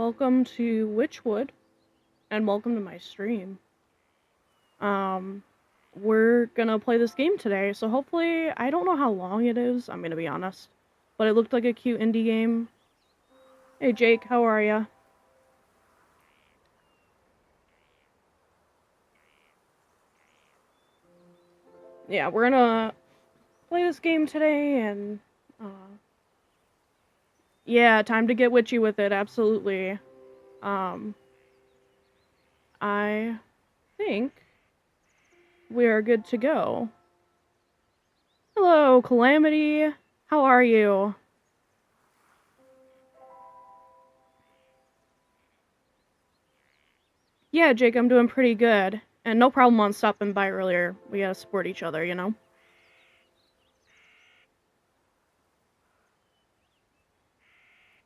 welcome to Wytchwood, and welcome to my stream. We're gonna play this game today, so hopefully, I don't know how long it is, I'm gonna be honest, but it looked like a cute indie game. Hey Jake, how are ya? Yeah, we're gonna play this game today, and, yeah, time to get witchy with it, absolutely. I think we are good to go. Hello, Calamity. How are you? Yeah, Jake, I'm doing pretty good. And no problem on stopping by earlier. We gotta support each other, you know?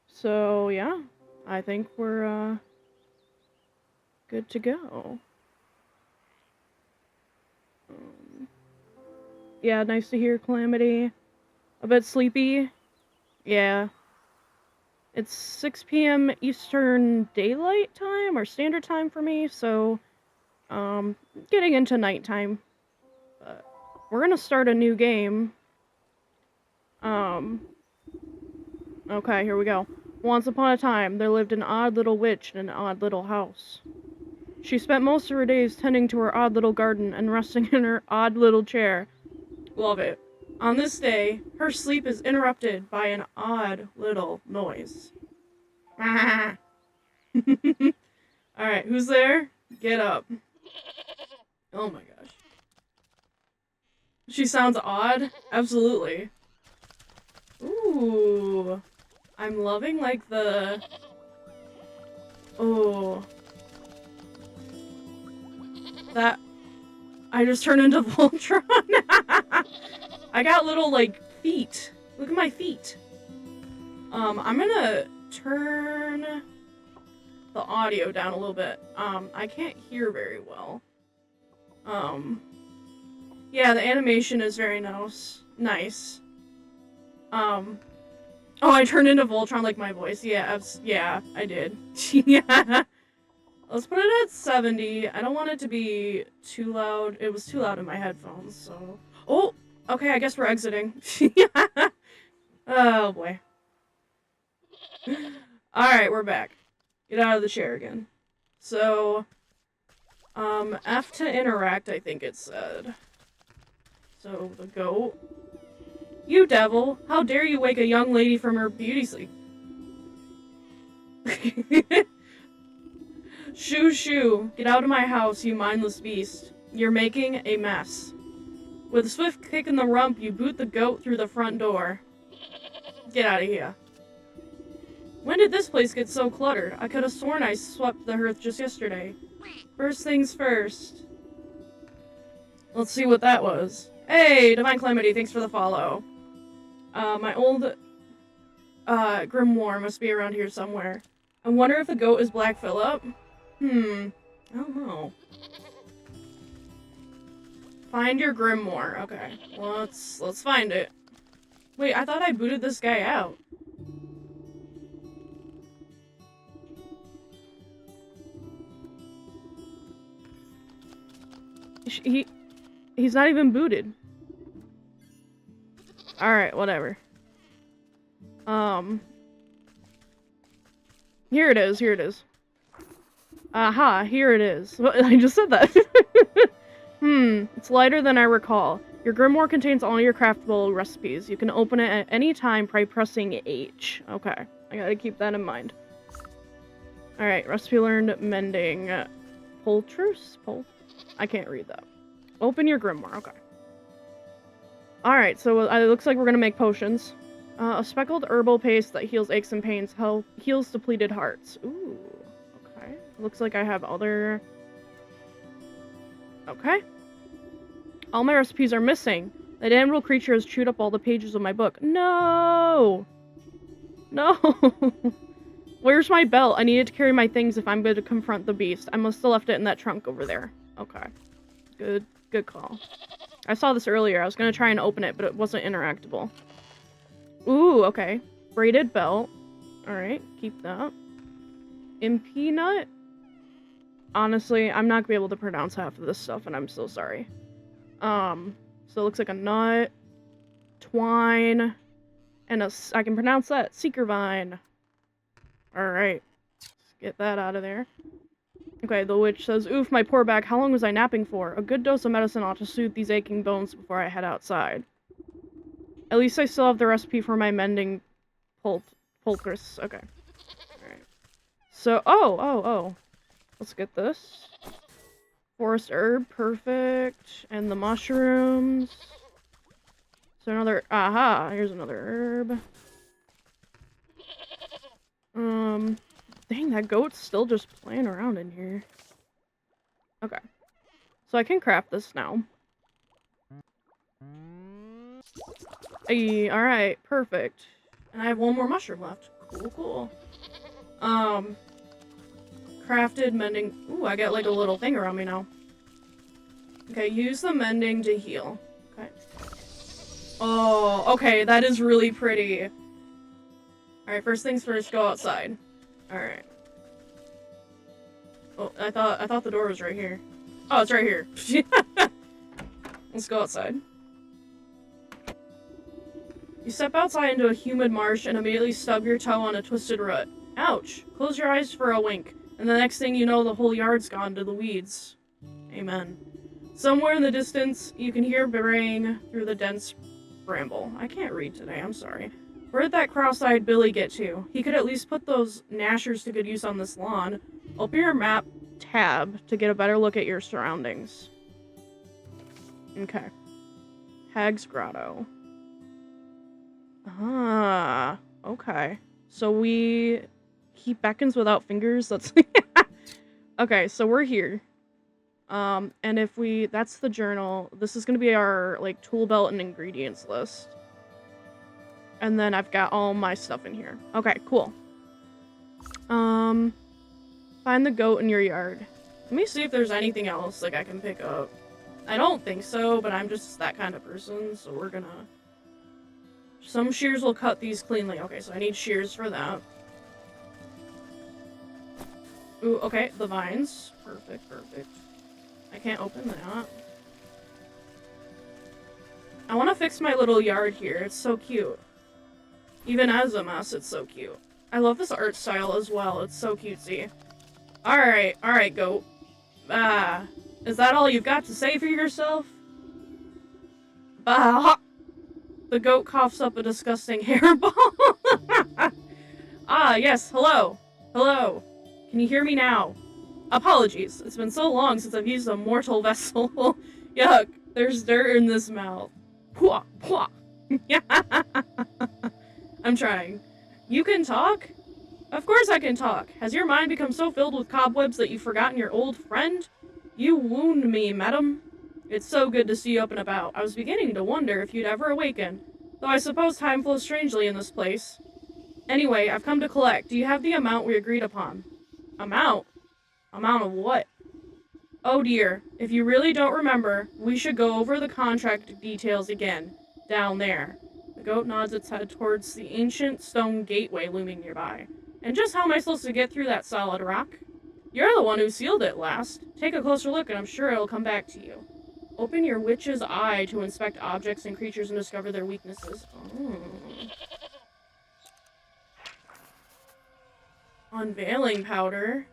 So, yeah. I think we're, good to go. Yeah, nice to hear, Calamity. A bit sleepy. Yeah. It's 6 p.m. Eastern Daylight Time, or Standard Time for me, so, getting into nighttime. But we're gonna start a new game. Okay, here we go. Once upon a time, there lived an odd little witch in an odd little house. She spent most of her days tending to her odd little garden and resting in her odd little chair. Love it. On this day, her sleep is interrupted by an odd little noise. Alright, who's there? Get up. Oh my gosh. She sounds odd? Absolutely. Ooh. I'm loving, like, the... Oh. That... I just turned into Voltron. I got little, like, feet. Look at my feet. I'm gonna turn the audio down a little bit. I can't hear very well. Yeah, the animation is very nice. Nice. Oh, I turned into Voltron like my voice. Yeah, yeah, I did. Yeah. Let's put it at 70. I don't want it to be too loud. It was too loud in my headphones, so... Oh! Okay, I guess we're exiting. Oh, boy. Alright, we're back. Get out of the chair again. So... F to interact, I think it said. So, the goat... You devil! How dare you wake a young lady from her beauty sleep? Shoo shoo! Get out of my house, you mindless beast. You're making a mess. With a swift kick in the rump, you boot the goat through the front door. Get out of here. When did this place get so cluttered? I could have sworn I swept the hearth just yesterday. First things first. Let's see what that was. Hey, Divine Calamity, thanks for the follow. My old, grimoire must be around here somewhere. I wonder if the goat is Black Phillip? I don't know. Find your grimoire. Okay, let's find it. Wait, I thought I booted this guy out. He's not even booted. Alright, whatever. Here it is, here it is. Aha, here it is. I just said that. It's lighter than I recall. Your grimoire contains all your craftable recipes. You can open it at any time by pressing H. Okay, I gotta keep that in mind. Alright, recipe learned, mending. Poultice? I can't read that. Open your grimoire, okay. Alright, so it looks like we're gonna make potions. A speckled herbal paste that heals aches and pains, heals depleted hearts. Ooh, okay. Looks like I have other... Okay. All my recipes are missing. The damnable creature has chewed up all the pages of my book. No! No! Where's my belt? I needed to carry my things if I'm going to confront the beast. I must have left it in that trunk over there. Okay. Good call. I saw this earlier. I was gonna try and open it, but it wasn't interactable. Ooh, okay. Braided belt. Alright, keep that. Impy nut? Honestly, I'm not gonna be able to pronounce half of this stuff, and I'm so sorry. So it looks like a nut, twine, and I can pronounce that, seeker vine. Alright, let's get that out of there. Okay, the witch says, oof, my poor back, how long was I napping for? A good dose of medicine ought to soothe these aching bones before I head outside. At least I still have the recipe for my mending poultice. Okay. Alright. So, oh. Let's get this. Forest herb, perfect. And the mushrooms. So another, aha, here's another herb. Dang, that goat's still just playing around in here. Okay. So I can craft this now. Hey, alright, perfect. And I have one more mushroom left. Cool. Crafted mending. Ooh, I get like a little thing around me now. Okay, use the mending to heal. Okay. Oh, okay, that is really pretty. Alright, first things first, go outside. Alright. Oh, I thought the door was right here. Oh, it's right here. Let's go outside. You step outside into a humid marsh and immediately stub your toe on a twisted root. Ouch! Close your eyes for a wink, and the next thing you know, the whole yard's gone to the weeds. Amen. Somewhere in the distance, you can hear braying through the dense bramble. I can't read today, I'm sorry. Where'd that cross-eyed Billy get to? He could at least put those gnashers to good use on this lawn. Open your map tab to get a better look at your surroundings. Okay. Hag's Grotto. Ah, okay. So he beckons without fingers. That's okay. So we're here. And if that's the journal. This is gonna be our like tool belt and ingredients list. And then I've got all my stuff in here. Okay, cool. Find the goat in your yard. Let me see if there's anything else like I can pick up. I don't think so, but I'm just that kind of person, so we're gonna. Some shears will cut these cleanly. Okay, so I need shears for that. Ooh, okay, the vines. Perfect. I can't open that. I want to fix my little yard here. It's so cute. Even as a mess, it's so cute. I love this art style as well. It's so cutesy. Alright, goat. Is that all you've got to say for yourself? The goat coughs up a disgusting hairball. Ah, yes, hello. Can you hear me now? Apologies, it's been so long since I've used a mortal vessel. Yuck, there's dirt in this mouth. Pwah, pwah. I'm trying. You can talk? Of course I can talk. Has your mind become so filled with cobwebs that you've forgotten your old friend? You wound me, madam. It's so good to see you up and about. I was beginning to wonder if you'd ever awaken. Though I suppose time flows strangely in this place. Anyway, I've come to collect. Do you have the amount we agreed upon? Amount? Amount of what? Oh dear. If you really don't remember, we should go over the contract details again. Down there. The goat nods its head towards the ancient stone gateway looming nearby. And just how am I supposed to get through that solid rock? You're the one who sealed it last. Take a closer look and I'm sure it'll come back to you. Open your witch's eye to inspect objects and creatures and discover their weaknesses. Oh. Unveiling powder.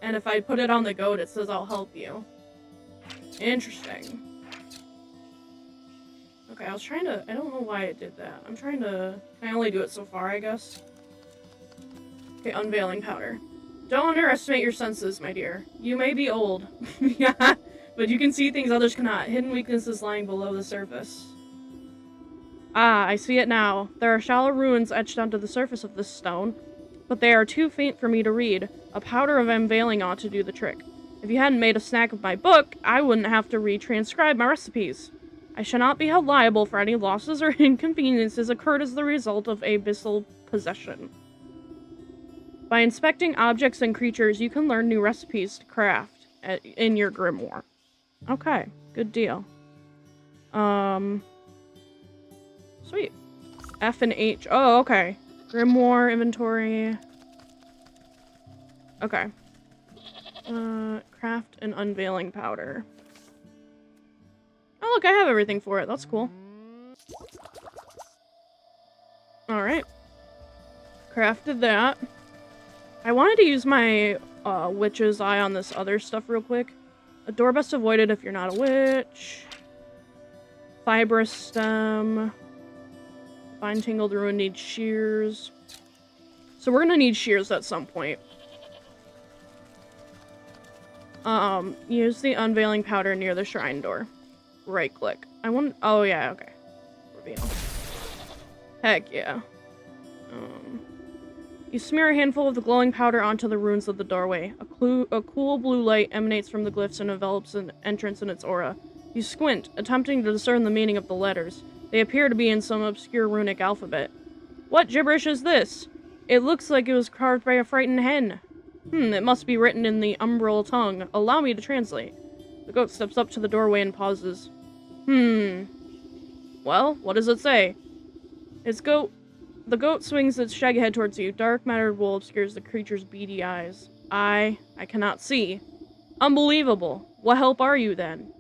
And if I put it on the goat, it says I'll help you. Interesting. Okay, I was trying to... I don't know why it did that. I'm trying to... Can I only do it so far, I guess? Okay, unveiling powder. Don't underestimate your senses, my dear. You may be old. Yeah, but you can see things others cannot. Hidden weaknesses lying below the surface. Ah, I see it now. There are shallow ruins etched onto the surface of this stone, but they are too faint for me to read. A powder of unveiling ought to do the trick. If you hadn't made a snack of my book, I wouldn't have to retranscribe my recipes. I shall not be held liable for any losses or inconveniences occurred as the result of abyssal possession. By inspecting objects and creatures, you can learn new recipes to craft in your grimoire. Okay, good deal. Sweet. F and H. Oh, okay. Grimoire, inventory. Okay. Craft an unveiling powder. Oh, look, I have everything for it. That's cool. Alright. Crafted that. I wanted to use my witch's eye on this other stuff real quick. A door best avoided if you're not a witch. Fibrous stem. Vine tangled ruin needs shears. So we're gonna need shears at some point. Use the unveiling powder near the shrine door. Right click. Oh yeah, okay. Reveal. Heck yeah. You smear a handful of the glowing powder onto the runes of the doorway. A cool blue light emanates from the glyphs and envelops an entrance in its aura. You squint, attempting to discern the meaning of the letters. They appear to be in some obscure runic alphabet. What gibberish is this? It looks like it was carved by a frightened hen. It must be written in the umbral tongue. Allow me to translate. The goat steps up to the doorway and pauses. Well, what does it say? The goat swings its shaggy head towards you. Dark matted wool obscures the creature's beady eyes. I cannot see. Unbelievable. What help are you, then?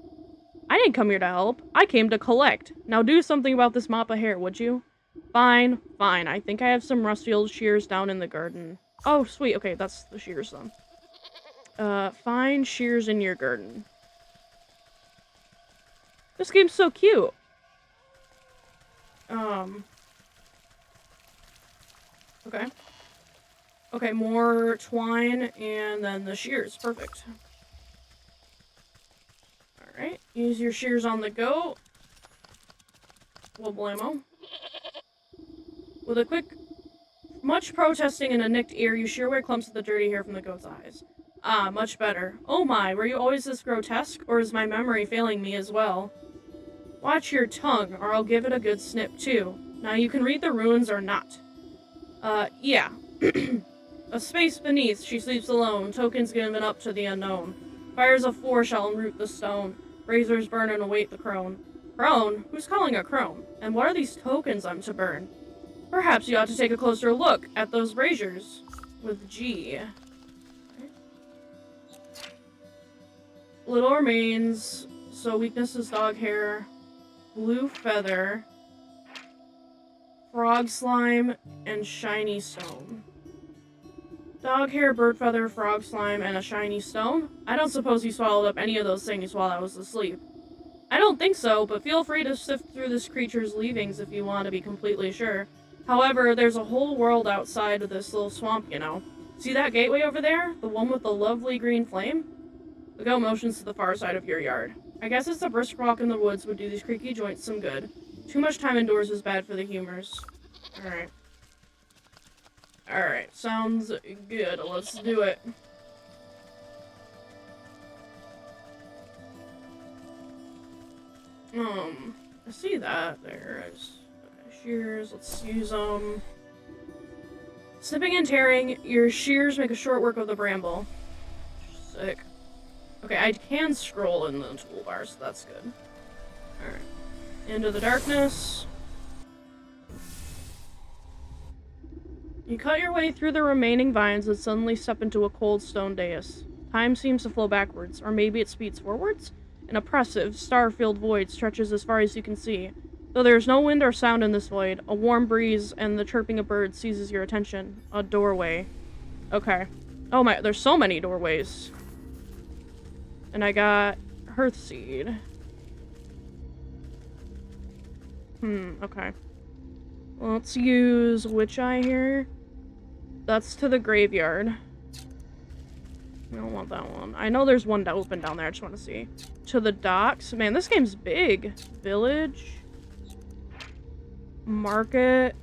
I didn't come here to help. I came to collect. Now do something about this mop of hair, would you? Fine. I think I have some rusty old shears down in the garden. Oh, sweet. Okay, that's the shears, then. Find shears in your garden. This game's so cute. Okay. Okay, more twine, and then the shears. Perfect. Alright, use your shears on the goat. Woblamo. With a quick, much protesting and a nicked ear, you shear away clumps of the dirty hair from the goat's eyes. Ah, much better. Oh my, were you always this grotesque, or is my memory failing me as well? Watch your tongue, or I'll give it a good snip too. Now you can read the runes or not. Yeah. A space beneath, she sleeps alone, tokens given up to the unknown. Fires of 4 shall enroot the stone, razors burn and await the crone. Crone? Who's calling a crone? And what are these tokens I'm to burn? Perhaps you ought to take a closer look at those braziers. With G. Little remains, so weakness is dog hair, blue feather, frog slime, and shiny stone. Dog hair, bird feather, frog slime, and a shiny stone? I don't suppose you swallowed up any of those things while I was asleep. I don't think so, but feel free to sift through this creature's leavings if you want to be completely sure. However, there's a whole world outside of this little swamp, you know. See that gateway over there? The one with the lovely green flame? The goat motions to the far side of your yard. I guess it's a brisk walk in the woods would do these creaky joints some good. Too much time indoors is bad for the humors. Alright. Alright, sounds good. Let's do it. I see that there. Shears, let's use them. Snipping and tearing, your shears make a short work of the bramble. Sick. Okay, I can scroll in the toolbar, so that's good. Alright. Into the darkness. You cut your way through the remaining vines and suddenly step into a cold stone dais. Time seems to flow backwards, or maybe it speeds forwards? An oppressive, star-filled void stretches as far as you can see. Though there is no wind or sound in this void, a warm breeze and the chirping of birds seizes your attention. A doorway. Okay. Oh my, there's so many doorways. And I got Hearthseed. Okay. Well, let's use Witch Eye here. That's to the graveyard. I don't want that one. I know there's one open down there, I just want to see. To the docks. Man, this game's big. Village. Market.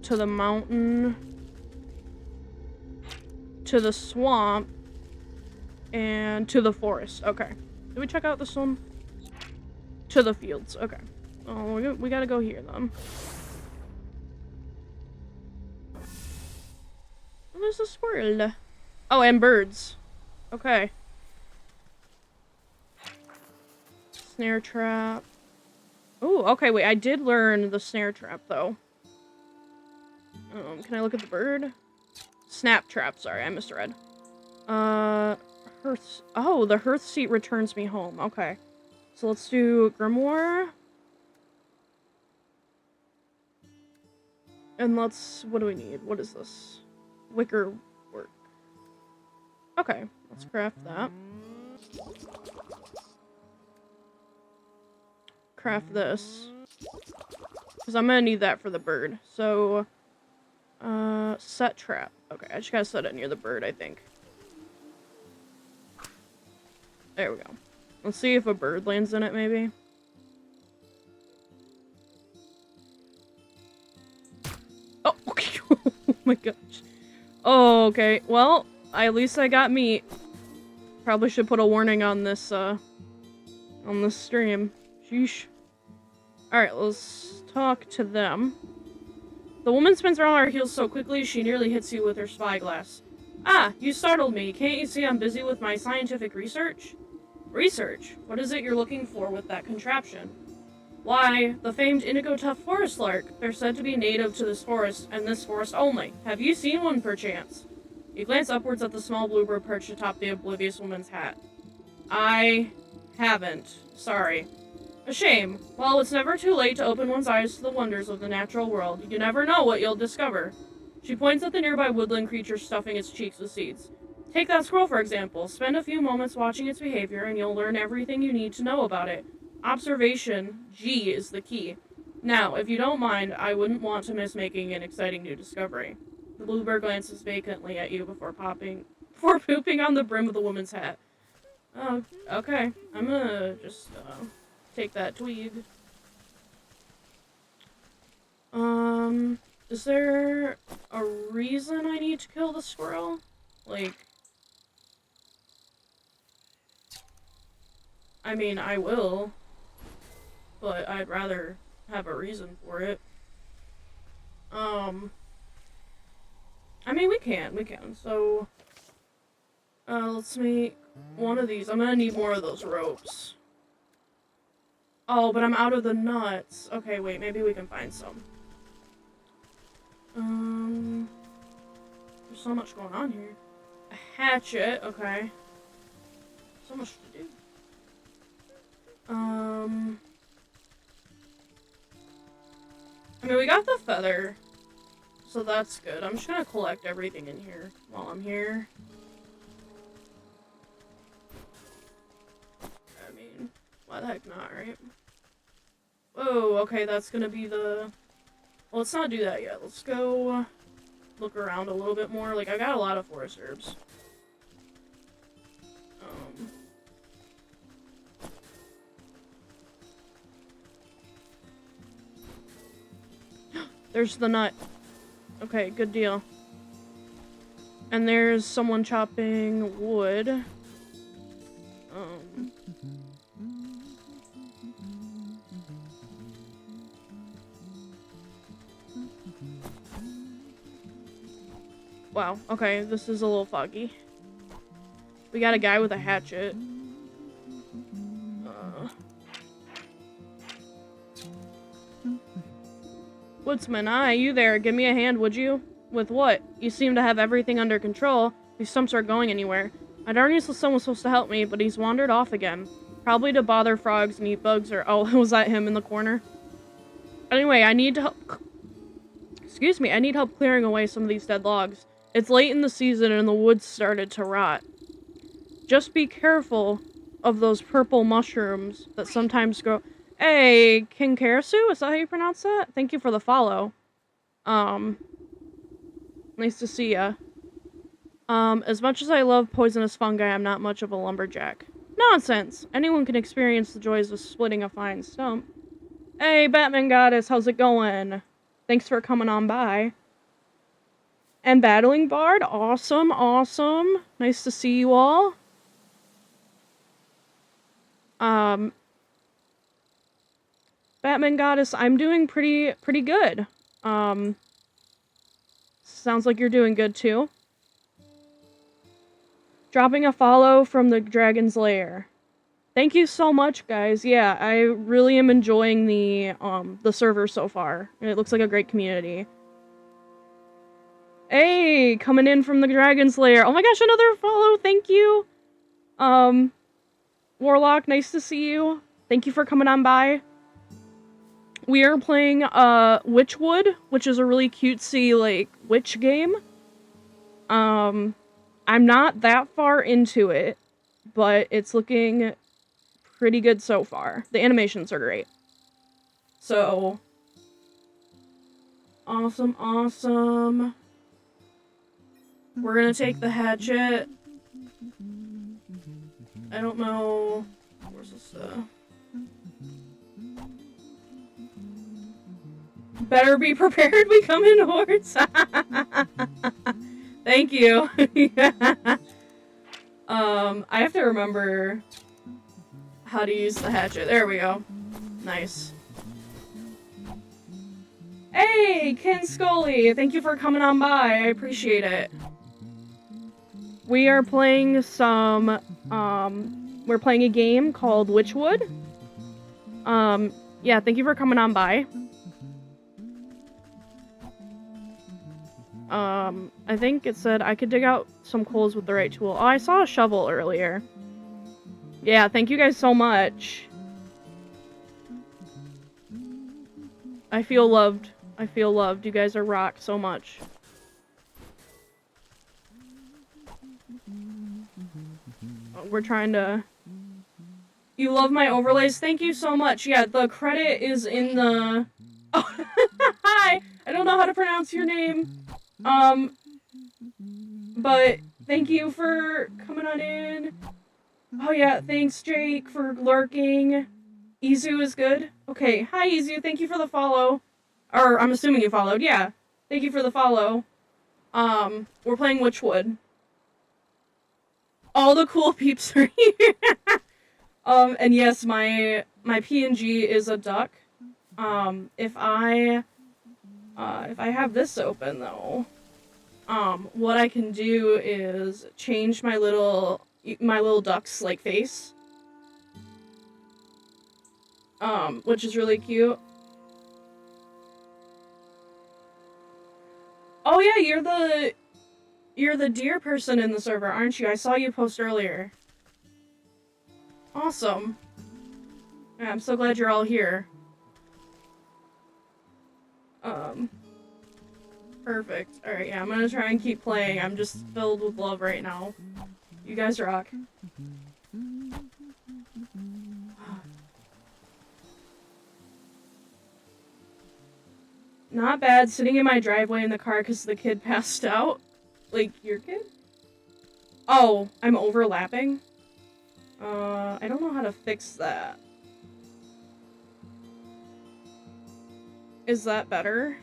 To the mountain. To the swamp. And to the forest. Okay. Did we check out this one? To the fields. Okay. Oh, we gotta go here, then. Oh, there's a squirrel. Oh, and birds. Okay. Snare trap. Oh, okay, wait. I did learn the snare trap, though. Can I look at the bird? Snap trap, sorry, I misread. Hearth... Oh, the hearth seat returns me home. Okay. So let's do Grimoire. And let's... What do we need? What is this? Wicker work. Okay, let's craft that. Craft this. Because I'm gonna need that for the bird. So, set trap. Okay, I just gotta set it near the bird, I think. There we go. Let's see if a bird lands in it, maybe. Oh, okay. Oh my gosh. Oh, okay. Well, at least I got meat. Probably should put a warning on this stream. Sheesh. Alright, let's talk to them. The woman spins around her heels so quickly she nearly hits you with her spyglass. Ah, you startled me. Can't you see I'm busy with my scientific research? Research? What is it you're looking for with that contraption? Why, the famed indigo-tuft forest lark. They're said to be native to this forest, and this forest only. Have you seen one, perchance? You glance upwards at the small bluebird perched atop the oblivious woman's hat. I haven't. Sorry. A shame. Well, it's never too late to open one's eyes to the wonders of the natural world. You never know what you'll discover. She points at the nearby woodland creature stuffing its cheeks with seeds. Take that squirrel, for example. Spend a few moments watching its behavior, and you'll learn everything you need to know about it. Observation, G, is the key. Now, if you don't mind, I wouldn't want to miss making an exciting new discovery. The bluebird glances vacantly at you before pooping on the brim of the woman's hat. Oh, okay. I'm gonna just, take that twig. Is there a reason I need to kill the squirrel? Like... I mean, I will. But I'd rather have a reason for it. I mean, we can. So, let's make one of these. I'm gonna need more of those ropes. Oh, but I'm out of the nuts. Okay, wait, maybe we can find some. There's so much going on here. A hatchet, okay. So much to do. I mean, we got the feather, so that's good. I'm just gonna collect everything in here while I'm here. I mean, why the heck not, right? Whoa, okay, that's gonna be the... Well, let's not do that yet. Let's go look around a little bit more. Like, I got a lot of forest herbs. There's the nut. Okay, good deal. And there's someone chopping wood. Wow, okay, this is a little foggy. We got a guy with a hatchet. Woodsman, aye, you there. Give me a hand, would you? With what? You seem to have everything under control. These stumps aren't going anywhere. My darn useless son was supposed to help me, but he's wandered off again. Probably to bother frogs and eat bugs, or... Oh, was that him in the corner? Anyway, I need help... Excuse me, I need help clearing away some of these dead logs. It's late in the season and the wood started to rot. Just be careful of those purple mushrooms that sometimes grow... Hey, King Karasu? Is that how you pronounce that? Thank you for the follow. Nice to see ya. As much as I love poisonous fungi, I'm not much of a lumberjack. Nonsense! Anyone can experience the joys of splitting a fine stump. Hey, Batman Goddess, how's it going? Thanks for coming on by. And Battling Bard, awesome, awesome. Nice to see you all. Batman Goddess, I'm doing pretty good. Sounds like you're doing good too. Dropping a follow from the Dragon's Lair. Thank you so much, guys. Yeah, I really am enjoying the server so far. It looks like a great community. Hey, coming in from the Dragon Slayer. Oh my gosh, another follow. Thank you. Warlock, nice to see you. Thank you for coming on by. We are playing Wytchwood, which is a really cutesy like witch game. I'm not that far into it, but it's looking pretty good so far. The animations are great. So awesome, awesome. We're gonna take the hatchet. I don't know. Where's this? Better be prepared. We come in hordes. Thank you. I have to remember how to use the hatchet. There we go. Nice. Hey, Ken Scully. Thank you for coming on by. I appreciate it. We are playing some, we're playing a game called Wytchwood. Yeah, thank you for coming on by. I think it said I could dig out some coals with the right tool. Oh, I saw a shovel earlier. Yeah, thank you guys so much. I feel loved. I feel loved. You guys are rock so much. We're trying to... You love my overlays? Thank you so much. Yeah, the credit is in the... Oh, hi! I don't know how to pronounce your name. But thank you for coming on in. Oh yeah, thanks Jake for lurking. Izu is good. Okay, hi Izu, thank you for the follow. Or, I'm assuming you followed, yeah. Thank you for the follow. We're playing Wytchwood. All the cool peeps are here. And yes, my PNG is a duck. If I have this open though, what I can do is change my little duck's like face. Which is really cute. Oh yeah, you're the deer person in the server, aren't you? I saw you post earlier. Awesome. Yeah, I'm so glad you're all here. Perfect. Alright, yeah, I'm gonna try and keep playing. I'm just filled with love right now. You guys rock. Not bad, sitting in my driveway in the car because the kid passed out. Like, your kid? Oh, I'm overlapping? I don't know how to fix that. Is that better?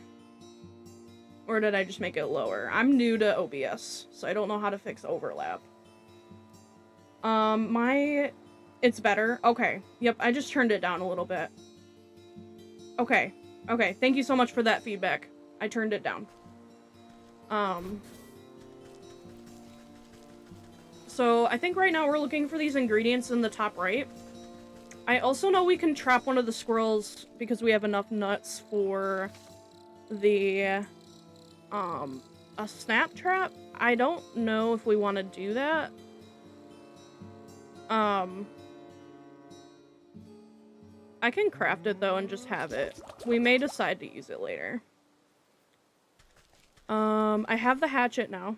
Or did I just make it lower? I'm new to OBS, so I don't know how to fix overlap. It's better? Okay. Yep, I just turned it down a little bit. Okay. Okay, thank you so much for that feedback. I turned it down. So I think right now we're looking for these ingredients in the top right. I also know we can trap one of the squirrels because we have enough nuts for the, a snap trap. I don't know if we want to do that. I can craft it though and just have it. We may decide to use it later. I have the hatchet now,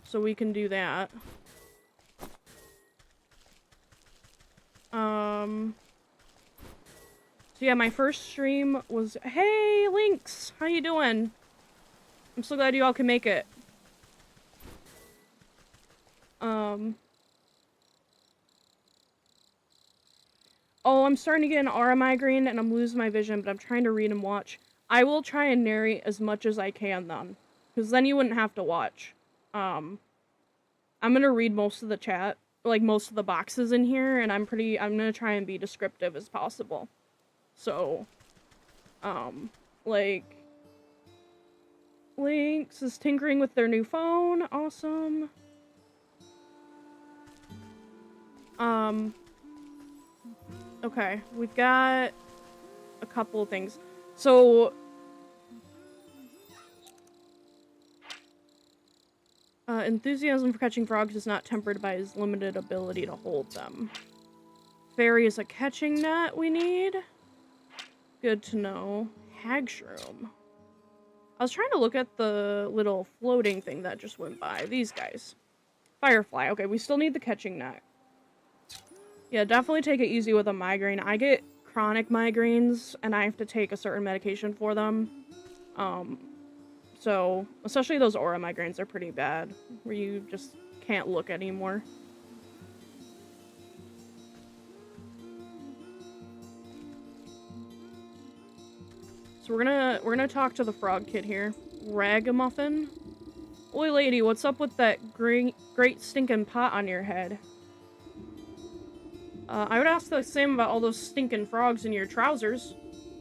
so we can do that. So yeah, my first stream was... Hey, Lynx! How you doing? I'm so glad you all can make it. Oh, I'm starting to get an aura migraine and I'm losing my vision, but I'm trying to read and watch. I will try and narrate as much as I can then. Because then you wouldn't have to watch. I'm gonna read most of the chat. Like, most of the boxes in here, and I'm gonna try and be descriptive as possible. So, like... Lynx is tinkering with their new phone. Awesome. Okay, we've got a couple of things. So, Enthusiasm for catching frogs is not tempered by his limited ability to hold them. Fairy is a catching net we need. Good to know. Hagshroom. I was trying to look at the little floating thing that just went by. These guys. Firefly. Okay, we still need the catching net. Yeah, definitely take it easy with a migraine. I get chronic migraines, and I have to take a certain medication for them. So, especially those aura migraines are pretty bad, where you just can't look anymore. So we're gonna talk to the frog kid here. Ragamuffin? Oi lady, what's up with that great stinking pot on your head? I would ask the same about all those stinking frogs in your trousers.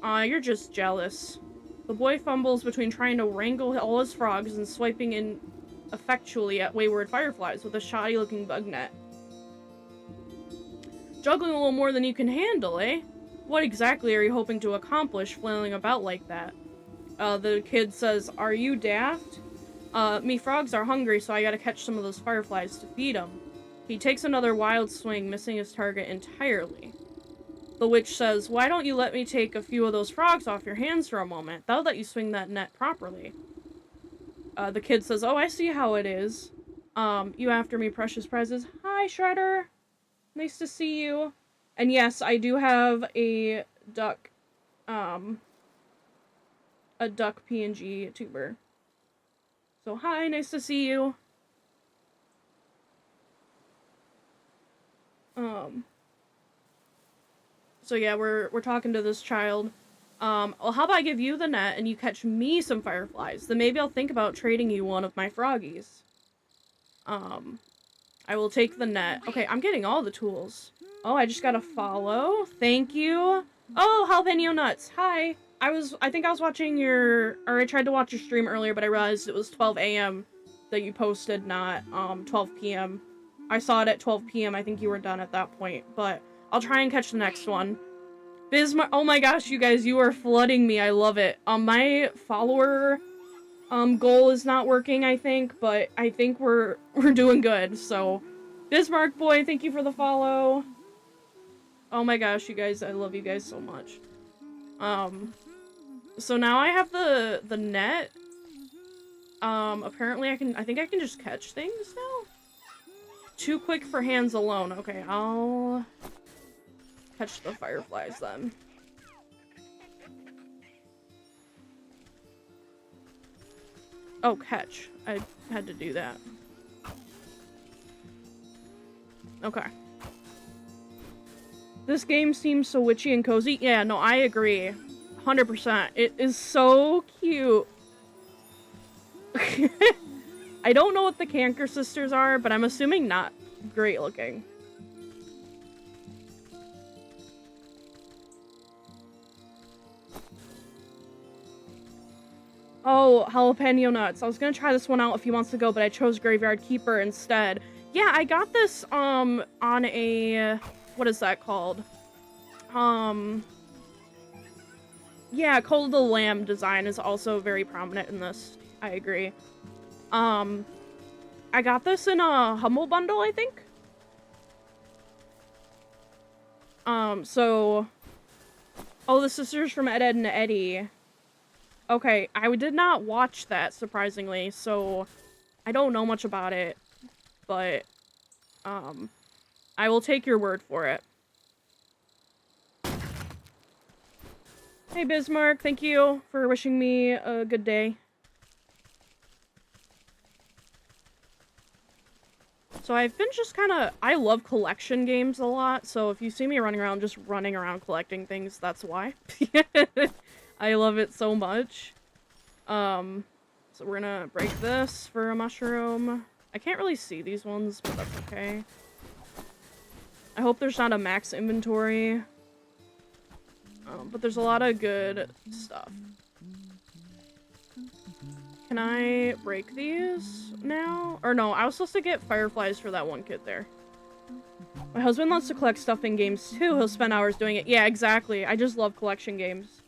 You're just jealous. The boy fumbles between trying to wrangle all his frogs and swiping in effectually at wayward fireflies with a shoddy-looking bug net. Juggling a little more than you can handle, eh? What exactly are you hoping to accomplish flailing about like that? The kid says, are you daft? Me frogs are hungry, so I gotta catch some of those fireflies to feed them. He takes another wild swing, missing his target entirely. The witch says, why don't you let me take a few of those frogs off your hands for a moment? That'll let you swing that net properly. The kid says, oh, I see how it is. You after me, precious prizes. Hi, Shredder. Nice to see you. And yes, I do have a duck PNG tuber. So hi, nice to see you. So yeah, we're talking to this child. Well, how about I give you the net and you catch me some fireflies? Then maybe I'll think about trading you one of my froggies. I will take the net. Okay, I'm getting all the tools. Oh, I just gotta follow. Thank you. Oh, jalapeno nuts. Hi. I think I was watching I tried to watch your stream earlier, but I realized it was 12 a.m. that you posted, not 12 p.m. I saw it at 12 p.m. I think you were done at that point, but I'll try and catch the next one. Bismarck, oh my gosh, you guys, you are flooding me. I love it. My follower goal is not working, I think, but I think we're doing good. So, Bismarck boy, thank you for the follow. Oh my gosh, you guys, I love you guys so much. So now I have the net. Apparently I think I can just catch things now. Too quick for hands alone. Okay, I'll catch the fireflies then. Oh, catch. I had to do that. Okay. This game seems so witchy and cozy. Yeah, no, I agree. 100%. It is so cute. I don't know what the Canker sisters are, but I'm assuming not great looking. Oh, jalapeno nuts. I was gonna try this one out if he wants to go, but I chose Graveyard Keeper instead. Yeah, I got this, on a... What is that called? Yeah, Cult of the Lamb design is also very prominent in this. I agree. I got this in a Humble Bundle, I think. So... Oh, the sisters from Ed, Edd and Eddy. Okay, I did not watch that, surprisingly, so I don't know much about it, but, I will take your word for it. Hey, Bismarck, thank you for wishing me a good day. So I've been just I love collection games a lot, so if you see me running around, just running around collecting things, that's why. I love it so much. So we're gonna break this for a mushroom. I can't really see these ones, but that's okay. I hope there's not a max inventory. But there's a lot of good stuff. Can I break these now? Or no, I was supposed to get fireflies for that one kid there. My husband loves to collect stuff in games too. He'll spend hours doing it. Yeah, exactly. I just love collection games.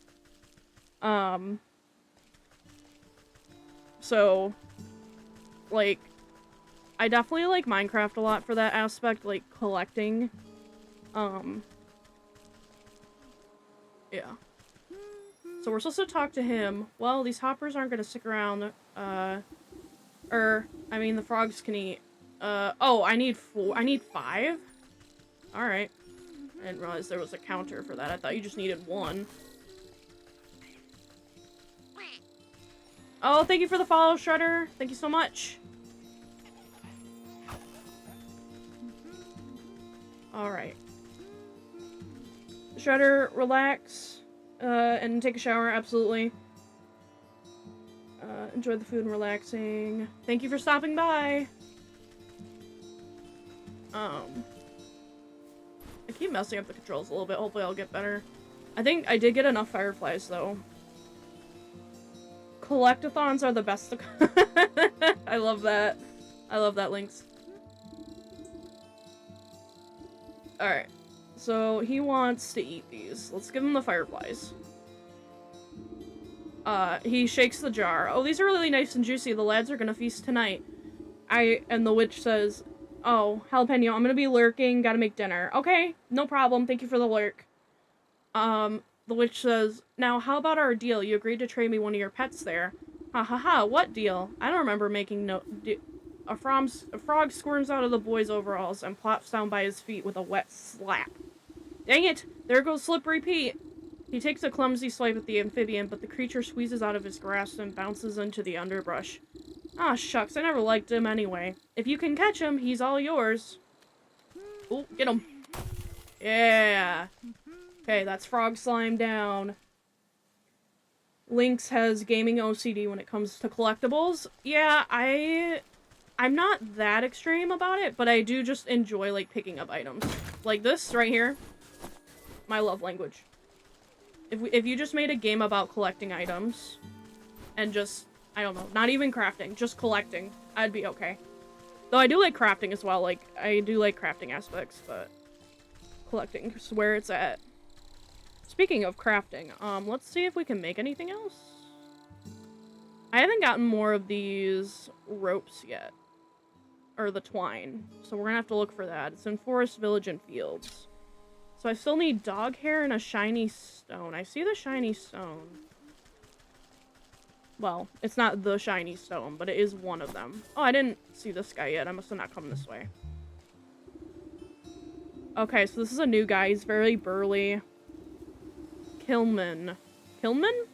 So, like, I definitely like Minecraft a lot for that aspect, like collecting. Yeah. So we're supposed to talk to him. Well, these hoppers aren't gonna stick around. I mean, the frogs can eat. Oh, I need 5? Alright. I didn't realize there was a counter for that. I thought you just needed 1. Oh, thank you for the follow, Shredder. Thank you so much. Alright. Shredder, relax. And take a shower, absolutely. Enjoy the food and relaxing. Thank you for stopping by. I keep messing up the controls a little bit. Hopefully I'll get better. I think I did get enough fireflies, though. Collectathons are the best. I love that. I love that, Lynx. Alright. So, he wants to eat these. Let's give him the fireflies. He shakes the jar. Oh, these are really nice and juicy. The lads are gonna feast tonight. And the witch says, oh, jalapeno, I'm gonna be lurking. Gotta make dinner. Okay, no problem. Thank you for the lurk. The witch says, now, how about our deal? You agreed to trade me one of your pets there. Ha ha ha, what deal? I don't remember making no... A frog squirms out of the boy's overalls and plops down by his feet with a wet slap. Dang it! There goes Slippery Pete! He takes a clumsy swipe at the amphibian, but the creature squeezes out of his grasp and bounces into the underbrush. Ah, shucks, I never liked him anyway. If you can catch him, he's all yours. Ooh, get him. Yeah! Okay, that's frog slime down. Lynx has gaming OCD when it comes to collectibles. Yeah, I'm not that extreme about it, but I do just enjoy, like, picking up items. Like this, right here. My love language. If you just made a game about collecting items, and just, I don't know, not even crafting, just collecting, I'd be okay. Though I do like crafting as well, like, I do like crafting aspects, but collecting is where it's at. Speaking of crafting, let's see if we can make anything else. I haven't gotten more of these ropes yet. Or the twine. So we're gonna have to look for that. It's in Forest, Village, and Fields. So I still need dog hair and a shiny stone. I see the shiny stone. Well, it's not the shiny stone, but it is one of them. Oh, I didn't see this guy yet. I must have not come this way. Okay, so this is a new guy. He's very burly. Kilman. Kilman?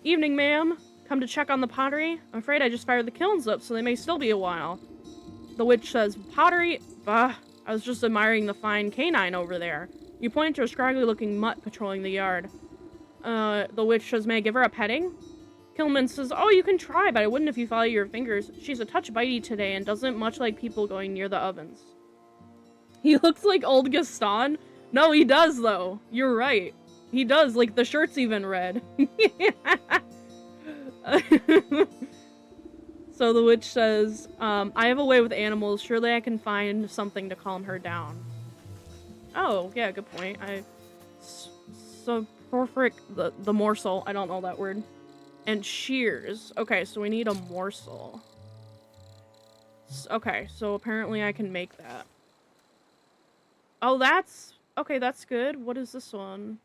Evening, ma'am. Come to check on the pottery? I'm afraid I just fired the kilns up, so they may still be a while. The witch says, pottery? Bah, I was just admiring the fine canine over there. You point to a scraggly-looking mutt patrolling the yard. The witch says, may I give her a petting? Kilman says, oh, you can try, but I wouldn't if you follow your fingers. She's a touch bitey today and doesn't much like people going near the ovens. He looks like old Gaston. No, he does, though. You're right. He does, like, the shirt's even red. So the witch says, I have a way with animals. Surely I can find something to calm her down. Oh, yeah, good point. So, the morsel. I don't know that word. And shears. Okay, so we need a morsel. Okay, so apparently I can make that. Oh, okay, that's good. What is this one?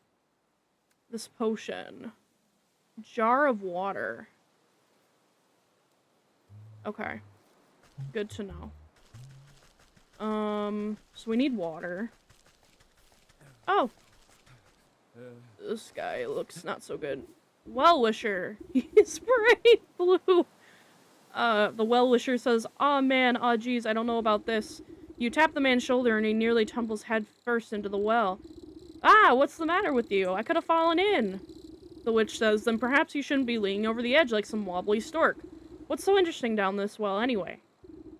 This potion. Jar of water. Okay. Good to know. So we need water. Oh! This guy looks not so good. Well-wisher! He's bright blue! The well-wisher says, aw man, aw geez, I don't know about this. You tap the man's shoulder and he nearly tumbles head first into the well. Ah, what's the matter with you? I could have fallen in. The witch says, then perhaps you shouldn't be leaning over the edge like some wobbly stork. What's so interesting down this well, anyway?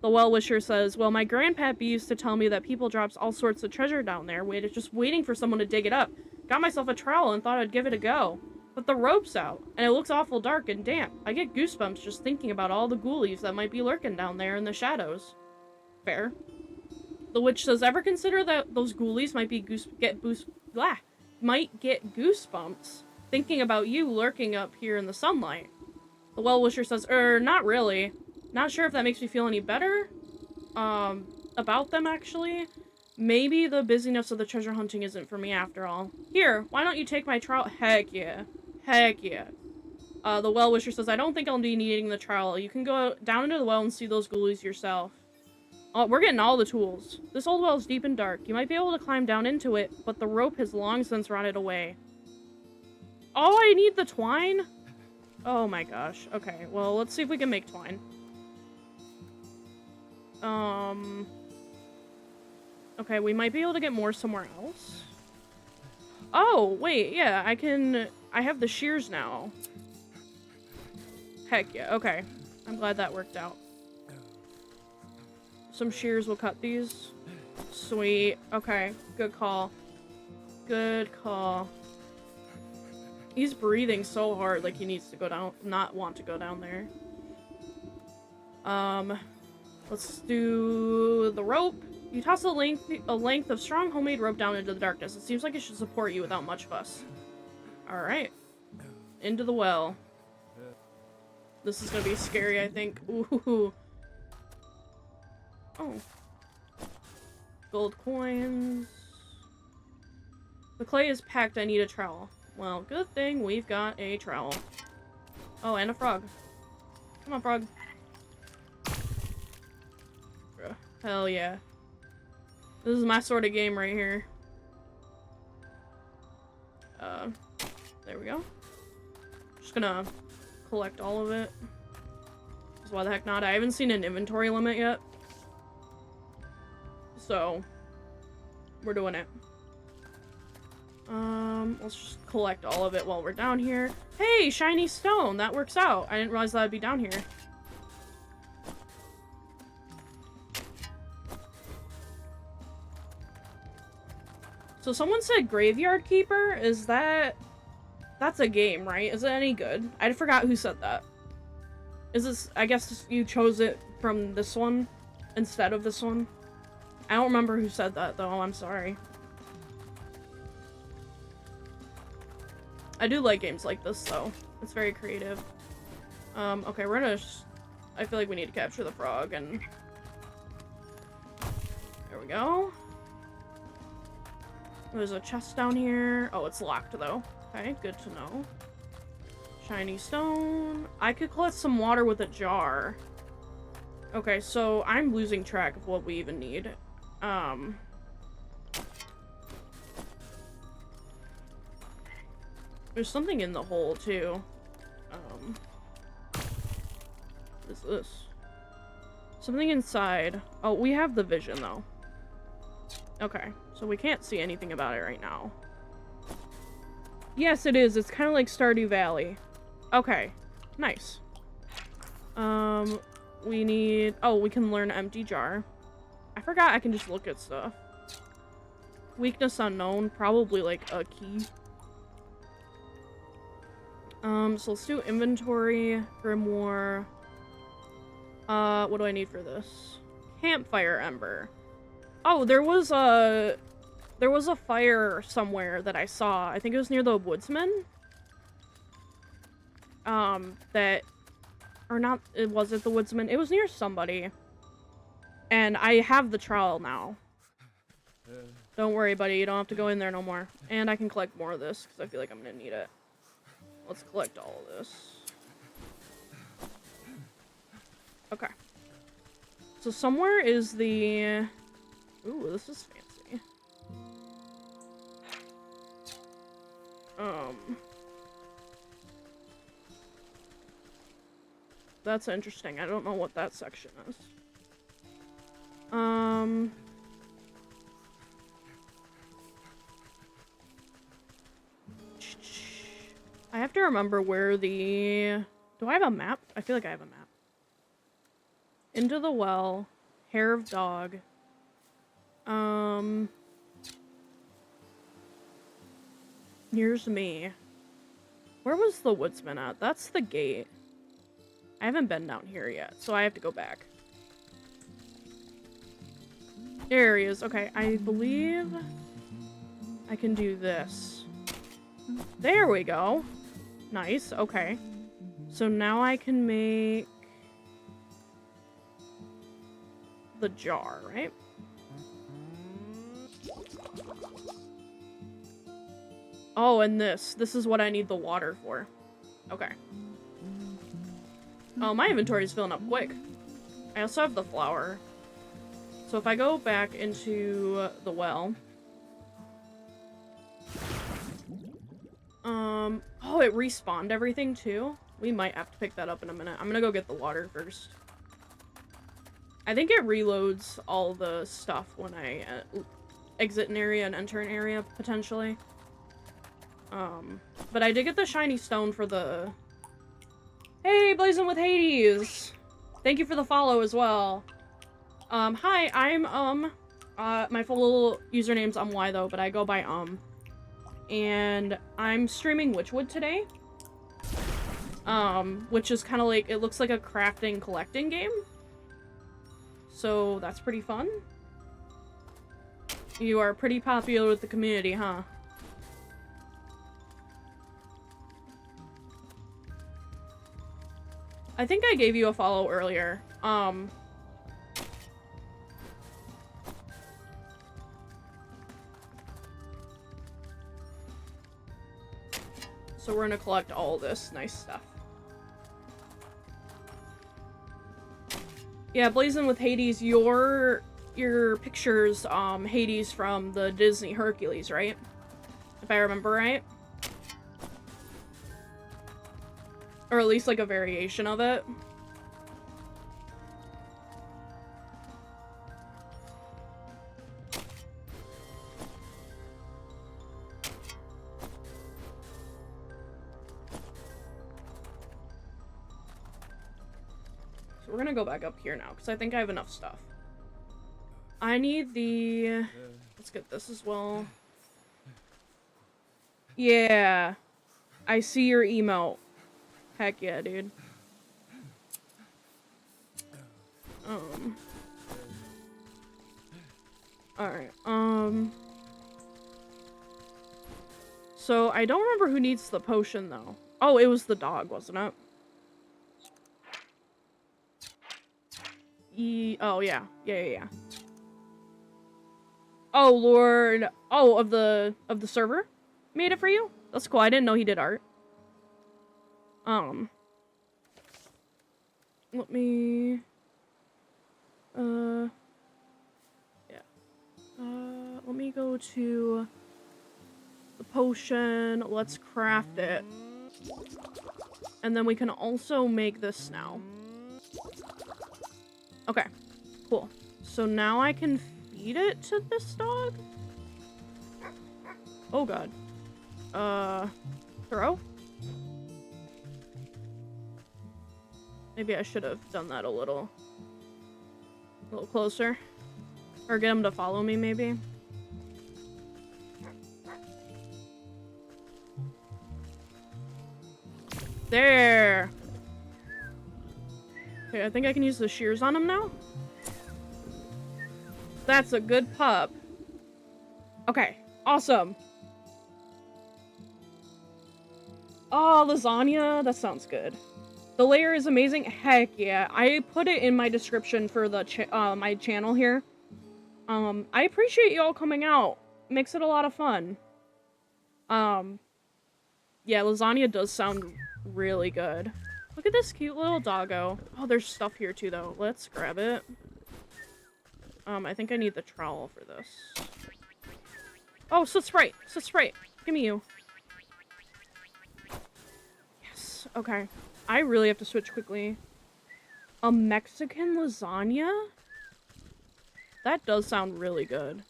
The well-wisher says, well, my grandpappy used to tell me that people drops all sorts of treasure down there, just waiting for someone to dig it up. Got myself a trowel and thought I'd give it a go. But the rope's out, and it looks awful dark and damp. I get goosebumps just thinking about all the ghoulies that might be lurking down there in the shadows. Fair. The witch says, ever consider that those ghoulies might get goosebumps thinking about you lurking up here in the sunlight? The well-wisher says, not really. Not sure if that makes me feel any better. about them, actually. Maybe the busyness of the treasure hunting isn't for me after all. Here, why don't you take my trowel? Heck yeah. Heck yeah. The well-wisher says, I don't think I'll be needing the trowel. You can go down into the well and see those ghoulies yourself. Oh, we're getting all the tools. This old well is deep and dark. You might be able to climb down into it, but the rope has long since rotted away. Oh, I need the twine? Oh my gosh. Okay, well, let's see if we can make twine. Okay, we might be able to get more somewhere else. Oh, wait, yeah, I have the shears now. Heck yeah, okay. I'm glad that worked out. Some shears will cut these. Sweet. Okay, good call. Good call. He's breathing so hard, like he needs to go down, not want to go down there. Let's do the rope. You toss a length of strong homemade rope down into the darkness. It seems like it should support you without much fuss. Alright. Into the well. This is gonna be scary, I think. Ooh. Oh. Gold coins. The clay is packed. I need a trowel. Well, good thing we've got a trowel. Oh, and a frog. Come on, frog. Hell yeah. This is my sort of game right here. There we go. Just gonna collect all of it. Because why the heck not? I haven't seen an inventory limit yet. So, we're doing it. Let's just collect all of it while we're down here. Hey, shiny stone! That works out. I didn't realize that would be down here. So someone said Graveyard Keeper? Is that... That's a game, right? Is it any good? I forgot who said that. Is this... I guess you chose it from this one instead of this one? I don't remember who said that, though. I'm sorry. I do like games like this, though. It's very creative. Okay, we're gonna... I feel like we need to capture the frog, and... There we go. There's a chest down here. Oh, it's locked, though. Okay, good to know. Shiny stone. I could collect some water with a jar. Okay, so I'm losing track of what we even need. There's something in the hole, too. What is this? Something inside. Oh, we have the vision, though. Okay, so we can't see anything about it right now. Yes, it is. It's kind of like Stardew Valley. Okay, nice. We need... Oh, we can learn empty jar. I forgot I can just look at stuff. Weakness unknown. Probably, like, a key. So let's do inventory, grimoire. What do I need for this? Campfire ember. Oh, there was a fire somewhere that I saw. I think it was near the woodsman. Or not, was it the woodsman? It was near somebody. And I have the trowel now. Don't worry, buddy. You don't have to go in there no more. And I can collect more of this, because I feel like I'm going to need it. Let's collect all of this. Okay. So somewhere is the... Ooh, this is fancy. That's interesting. I don't know what that section is. I have to remember where the... Do I have a map? I feel like I have a map. Into the well. Hair of dog. Here's me. Where was the woodsman at? That's the gate. I haven't been down here yet, so I have to go back. There he is. Okay, I believe I can do this. There we go. Nice, okay. So now I can make... the jar, right? Oh, and this is what I need the water for. Okay. Oh, my inventory is filling up quick. I also have the flour. So if I go back into the well. Oh, it respawned everything too? We might have to pick that up in a minute. I'm gonna go get the water first. I think it reloads all the stuff when I exit an area and enter an area, potentially. But I did get the shiny stone for the... Hey, Blazing with Hades! Thank you for the follow as well. Hi, I'm, my full username's Y though, but I go by, and I'm streaming Wytchwood today. Which is kind of like, it looks like a crafting collecting game. So that's pretty fun. You are pretty popular with the community, huh? I think I gave you a follow earlier. So we're gonna collect all this nice stuff. Yeah, Blazing with Hades, your picture's Hades from the Disney Hercules, right? If I remember right. Or at least like a variation of it. So we're gonna go back up here now, because I think I have enough stuff. I need the... Let's get this as well. Yeah. I see your emote. Heck yeah, dude. Alright, so I don't remember who needs the potion, though. Oh, it was the dog, wasn't it? Oh, yeah. Yeah. Oh, Lord. Oh, of the server? Made it for you? That's cool. I didn't know he did art. Let me... yeah. Let me go to the potion. Let's craft it. And then we can also make this now. Okay, cool. So now I can feed it to this dog? Oh god. Throw? Maybe I should have done that a little closer. Or get him to follow me, maybe. There! Okay, I think I can use the shears on him now. That's a good pup. Okay, awesome. Oh, lasagna? That sounds good. The layer is amazing. Heck yeah. I put it in my description for the my channel here. I appreciate you all coming out. Makes it a lot of fun. Yeah, lasagna does sound really good. Look at this cute little doggo. Oh, there's stuff here too, though. Let's grab it. I think I need the trowel for this. Oh, Soot Sprite! Soot Sprite! Give me you. Yes, okay. I really have to switch quickly. A Mexican lasagna? That does sound really good.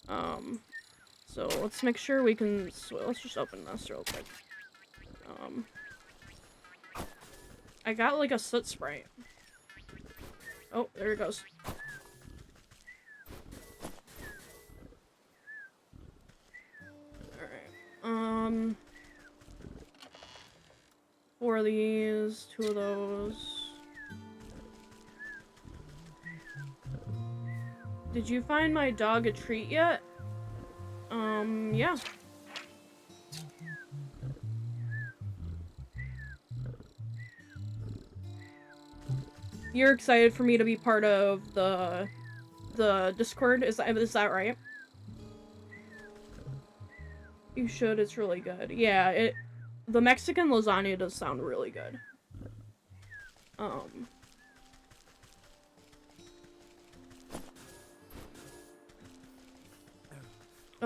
So let's make sure we can... Let's just open this real quick. I got like a Soot Sprite. Oh, there it goes. Alright. 4 of these, 2 of those. Did you find my dog a treat yet? Yeah. You're excited for me to be part of the Discord, is that right? You should, it's really good. Yeah, the Mexican lasagna does sound really good. Oh,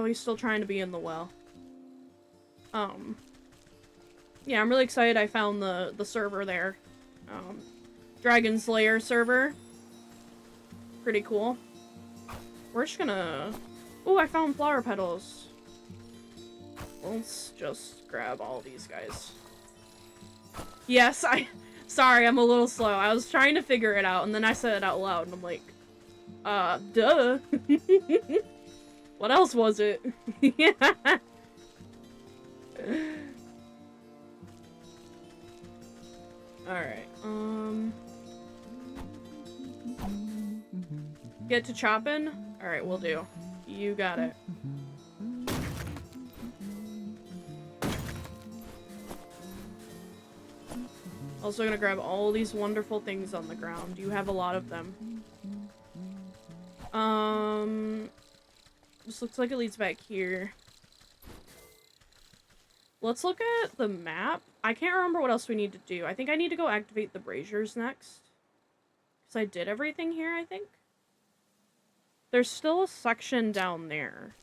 he's still trying to be in the well. Yeah, I'm really excited I found the server there. Dragon Slayer server. Pretty cool. We're just gonna... Oh, I found flower petals. Let's just grab all these guys. Yes, Sorry, I'm a little slow. I was trying to figure it out, and then I said it out loud, and I'm like... duh. What else was it? Yeah. Alright, Get to chopping? Alright, we'll do. You got it. Also gonna grab all these wonderful things on the ground. You have a lot of them. This looks like it leads back here. Let's look at the map. I can't remember what else we need to do. I think I need to go activate the braziers next. Because I did everything here, I think. There's still a section down there.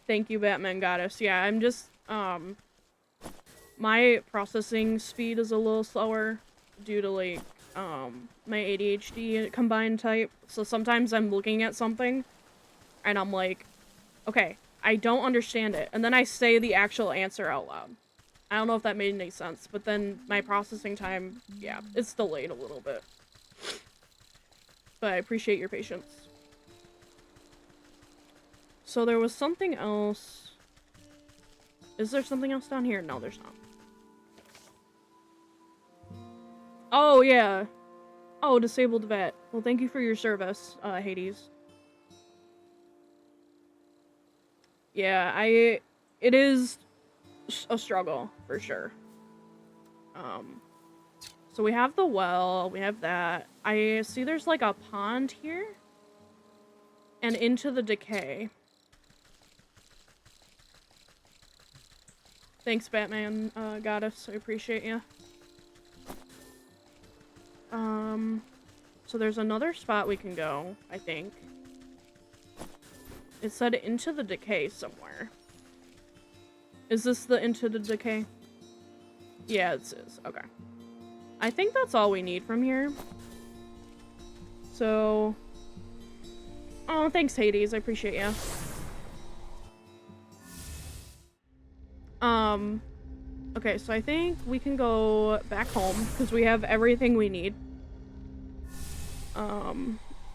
Thank you, Batman Goddess. Yeah, I'm just, my processing speed is a little slower due to, like, my ADHD combined type. So sometimes I'm looking at something and I'm like, okay, I don't understand it. And then I say the actual answer out loud. I don't know if that made any sense, but then my processing time, yeah, it's delayed a little bit. But I appreciate your patience. So there was something else. Is there something else down here? No, there's not. Oh, yeah. Oh, disabled vet. Well, thank you for your service, Hades. Yeah, it is a struggle, for sure. So we have the well, we have that. I see there's like a pond here. And into the decay. Thanks, Batman, Goddess. I appreciate you. So there's another spot we can go, I think. It said into the decay somewhere. Is this the into the decay? Yeah, it is. Okay. I think that's all we need from here. So... Oh, thanks, Hades. I appreciate you. Okay, so I think we can go back home, because we have everything we need.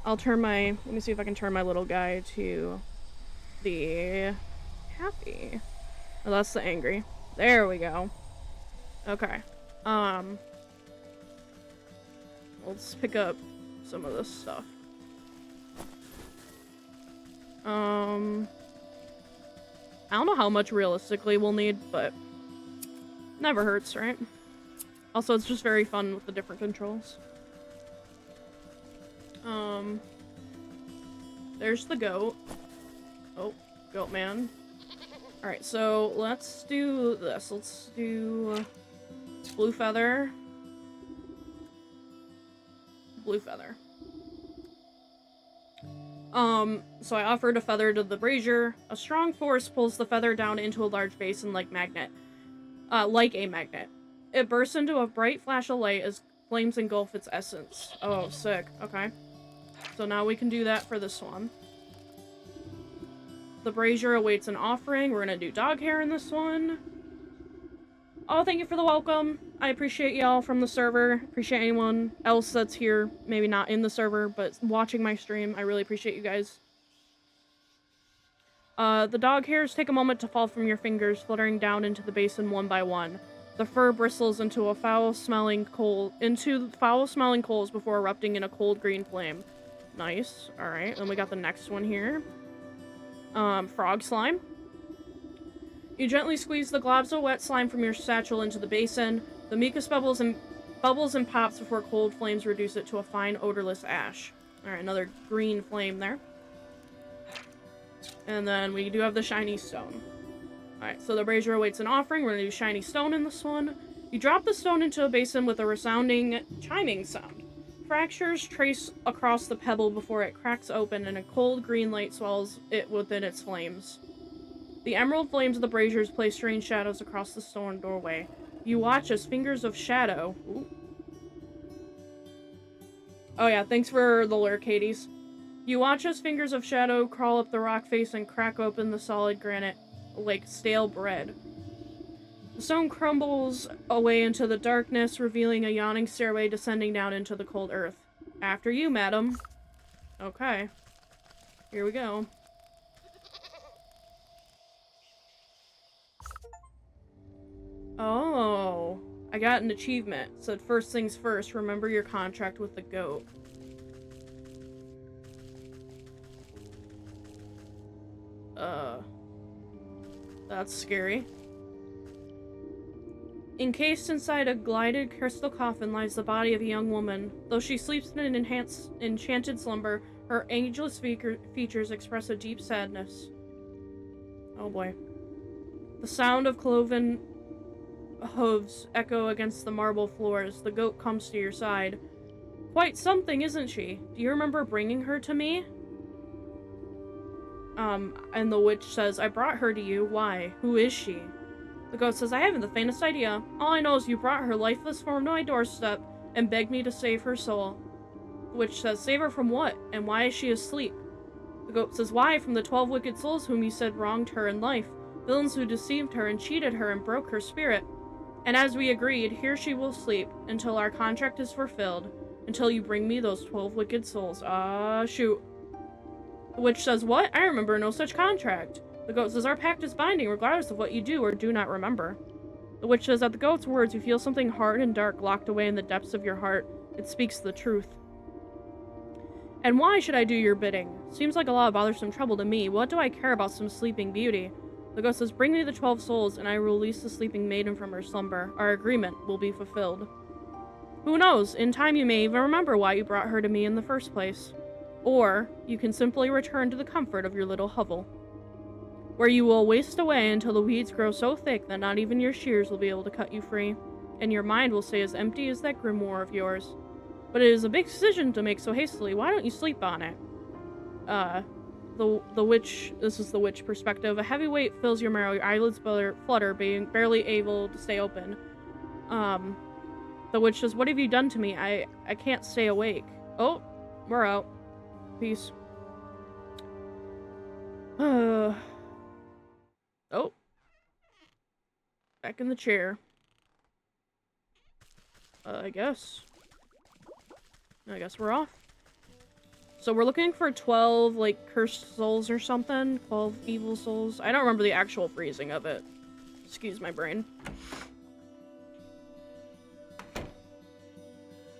I'll turn my... Let me see if I can turn my little guy to the happy. Oh, that's the angry. There we go. Okay. Let's pick up some of this stuff. I don't know how much realistically we'll need, but never hurts, right? Also, it's just very fun with the different controls. There's the goat. Oh, goat man. Alright, so let's do this. Let's do blue feather. Blue feather. So I offered a feather to the brazier. A strong force pulls the feather down into a large basin like a magnet. It bursts into a bright flash of light as flames engulf its essence. Oh, sick. Okay. So now we can do that for this one. The brazier awaits an offering. We're gonna do dog hair in this one. Oh, thank you for the welcome. I appreciate y'all from the server. Appreciate anyone else that's here, maybe not in the server, but watching my stream. I really appreciate you guys. The dog hairs take a moment to fall from your fingers, fluttering down into the basin one by one. The fur bristles into foul-smelling coals before erupting in a cold green flame. Nice. Alright, then we got the next one here. Frog slime. You gently squeeze the globs of wet slime from your satchel into the basin. The mucus bubbles and bubbles and pops before cold flames reduce it to a fine, odorless ash. Alright, another green flame there. And then we do have the shiny stone. Alright, so the brazier awaits an offering. We're gonna do shiny stone in this one. You drop the stone into a basin with a resounding chiming sound. Fractures trace across the pebble before it cracks open, and a cold green light swallows it within its flames. The emerald flames of the braziers play strange shadows across the stone doorway. You watch as fingers of shadow... Ooh. Oh yeah, thanks for the lure, Katie's. You watch as fingers of shadow crawl up the rock face and crack open the solid granite like stale bread. The stone crumbles away into the darkness, revealing a yawning stairway descending down into the cold earth. After you, madam. Okay. Here we go. Oh. I got an achievement. It said first things first, remember your contract with the goat. That's scary. Encased inside a glided crystal coffin lies the body of a young woman. Though she sleeps in an enchanted slumber, her ageless features express a deep sadness. Oh boy. The sound of cloven hooves echo against the marble floors. The goat comes to your side. Quite something, isn't she? Do you remember bringing her to me? And the witch says, I brought her to you. Why? Who is she? The goat says, I haven't the faintest idea. All I know is you brought her lifeless form to my doorstep and begged me to save her soul. The witch says, save her from what? And why is she asleep? The goat says, why? From the 12 wicked souls whom you said wronged her in life. Villains who deceived her and cheated her and broke her spirit. And as we agreed, here she will sleep until our contract is fulfilled. Until you bring me those 12 wicked souls. Shoot. The witch says, what? I remember no such contract. The goat says, our pact is binding regardless of what you do or do not remember. The witch says, at the goat's words, you feel something hard and dark locked away in the depths of your heart. It speaks the truth. And why should I do your bidding? Seems like a lot of bothersome trouble to me. What do I care about some sleeping beauty? The ghost says, bring me the 12 souls, and I will release the sleeping maiden from her slumber. Our agreement will be fulfilled. Who knows? In time you may even remember why you brought her to me in the first place. Or, you can simply return to the comfort of your little hovel, where you will waste away until the weeds grow so thick that not even your shears will be able to cut you free, and your mind will stay as empty as that grimoire of yours. But it is a big decision to make so hastily. Why don't you sleep on it? The witch, this is the witch perspective. A heavy weight fills your marrow, your eyelids flutter, being barely able to stay open. The witch says, what have you done to me? I can't stay awake. Oh, we're out. Peace. Oh. Back in the chair. I guess we're off. So we're looking for 12, like, cursed souls or something. 12 evil souls. I don't remember the actual phrasing of it. Excuse my brain.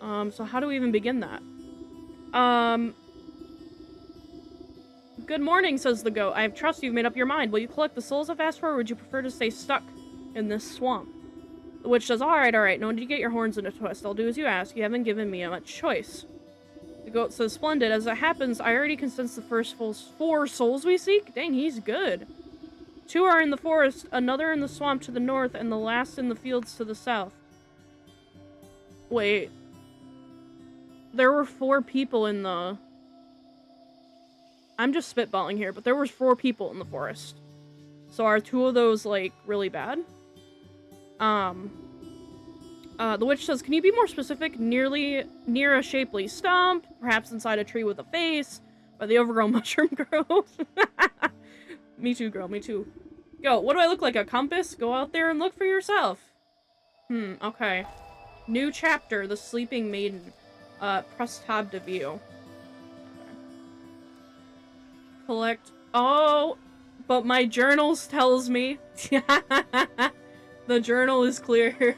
So how do we even begin that? Good morning, says the goat. I trust you've made up your mind. Will you collect the souls I've asked for, or would you prefer to stay stuck in this swamp? The witch says, alright. No need to get your horns in a twist. I'll do as you ask. You haven't given me much choice. The goat says, splendid. As it happens, I already can sense the first 4 souls we seek. Dang, he's good. 2 are in the forest, another in the swamp to the north, and the last in the fields to the south. Wait. There were 4 people in the... I'm just spitballing here, but there were 4 people in the forest. So are 2 of those, like, really bad? The witch says, can you be more specific? Near a shapely stump, perhaps inside a tree with a face, where the overgrown mushroom grows. Me too, girl, me too. Go, what do I look like, a compass? Go out there and look for yourself. Okay. New chapter, the sleeping maiden. Press tab to view. Collect. Oh, but my journals tells me. The journal is clear.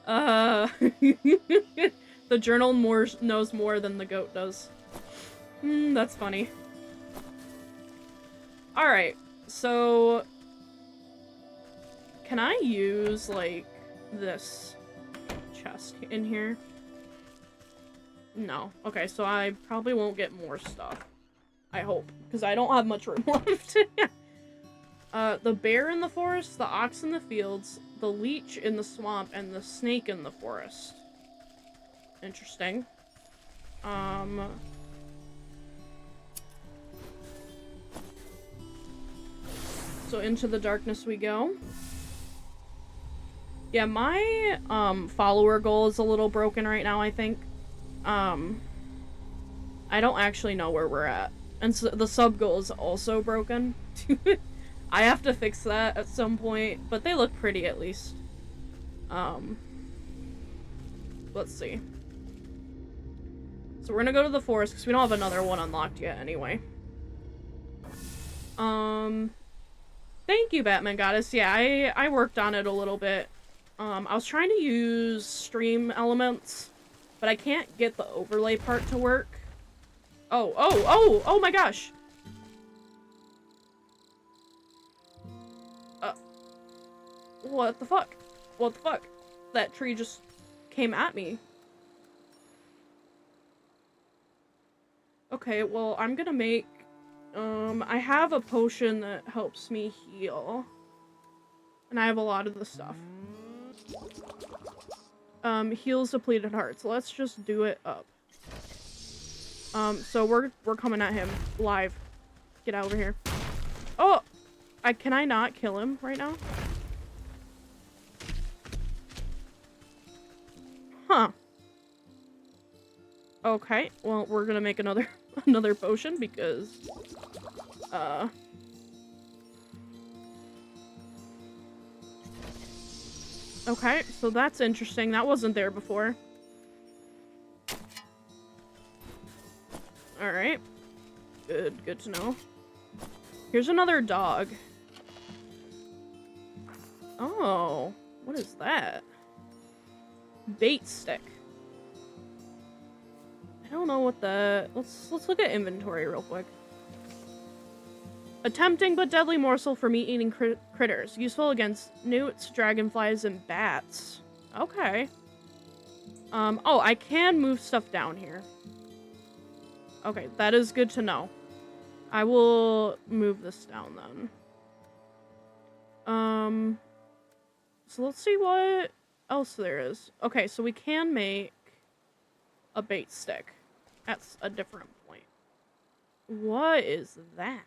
The journal knows more than the goat does. That's funny. Alright, so... Can I use, like, this chest in here? No. Okay, so I probably won't get more stuff. I hope, because I don't have much room left. The bear in the forest, the ox in the fields, the leech in the swamp, and the snake in the forest. Interesting. So into the darkness we go. Yeah, my follower goal is a little broken right now, I think. I don't actually know where we're at. And so the sub goal is also broken. I have to fix that at some point, but they look pretty at least. Let's see. So we're gonna go to the forest because we don't have another one unlocked yet anyway. Thank you, Batman Goddess. Yeah, I worked on it a little bit. I was trying to use stream elements, but I can't get the overlay part to work. Oh my gosh! What the fuck? What the fuck? That tree just came at me. Okay, well, I'm gonna make... I have a potion that helps me heal. And I have a lot of the stuff. Heals depleted hearts. Let's just do it up. So we're coming at him live. Get out over here. Oh! Can I not kill him right now? Huh. Okay, well, we're gonna make another potion because okay, so that's interesting. That wasn't there before. Alright. Good to know. Here's another dog. Oh, what is that? Bait stick. I don't know what the... Let's look at inventory real quick. A tempting but deadly morsel for meat-eating critters. Useful against newts, dragonflies, and bats. Okay. Oh, I can move stuff down here. Okay, that is good to know. I will move this down then. So let's see what else there is. Okay, so we can make a bait stick. That's a different point. What is that?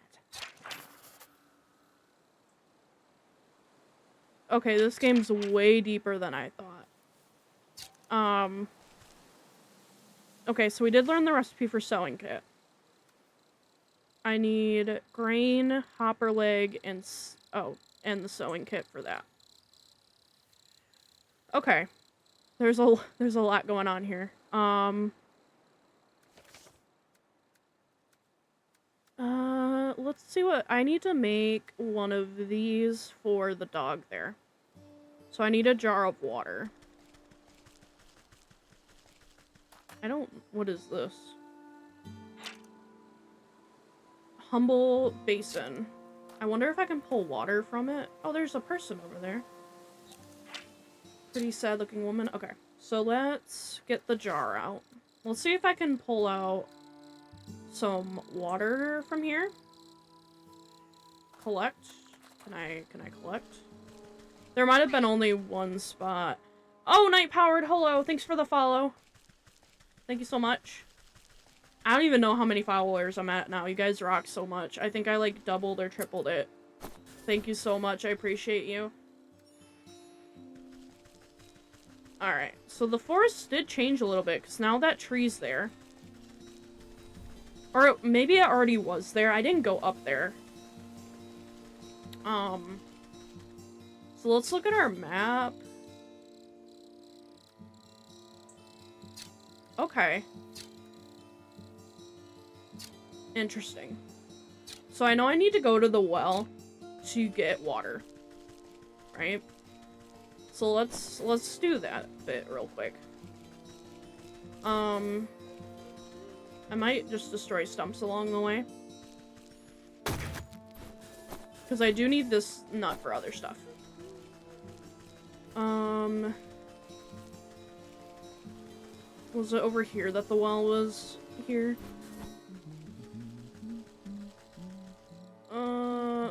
Okay, this game's way deeper than I thought. Okay, so we did learn the recipe for sewing kit. I need grain, hopper leg, and the sewing kit for that. Okay. There's a lot going on here. Let's see what... I need to make one of these for the dog there. So I need a jar of water. What is this? Humble basin. I wonder if I can pull water from it. Oh, there's a person over there. Pretty sad looking woman. Okay, so let's get the jar out. Let's see if I can pull out some water from here. Collect. Can I collect? There might have been only one spot. Oh, Night Powered, hello. Thanks for the follow. Thank you so much. I don't even know how many followers I'm at now. You guys rock so much. I think I like doubled or tripled it. Thank you so much. I appreciate you. Alright, so the forest did change a little bit, because now that tree's there. Or maybe it already was there. I didn't go up there. So let's look at our map. Okay. Interesting. So I know I need to go to the well to get water. Right? So let's do that bit real quick. I might just destroy stumps along the way. Because I do need this nut for other stuff. Was it over here that the well was here?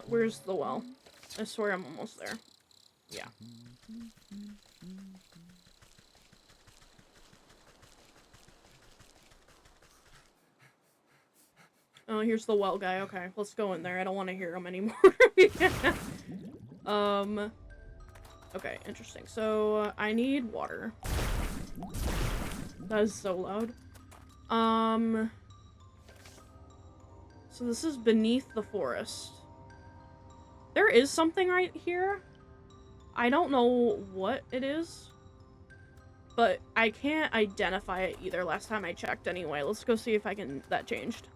Where's the well? I swear I'm almost there. Yeah. Oh, here's the well guy. Okay, let's go in there. I don't want to hear him anymore. Okay, interesting. So, I need water. That is so loud. So this is beneath the forest. There is something right here. I don't know what it is, but I can't identify it either last time I checked anyway. Let's go see if I can that changed.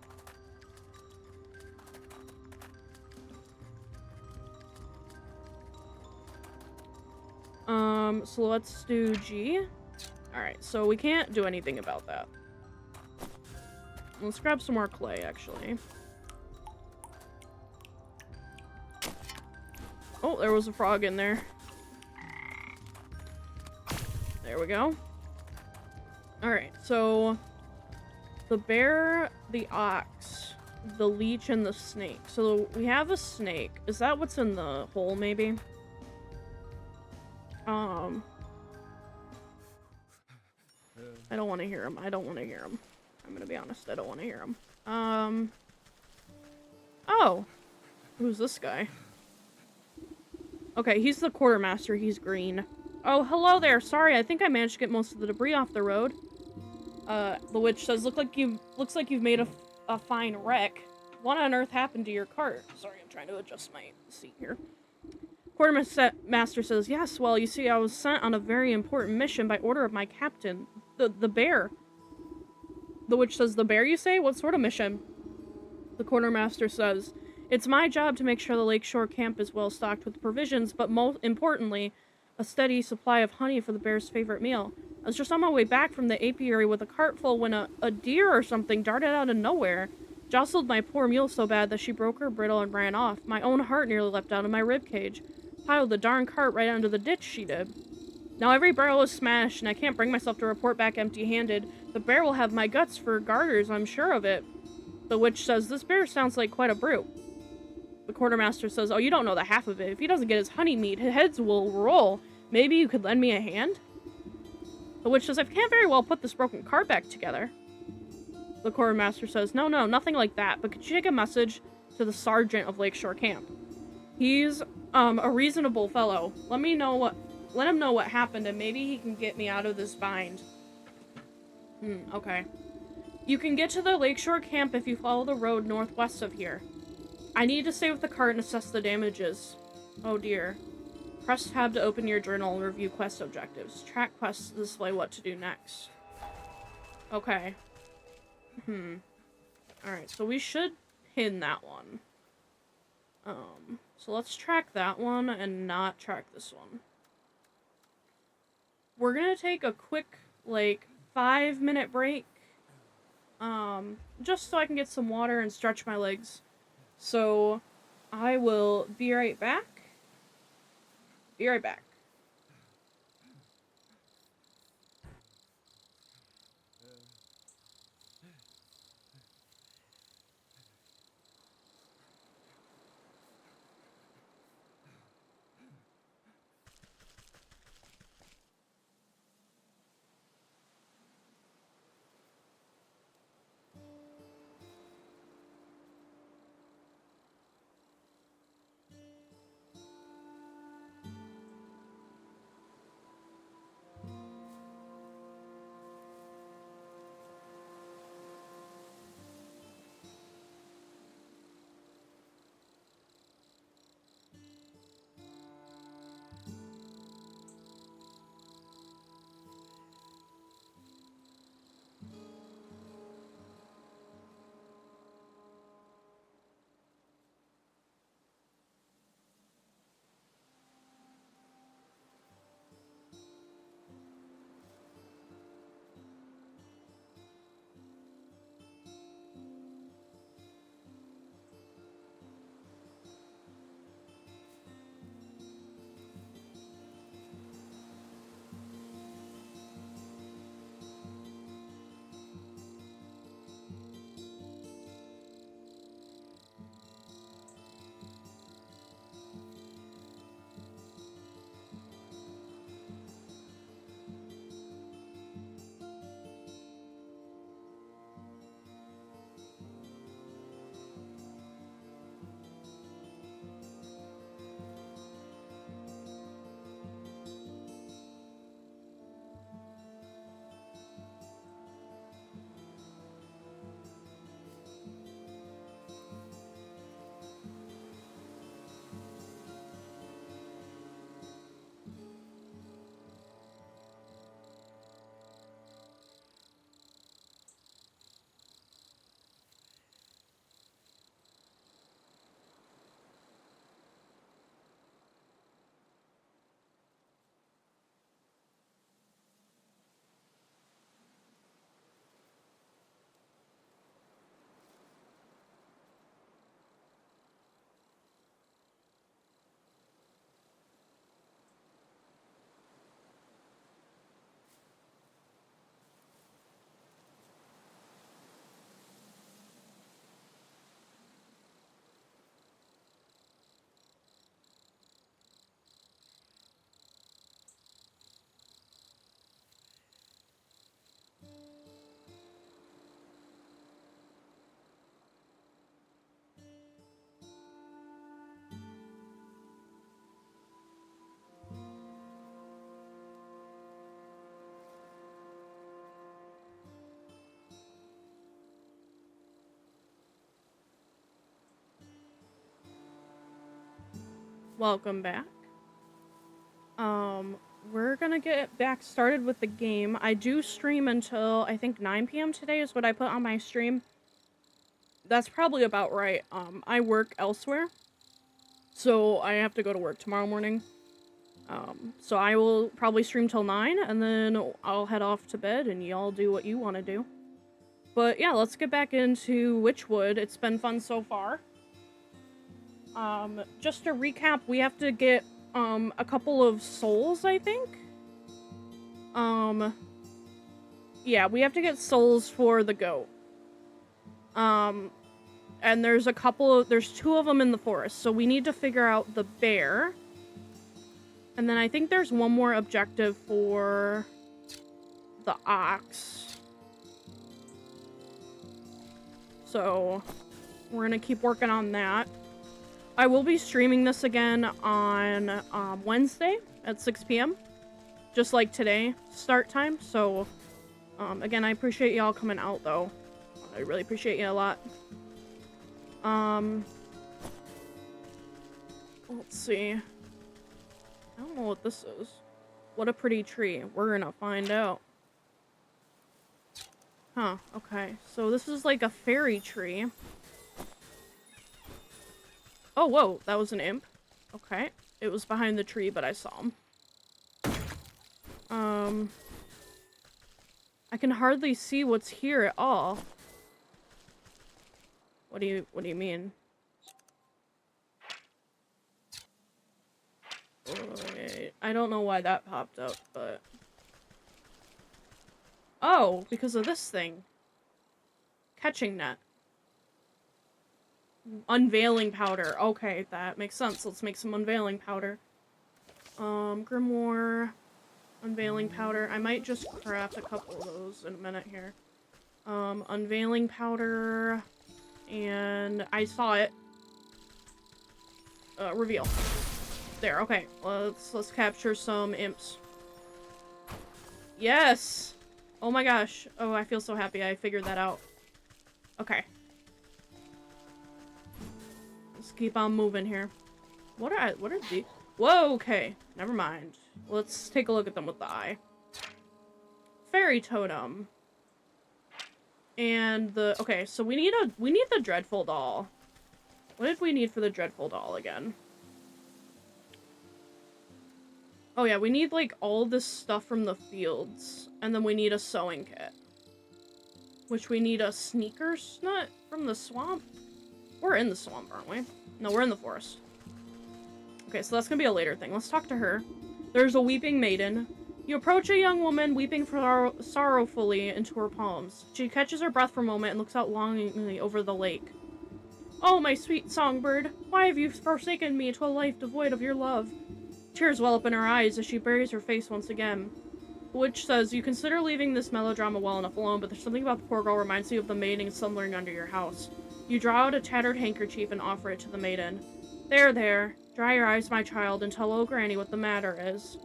So let's do G. Alright, so we can't do anything about that. Let's grab some more clay, actually. Oh, there was a frog in there. There we go. Alright, so the bear, the ox, the leech, and the snake. So we have a snake. Is that what's in the hole, maybe? I don't want to hear him. I don't want to hear him. I'm gonna be honest. I don't want to hear him. Oh. Who's this guy? Okay, he's the quartermaster. He's green. Oh, hello there. Sorry, I think I managed to get most of the debris off the road. The witch says, looks like you've made a fine wreck. What on earth happened to your cart? Sorry, I'm trying to adjust my seat here. Quartermaster says, yes, well, you see, I was sent on a very important mission by order of my captain, the bear. The witch says, the bear, you say? What sort of mission? The quartermaster says, it's my job to make sure the lakeshore camp is well stocked with provisions, but most importantly, a steady supply of honey for the bear's favorite meal. I was just on my way back from the apiary with a cart full when a deer or something darted out of nowhere, jostled my poor mule so bad that she broke her bridle and ran off. My own heart nearly leapt out of my ribcage. Piled the darn cart right under the ditch, she did. Now every barrel is smashed, and I can't bring myself to report back empty-handed. The bear will have my guts for garters, I'm sure of it. The witch says, this bear sounds like quite a brute. The quartermaster says, oh, you don't know the half of it. If he doesn't get his honey meat, his heads will roll. Maybe you could lend me a hand? The witch says, I can't very well put this broken cart back together. The quartermaster says, no, nothing like that, but could you take a message to the sergeant of Lakeshore Camp? He's, a reasonable fellow. Let him know what happened, and maybe he can get me out of this bind. Okay. You can get to the Lakeshore Camp if you follow the road northwest of here. I need to stay with the cart and assess the damages. Oh dear. Press tab to open your journal and review quest objectives. Track quests to display what to do next. Okay. Alright, so we should pin that one. So let's track that one and not track this one. We're gonna take a quick, 5-minute break. Just so I can get some water and stretch my legs. So, I will be right back. Be right back. welcome back. We're gonna get back started with the game. I do stream until, I think 9 p.m. today is what I put on my stream. That's probably about right. I work elsewhere, so I have to go to work tomorrow morning. So I will probably stream till 9, and then I'll head off to bed, and y'all do what you want to do. But yeah, let's get back into Wytchwood. It's been fun so far. Just to recap, we have to get, a couple of souls, I think? Yeah, we have to get souls for the goat. And there's two of them in the forest, so we need to figure out the bear. And then I think there's one more objective for the ox. So, we're gonna keep working on that. I will be streaming this again on Wednesday at 6 p.m. Just like today, start time. So, again, I appreciate y'all coming out, though. I really appreciate you a lot. Let's see. I don't know what this is. What a pretty tree. We're gonna find out. Huh, okay. So this is like a fairy tree. Oh, whoa, that was an imp. Okay. It was behind the tree, but I saw him. I can hardly see what's here at all. What do you mean? Wait, I don't know why that popped up, but... Oh, because of this thing. Catching net. Unveiling powder. Okay, that makes sense. Let's make some unveiling powder. Grimoire. Unveiling powder. I might just craft a couple of those in a minute here. Unveiling powder. And I saw it. Reveal. There, okay. Let's capture some imps. Yes! Oh my gosh. Oh, I feel so happy I figured that out. Okay. Let's keep on moving here. What are these? Whoa, okay. Never mind. Let's take a look at them with the eye. Fairy totem. And okay, so we need the dreadful doll. What did we need for the dreadful doll again? Oh yeah, we need like all this stuff from the fields, and then we need a sewing kit. Which we need a sneaker snut from the swamp. We're in the swamp, aren't we? No, we're in the forest. Okay, so that's gonna be a later thing. Let's talk to her. There's a weeping maiden. You approach a young woman weeping sorrowfully into her palms. She catches her breath for a moment and looks out longingly over the lake. Oh, my sweet songbird, why have you forsaken me to a life devoid of your love? Tears well up in her eyes as she buries her face once again. The witch says, you consider leaving this melodrama well enough alone, but there's something about the poor girl reminds you of the maiden slumbering under your house. You draw out a tattered handkerchief and offer it to the maiden. There, there. Dry your eyes, my child, and tell old Granny what the matter is.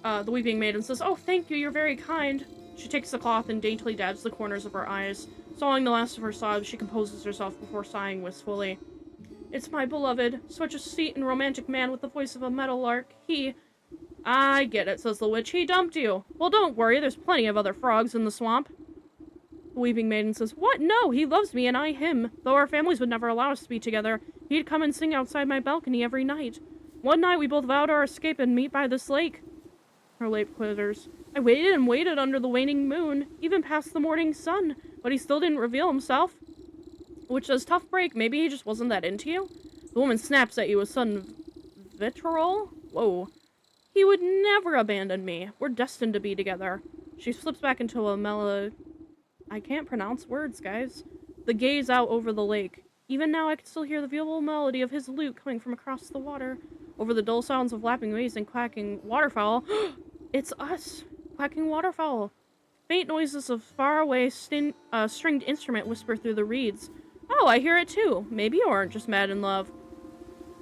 The weeping maiden says, oh, thank you, you're very kind. She takes the cloth and daintily dabs the corners of her eyes. Swallowing the last of her sobs, she composes herself before sighing wistfully. It's my beloved, such a sweet and romantic man with the voice of a meadowlark. I get it, says the witch. He dumped you. Well, don't worry, there's plenty of other frogs in the swamp. The weeping maiden says, what? No, he loves me and I him. Though our families would never allow us to be together, he'd come and sing outside my balcony every night. One night we both vowed our escape and meet by this lake. Her lip quivers. I waited and waited under the waning moon, even past the morning sun, but he still didn't reveal himself. Which says, tough break, maybe he just wasn't that into you? The woman snaps at you with sudden vitriol. Whoa. He would never abandon me. We're destined to be together. She slips back into a I can't pronounce words, guys. The gaze out over the lake. Even now I can still hear the beautiful melody of his lute coming from across the water. Over the dull sounds of lapping waves and quacking waterfowl. It's us! Quacking waterfowl. Faint noises of faraway stringed instrument whisper through the reeds. Oh, I hear it too. Maybe you aren't just mad in love.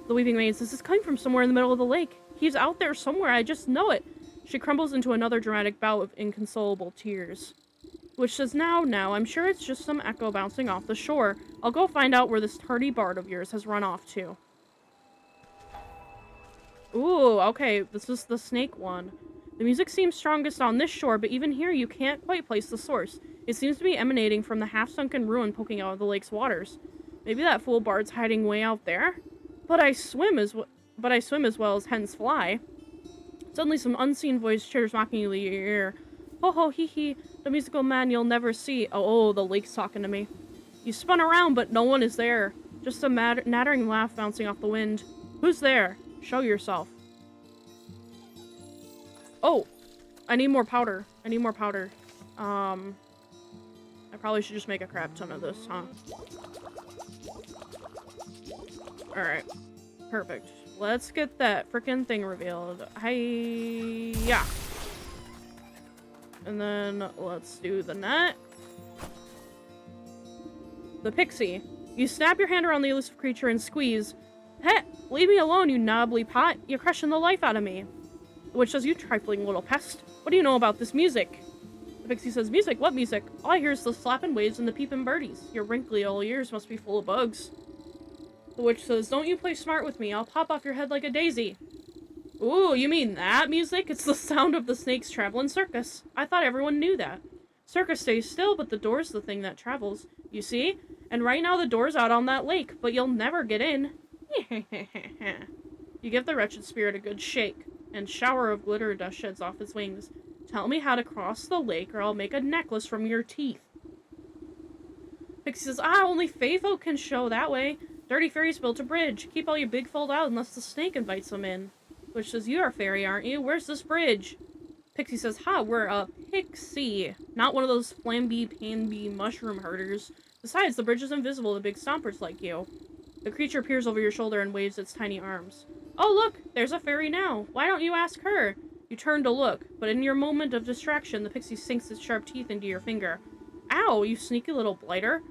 The weeping maiden says, this is coming from somewhere in the middle of the lake. He's out there somewhere, I just know it. She crumbles into another dramatic bout of inconsolable tears. Which says, now, I'm sure it's just some echo bouncing off the shore. I'll go find out where this tardy bard of yours has run off to. Ooh, okay, this is the snake one. The music seems strongest on this shore, but even here you can't quite place the source. It seems to be emanating from the half-sunken ruin poking out of the lake's waters. Maybe that fool bard's hiding way out there? But I swim as well as hens fly. Suddenly some unseen voice chitters mockingly in your ear. Ho ho hee hee, the musical man you'll never see. Oh, the lake's talking to me. You spun around, but no one is there. Just a nattering laugh bouncing off the wind. Who's there? Show yourself. Oh, I need more powder. I probably should just make a crap ton of this, huh? Alright. Perfect. Let's get that frickin' thing revealed. Hi-ya! And then let's do the net. The pixie. You snap your hand around the elusive creature and squeeze. Pet, leave me alone, you knobbly pot. You're crushing the life out of me. The witch says, you trifling little pest. What do you know about this music? The pixie says, music? What music? All I hear is the slapping waves and the peeping birdies. Your wrinkly old ears must be full of bugs. The witch says, don't you play smart with me. I'll pop off your head like a daisy. Ooh, you mean that music? It's the sound of the snake's traveling circus. I thought everyone knew that. Circus stays still, but the door's the thing that travels. You see? And right now the door's out on that lake, but you'll never get in. You give the wretched spirit a good shake, and shower of glitter dust sheds off its wings. Tell me how to cross the lake, or I'll make a necklace from your teeth. Pixie says, only Fae folk can show that way. Dirty fairies built a bridge. Keep all your big fold out unless the snake invites them in. Which says, you're a fairy, aren't you? Where's this bridge? Pixie says, we're a pixie. Not one of those flamby, panby mushroom herders. Besides, the bridge is invisible to big stompers like you. The creature peers over your shoulder and waves its tiny arms. Oh, look! There's a fairy now. Why don't you ask her? You turn to look, but in your moment of distraction, the pixie sinks its sharp teeth into your finger. Ow, you sneaky little blighter.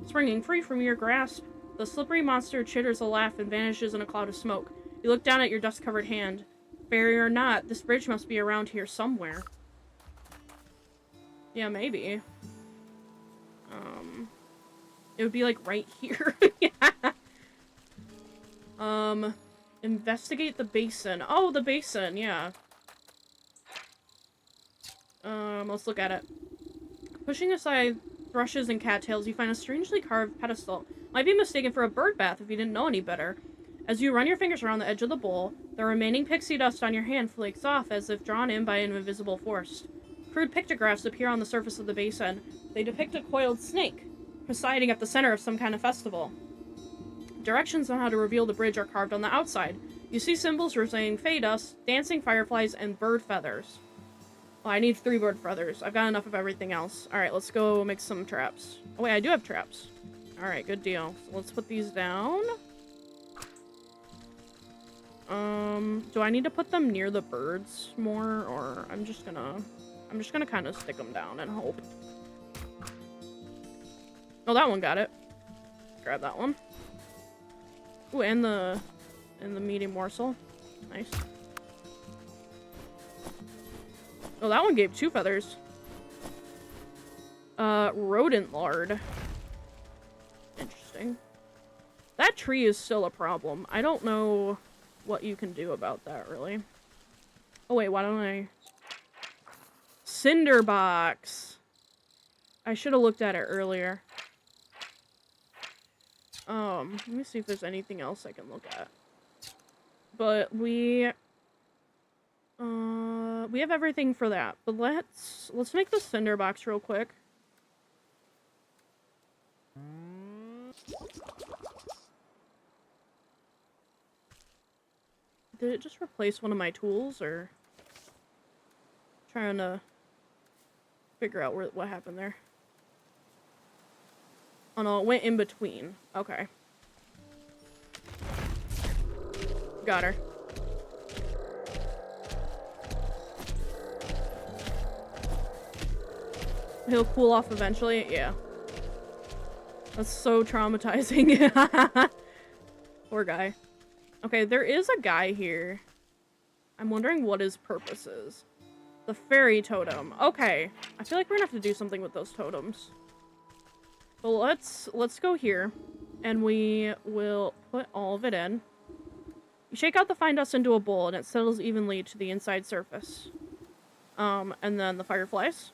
Springing free from your grasp, the slippery monster chitters a laugh and vanishes in a cloud of smoke. You look down at your dust-covered hand. Fairy or not, this bridge must be around here somewhere. Yeah, maybe. It would be, like, right here. Yeah. Investigate the basin. Oh, the basin, yeah. Let's look at it. Pushing aside thrushes and cattails, you find a strangely carved pedestal. Might be mistaken for a bird bath if you didn't know any better. As you run your fingers around the edge of the bowl, the remaining pixie dust on your hand flakes off as if drawn in by an invisible force. Crude pictographs appear on the surface of the basin. They depict a coiled snake, presiding at the center of some kind of festival. Directions on how to reveal the bridge are carved on the outside. You see symbols representing fey dust, dancing fireflies, and bird feathers. Well, I need 3 bird feathers. I've got enough of everything else. Alright, let's go make some traps. Oh wait, I do have traps. Alright, good deal. So let's put these down. Do I need to put them near the birds more, or I'm just gonna kind of stick them down and hope. Oh, that one got it. Grab that one. Ooh, and the meaty morsel. Nice. Oh, that one gave 2 feathers. Rodent lard. Interesting. That tree is still a problem. I don't know what you can do about that, really. Oh, wait, why don't I... Cinderbox! I should have looked at it earlier. Let me see if there's anything else I can look at. But we have everything for that. But let's make the Cinderbox real quick. Did it just replace one of my tools, or... Trying to figure out what happened there. Oh no, it went in between. Okay. Got her. He'll cool off eventually? Yeah. That's so traumatizing. Poor guy. Okay, there is a guy here. I'm wondering what his purpose is. The fairy totem. Okay. I feel like we're gonna have to do something with those totems. But let's go here. And we will put all of it in. You shake out the fine dust into a bowl, and it settles evenly to the inside surface. And then the fireflies.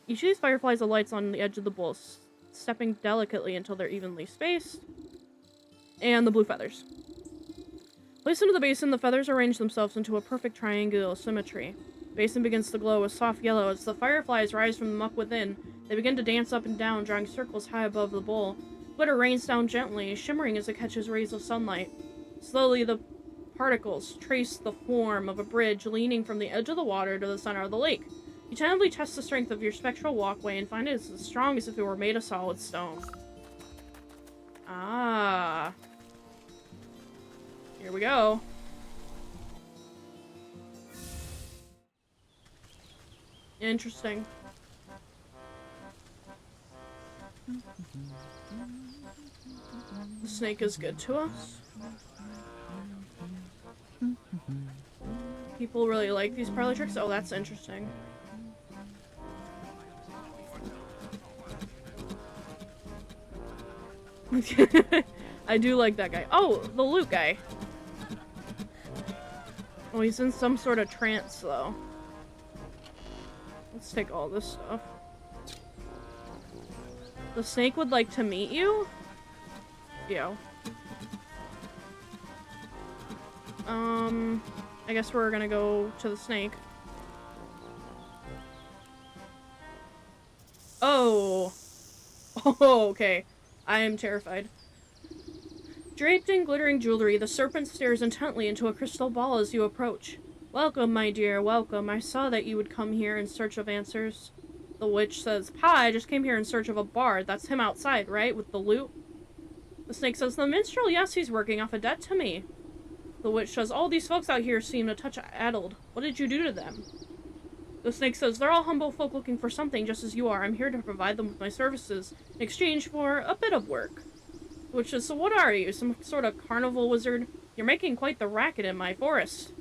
Each of these fireflies alights on the edge of the bowl, stepping delicately until they're evenly spaced. And the blue feathers. Placed into the basin, the feathers arrange themselves into a perfect triangular symmetry. The basin begins to glow a soft yellow as the fireflies rise from the muck within. They begin to dance up and down, drawing circles high above the bowl. Glitter rains down gently, shimmering as it catches rays of sunlight. Slowly, the particles trace the form of a bridge leaning from the edge of the water to the center of the lake. You tentatively test the strength of your spectral walkway and find it is as strong as if it were made of solid stone. Ah. Here we go. Interesting. The snake is good to us. People really like these parlor tricks. Oh, that's interesting. I do like that guy. Oh, the loot guy. Oh, he's in some sort of trance, though. Let's take all this stuff. The snake would like to meet you? Yo. I guess we're gonna go to the snake. Oh. Oh, okay. I am terrified. Draped in glittering jewelry, the serpent stares intently into a crystal ball as you approach. Welcome, my dear, welcome. I saw that you would come here in search of answers. The witch says, "Pa, I just came here in search of a bard. That's him outside, right? With the loot?" The snake says, "The minstrel, yes, he's working off a debt to me." The witch says, "All these folks out here seem a touch addled. What did you do to them?" The snake says, "They're all humble folk looking for something just as you are. I'm here to provide them with my services in exchange for a bit of work." The witch says, "So what are you, some sort of carnival wizard? You're making quite the racket in my forest."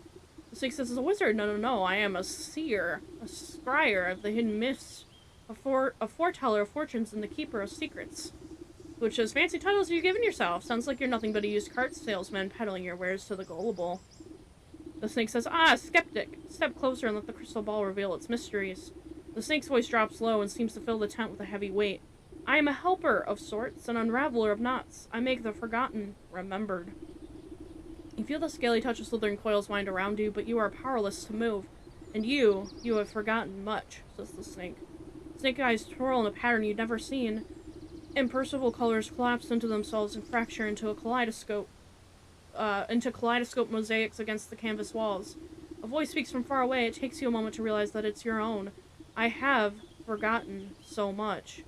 The snake says, "As a wizard? No, I am a seer, a scryer of the hidden myths, a foreteller of fortunes and the keeper of secrets." Which is fancy titles you've given yourself. Sounds like you're nothing but a used cart salesman peddling your wares to the gullible. The snake says, "Ah, skeptic. Step closer and let the crystal ball reveal its mysteries." The snake's voice drops low and seems to fill the tent with a heavy weight. "I am a helper of sorts, an unraveler of knots. I make the forgotten remembered." You feel the scaly touch of slithering coils wind around you, but you are powerless to move. "And you have forgotten much," says the snake. Snake eyes twirl in a pattern you'd never seen. Imperceptible colors collapse into themselves and fracture into kaleidoscope mosaics against the canvas walls. A voice speaks from far away. It takes you a moment to realize that it's your own. "I have forgotten so much.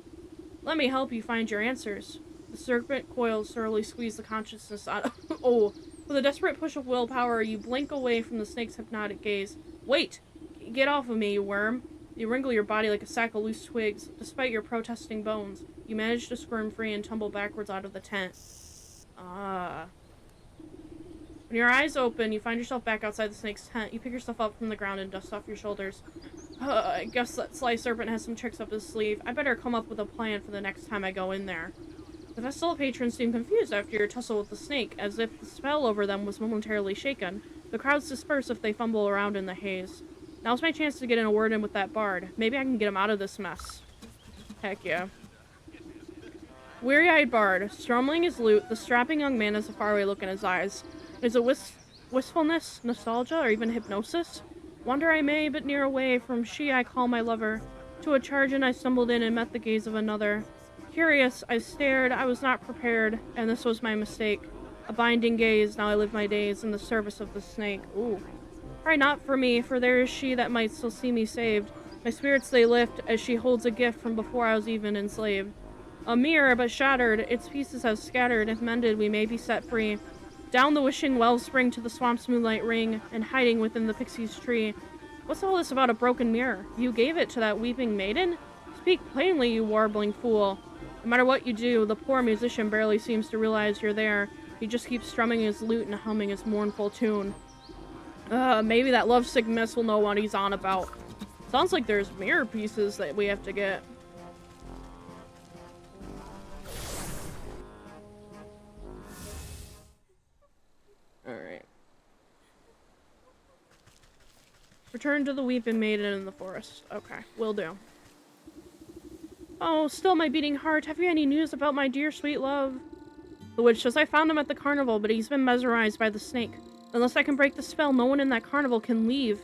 Let me help you find your answers." The serpent coils thoroughly squeeze the consciousness out of Oh. With a desperate push of willpower, you blink away from the snake's hypnotic gaze. "Wait! Get off of me, you worm." You wrinkle your body like a sack of loose twigs. Despite your protesting bones, you manage to squirm free and tumble backwards out of the tent. Ah. When your eyes open, you find yourself back outside the snake's tent. You pick yourself up from the ground and dust off your shoulders. I guess that sly serpent has some tricks up his sleeve. I better come up with a plan for the next time I go in there. The festival patrons seem confused after your tussle with the snake, as if the spell over them was momentarily shaken. The crowds disperse if they fumble around in the haze. Now's my chance to get in a word in with that bard. Maybe I can get him out of this mess. Heck yeah. Weary-eyed bard, strumming his lute, the strapping young man has a faraway look in his eyes. Is it wistfulness, nostalgia, or even hypnosis? Wander I may, but near away from she I call my lover. To a charge I stumbled in and met the gaze of another. Curious, I stared, I was not prepared, and this was my mistake. A binding gaze, now I live my days in the service of the snake. Ooh. Cry not for me, for there is she that might still see me saved. My spirits they lift, as she holds a gift from before I was even enslaved. A mirror, but shattered, its pieces have scattered, if mended we may be set free. Down the wishing wellspring to the swamp's moonlight ring, and hiding within the pixie's tree. What's all this about a broken mirror? You gave it to that weeping maiden? Speak plainly, you warbling fool. No matter what you do, the poor musician barely seems to realize you're there. He just keeps strumming his lute and humming his mournful tune. Maybe that lovesick miss will know what he's on about. Sounds like there's mirror pieces that we have to get. Alright. Return to the Weeping Maiden in the forest. Okay, will do. Oh, still my beating heart. Have you any news about my dear sweet love? The witch says, I found him at the carnival, but he's been mesmerized by the snake. Unless I can break the spell, no one in that carnival can leave.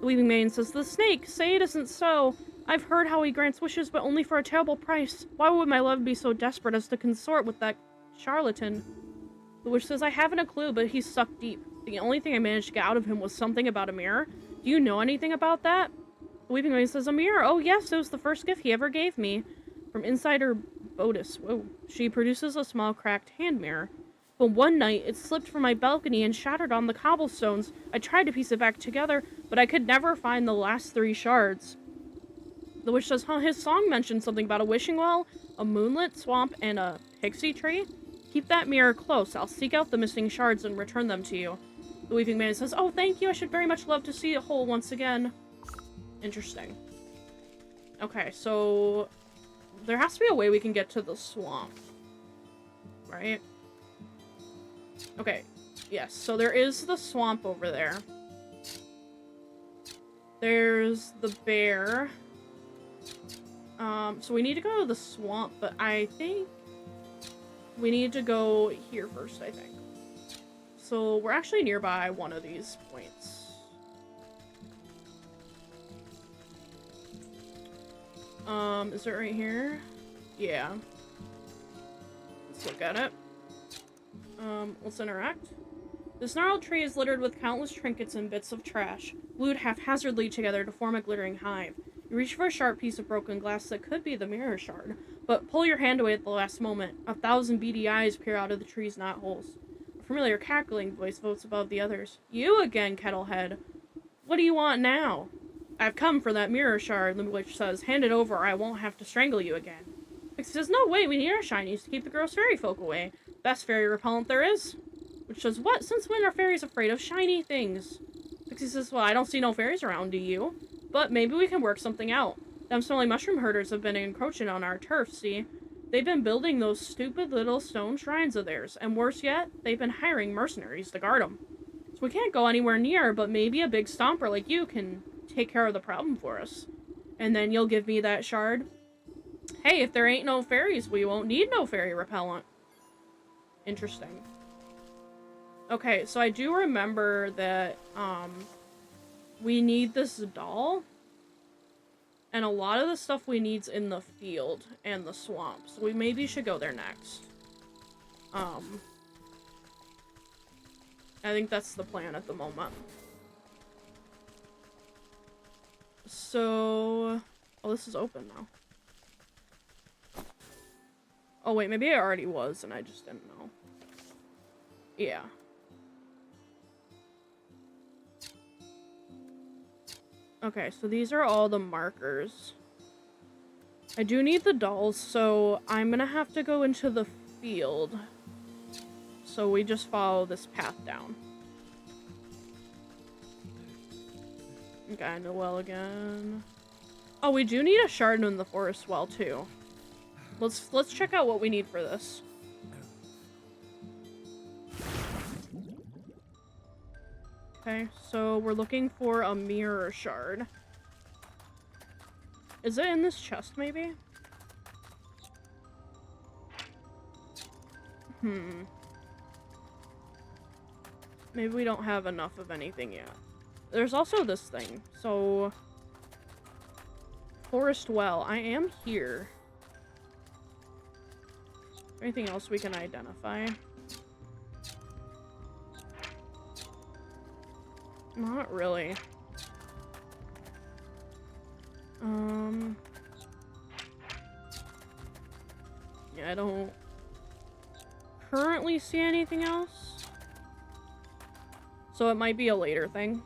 The Weeping Maiden says, the snake! Say it isn't so! I've heard how he grants wishes, but only for a terrible price. Why would my love be so desperate as to consort with that charlatan? The witch says, I haven't a clue, but he's sucked deep. The only thing I managed to get out of him was something about a mirror. Do you know anything about that? The Weeping Maiden says, a mirror? Oh yes, it was the first gift he ever gave me. From inside her bodice, whoa, she produces a small cracked hand mirror. But one night, it slipped from my balcony and shattered on the cobblestones. I tried to piece it back together, but I could never find the last 3 shards. The witch says, huh, his song mentioned something about a wishing well, a moonlit swamp, and a pixie tree. Keep that mirror close. I'll seek out the missing shards and return them to you. The Weeping Maiden says, oh, thank you. I should very much love to see it whole once again. Interesting. Okay, so there has to be a way we can get to the swamp. Right? Okay, yes, so there is the swamp over there. There's the bear. So we need to go to the swamp, but I think we need to go here first, I think. So we're actually nearby one of these points. Is it right here? Yeah. Let's look at it. Let's interact. This gnarled tree is littered with countless trinkets and bits of trash, glued haphazardly together to form a glittering hive. You reach for a sharp piece of broken glass that could be the mirror shard, but pull your hand away at the last moment. 1,000 beady eyes peer out of the tree's knotholes. A familiar cackling voice floats above the others. You again, Kettlehead. What do you want now? I've come for that mirror shard, the witch says. Hand it over or I won't have to strangle you again. Pixie says, no, wait, we need our shinies to keep the gross fairy folk away. Best fairy repellent there is. Which says, what? Since when are fairies afraid of shiny things? Pixie says, well, I don't see no fairies around, do you? But maybe we can work something out. Them smelly mushroom herders have been encroaching on our turf, see? They've been building those stupid little stone shrines of theirs, and worse yet, they've been hiring mercenaries to guard them. So we can't go anywhere near, but maybe a big stomper like you can take care of the problem for us. And then you'll give me that shard. Hey, if there ain't no fairies, we won't need no fairy repellent. Interesting. Okay, so I do remember that, we need this doll. And a lot of the stuff we need's in the field and the swamp. So we maybe should go there next. I think that's the plan at the moment. So... oh, this is open now. Oh, wait, maybe it already was and I just didn't know. Yeah. Okay, so these are all the markers. I do need the dolls, so I'm gonna have to go into the field. So we just follow this path down. Okay, in the well again. Oh, we do need a shard in the forest well, too. Let's check out what we need for this. Okay, so we're looking for a mirror shard. Is it in this chest, maybe? Maybe we don't have enough of anything yet. There's also this thing. So... forest well. I am here. Anything else we can identify? Not really. Yeah, I don't currently see anything else. So it might be a later thing.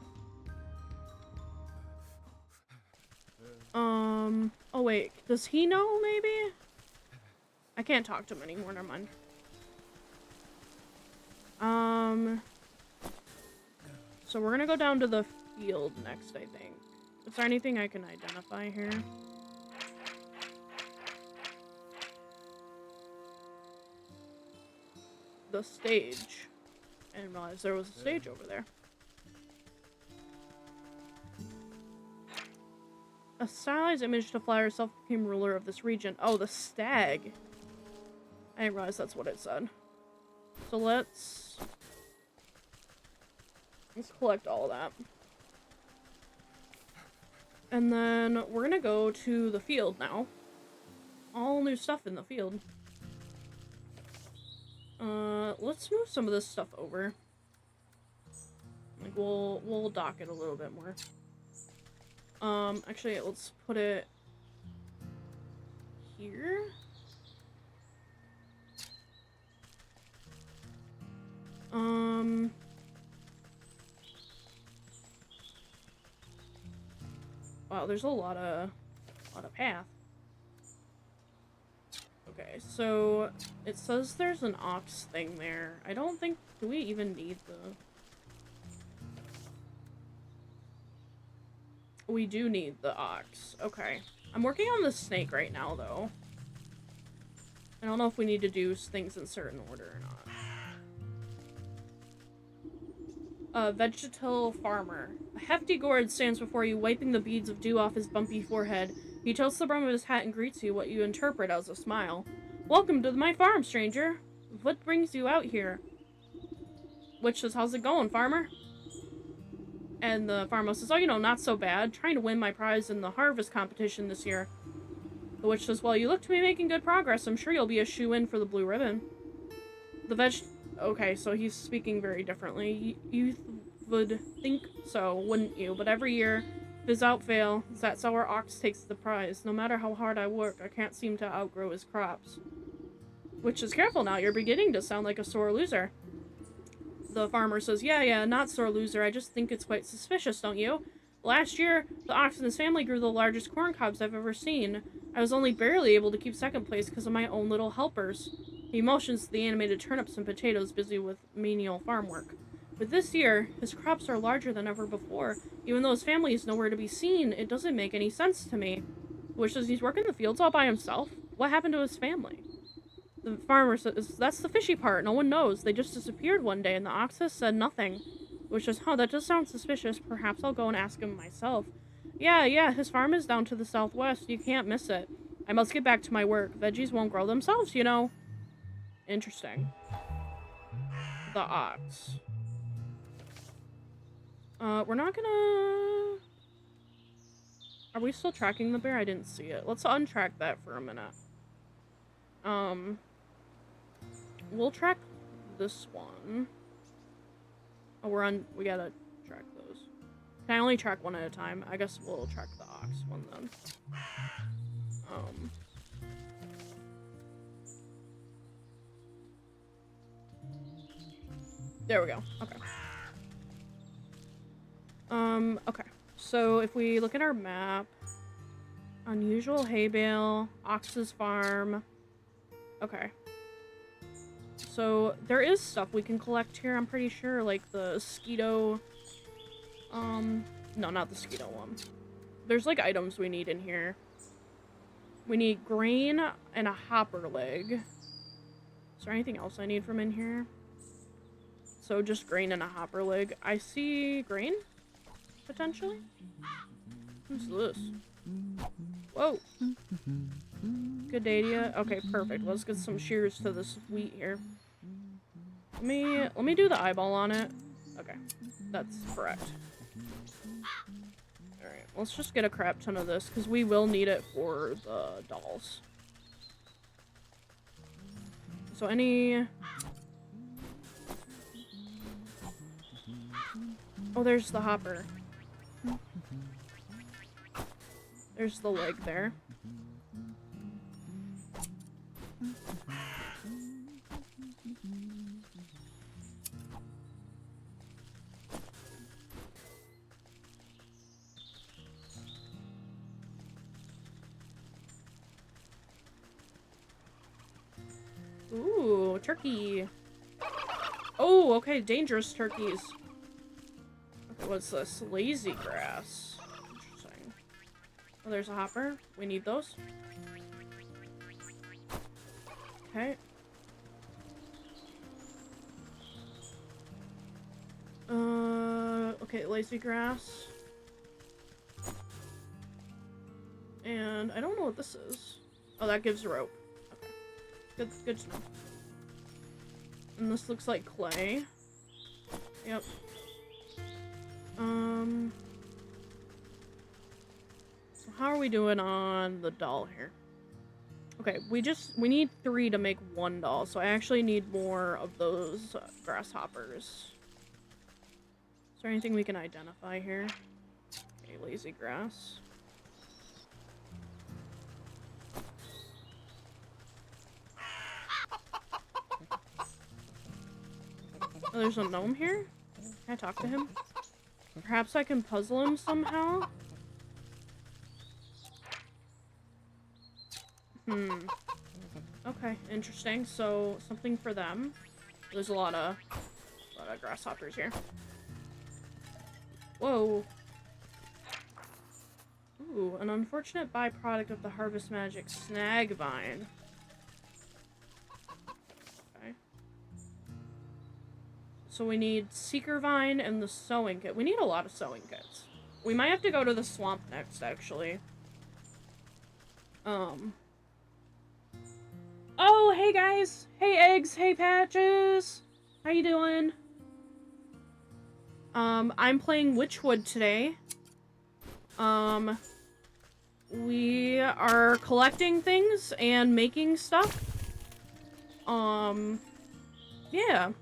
Oh wait, does he know maybe? I can't talk to him anymore, never mind. So we're gonna go down to the field next, I think. Is there anything I can identify here? The stage. I didn't realize there was a stage over there. a stylized image to fly herself became ruler of this region. Oh, the stag. I didn't realize that's what it said. So let's collect all of that. And then we're gonna go to the field now. All new stuff in the field. Let's move some of this stuff over. Like, we'll dock it a little bit more. Actually, let's put it here. Wow, there's a lot of path. Okay, so it says there's an ox thing there. I don't think, do we even need the... We do need the ox. Okay. I'm working on the snake right now, though. I don't know if we need to do things in certain order or not. Vegetal farmer. A hefty gourd stands before you, wiping the beads of dew off his bumpy forehead. He tilts the brim of his hat and greets you, what you interpret as a smile. Welcome to my farm, stranger. What brings you out here? Witch says, how's it going, farmer? And the farmer says, oh, you know, not so bad. Trying to win my prize in the harvest competition this year. The witch says, well, you look to be making good progress. I'm sure you'll be a shoo-in for the blue ribbon. The okay, so he's speaking very differently. You would think so, wouldn't you? But every year, without fail, that's how our ox takes the prize. No matter how hard I work, I can't seem to outgrow his crops. Witch is careful now. You're beginning to sound like a sore loser. The farmer says, yeah, not sore loser. I just think it's quite suspicious, don't you? Last year, the ox and his family grew the largest corn cobs I've ever seen. I was only barely able to keep second place because of my own little helpers. He motions to the animated turnips and potatoes busy with menial farm work. But this year, his crops are larger than ever before. Even though his family is nowhere to be seen, it doesn't make any sense to me. Which says he's working the fields all by himself? What happened to his family? The farmer says, that's the fishy part. No one knows. They just disappeared one day, and the ox has said nothing. Which is, that does sound suspicious. Perhaps I'll go and ask him myself. Yeah, his farm is down to the southwest. You can't miss it. I must get back to my work. Veggies won't grow themselves, you know. Interesting. The ox. We're not gonna... Are we still tracking the bear? I didn't see it. Let's untrack that for a minute. We'll track this one. Oh, we gotta track those. Can I only track one at a time? I guess we'll track the ox one then. There we go. Okay. Okay. So if we look at our map, unusual hay bale, ox's farm. Okay. So there is stuff we can collect here, I'm pretty sure, like the Skeeto, no, not the Skeeto one. There's like items we need in here. We need grain and a hopper leg. Is there anything else I need from in here? So just grain and a hopper leg. I see grain, potentially. Who's this? Whoa. Good day to you. Okay, perfect. Let's get some shears to this wheat here. Let me do the eyeball on it. Okay, that's correct. Alright, let's just get a crap ton of this, because we will need it for the dolls. So any... Oh, there's the hopper. There's the leg there. Ooh, turkey. Oh, okay, dangerous turkeys. Okay, what's this? Lazy grass. Interesting. Oh, there's a hopper. We need those. Okay. Okay, lazy grass. And I don't know what this is. Oh, that gives rope. Okay. Good to know. And this looks like clay. Yep. So how are we doing on the doll here? Okay, we need 3 to make 1 doll, so I actually need more of those grasshoppers. Is there anything we can identify here? Okay, lazy grass. Oh, there's a gnome here? Can I talk to him? Perhaps I can puzzle him somehow? Okay, interesting. So, something for them. There's a lot of grasshoppers here. Whoa. Ooh, an unfortunate byproduct of the harvest magic snag vine. Okay. So we need seeker vine and the sewing kit. We need a lot of sewing kits. We might have to go to the swamp next, actually. Oh, hey guys! Hey Eggs! Hey Patches! How you doing? I'm playing Wytchwood today. We are collecting things and making stuff. Yeah.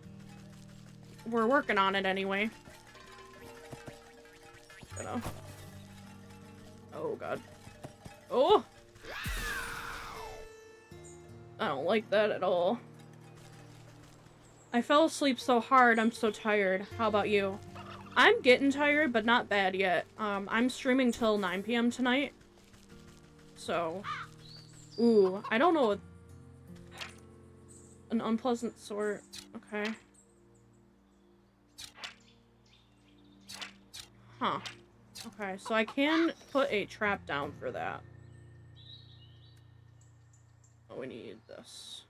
We're working on it anyway. Oh god. Oh! I don't like that at all. I fell asleep so hard, I'm so tired. How about you? I'm getting tired, but not bad yet. I'm streaming till 9 p.m. tonight. So. Ooh, I don't know what... An unpleasant sort. Okay. Huh. Okay, so I can put a trap down for that. Oh, we need this.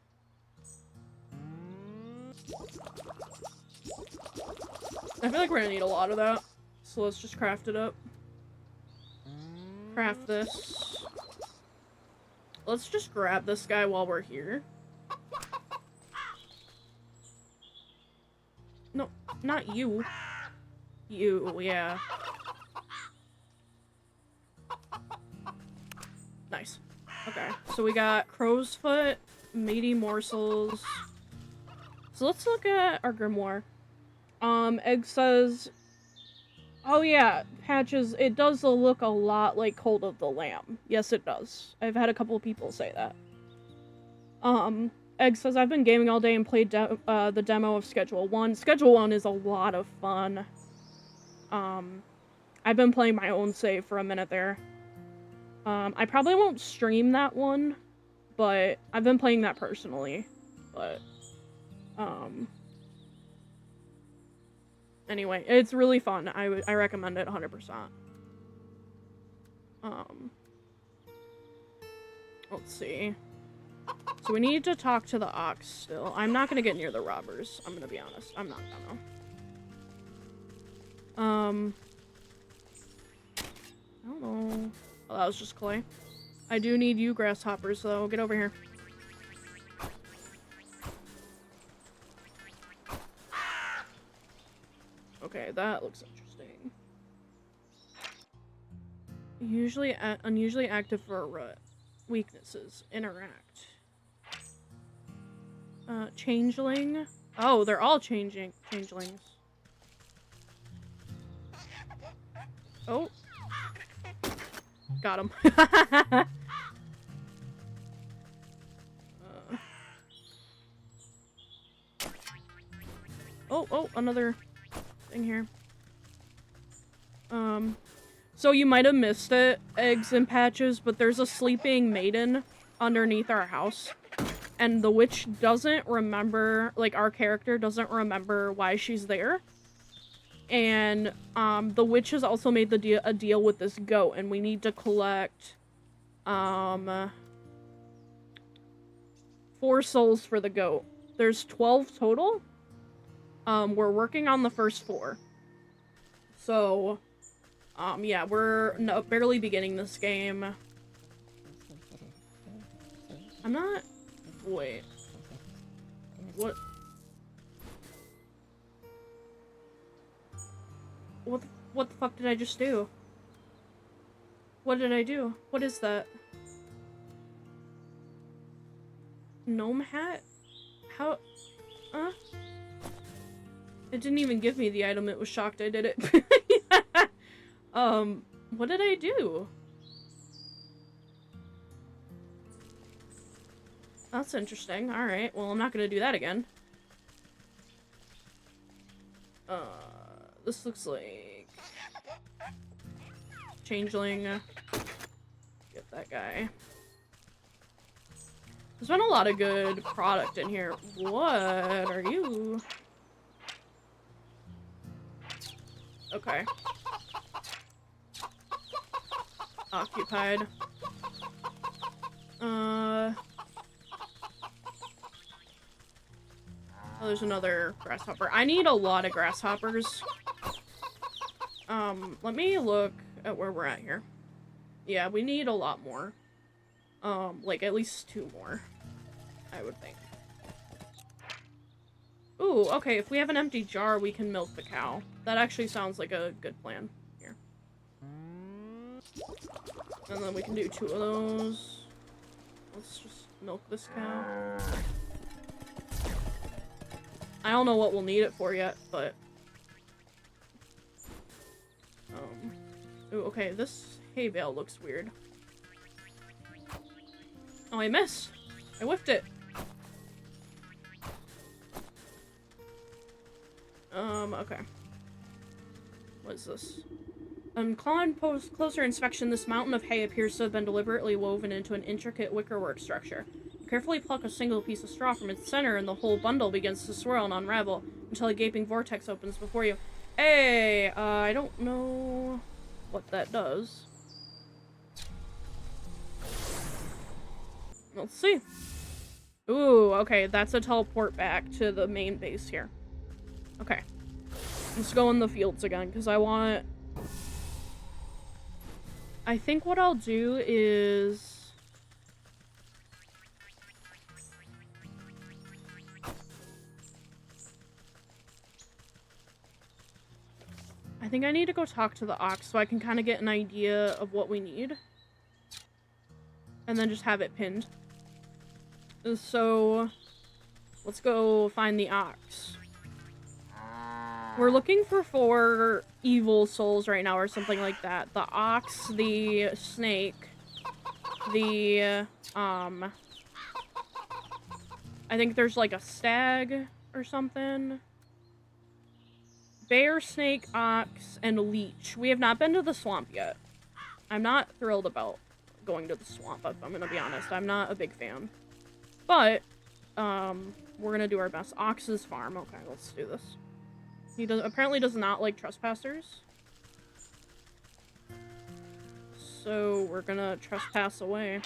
I feel like we're gonna need a lot of that. So let's just craft it up. Craft this. Let's just grab this guy while we're here. No, not you. You, yeah. Nice. Okay, so we got crow's foot, meaty morsels. So let's look at our grimoire. Egg says, oh yeah, Patches, it does look a lot like Cult of the Lamb. Yes, it does. I've had a couple of people say that. Egg says, I've been gaming all day and played the demo of Schedule 1. Schedule 1 is a lot of fun. I've been playing my own save for a minute there. I probably won't stream that one, but I've been playing that personally. But, anyway, it's really fun. I recommend it 100%. Let's see. So we need to talk to the ox still. I'm not gonna get near the robbers. I'm gonna be honest. I'm not gonna. I don't know. Oh, that was just clay. I do need you grasshoppers, though. Get over here. Okay, that looks interesting. Unusually active for a rut. Weaknesses. Interact. Changeling. Oh, they're all changelings. Oh. Got him. Oh, another thing here. So you might have missed it, Eggs and Patches, but there's a sleeping maiden underneath our house. And the witch doesn't remember, like, our character doesn't remember why she's there. And, the witch has also made a deal with this goat, and we need to collect, 4 souls for the goat. There's 12 total. We're working on the first 4. So, yeah, we're barely beginning this game. I'm not... Wait. What? What the fuck did I just do? What did I do? What is that? Gnome hat? How? It didn't even give me the item. It was shocked I did it. What did I do? That's interesting. Alright, well, I'm not gonna do that again. This looks like... Changeling. Get that guy. There's been a lot of good product in here. What are you? Okay. Occupied. Oh, there's another grasshopper. I need a lot of grasshoppers. Let me look at where we're at here. Yeah, we need a lot more. Like at least 2 more, I would think. Ooh, okay, if we have an empty jar, we can milk the cow. That actually sounds like a good plan. Here. And then we can do 2 of those. Let's just milk this cow. I don't know what we'll need it for yet, but... Ooh, okay, this hay bale looks weird. Oh, I missed! I whiffed it! Okay. What is this? Upon closer inspection, this mountain of hay appears to have been deliberately woven into an intricate wickerwork structure. Carefully pluck a single piece of straw from its center and the whole bundle begins to swirl and unravel until a gaping vortex opens before you. Hey, I don't know what that does. Let's see. Ooh, okay, that's a teleport back to the main base here. Okay. Let's go in the fields again, because I think what I'll do is... I think I need to go talk to the ox so I can kind of get an idea of what we need. And then just have it pinned. So, let's go find the ox. We're looking for 4 evil souls right now or something like that. The ox, the snake, the, I think there's like a stag or something. Bear, snake, ox, and leech. We have not been to the swamp yet. I'm not thrilled about going to the swamp, if I'm gonna be honest. I'm not a big fan. But, we're gonna do our best. Ox's farm. Okay, let's do this. He apparently does not like trespassers. So, we're gonna trespass away.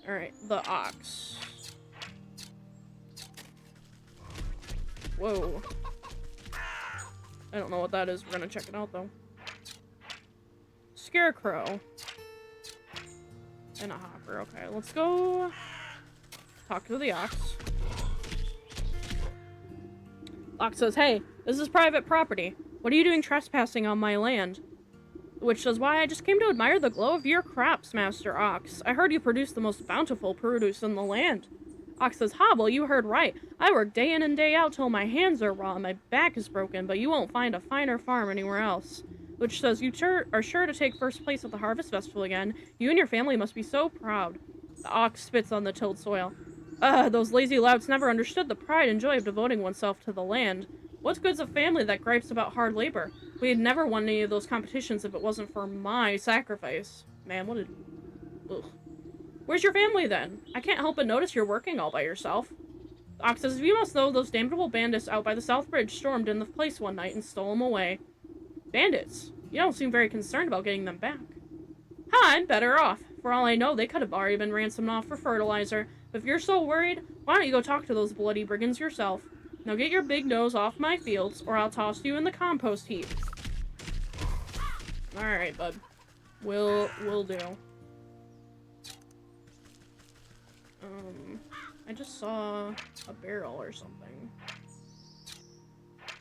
Alright, the ox. Whoa. I don't know what that is. We're gonna check it out, though. Scarecrow. And a hopper. Okay, let's go talk to the ox. Ox says, "Hey, this is private property. What are you doing trespassing on my land?" Which says, "Why, I just came to admire the glow of your crops, Master Ox. I heard you produce the most bountiful produce in the land." Ox says, "Ha, well, you heard right. I work day in and day out till my hands are raw and my back is broken, but you won't find a finer farm anywhere else." Which says, "You are sure to take first place at the Harvest Festival again. You and your family must be so proud." The ox spits on the tilled soil. Those lazy louts never understood the pride and joy of devoting oneself to the land. What good's a family that gripes about hard labor? We'd never won any of those competitions if it wasn't for my sacrifice. Man, what a... Ugh. Where's your family, then? I can't help but notice you're working all by yourself. The ox says, "You must know those damnable bandits out by the South Bridge stormed in the place one night and stole them away." Bandits? You don't seem very concerned about getting them back. "Ha, I'm better off. For all I know, they could have already been ransomed off for fertilizer. But if you're so worried, why don't you go talk to those bloody brigands yourself? Now get your big nose off my fields, or I'll toss you in the compost heap." Alright, bud. Will do. I just saw a barrel or something.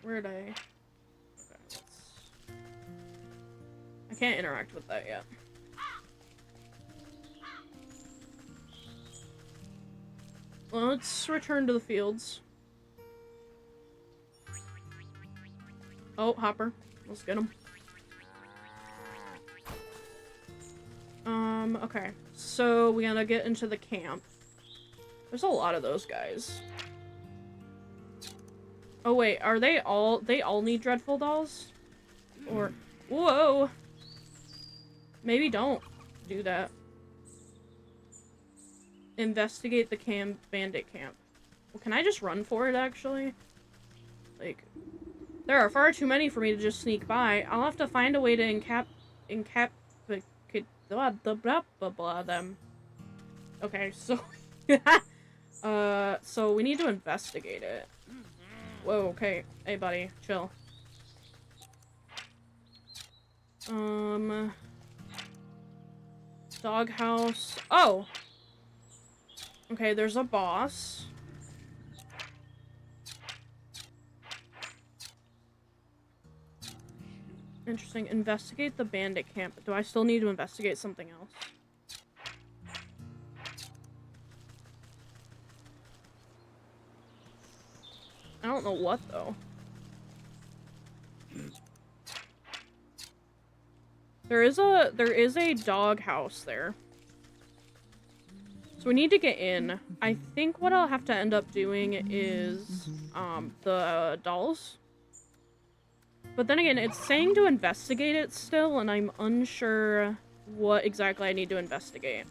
Where'd I... Okay, let's... I can't interact with that yet. Well, let's return to the fields. Oh, Hopper. Let's get him. Okay. So, we gotta get into the camp. There's a lot of those guys. Oh, wait. Are they all need dreadful dolls? Or... Whoa! Maybe don't do that. Investigate the bandit camp. Well, can I just run for it, actually? Like... There are far too many for me to just sneak by. I'll have to find a way to them. Okay, so... so we need to investigate it. Whoa, okay. Hey, buddy. Chill. Doghouse. Oh! Okay, there's a boss. Interesting. Investigate the bandit camp. Do I still need to investigate something else? I don't know what, though. There is a dog house there. So we need to get in. I think what I'll have to end up doing is, the dolls. But then again, it's saying to investigate it still, and I'm unsure what exactly I need to investigate.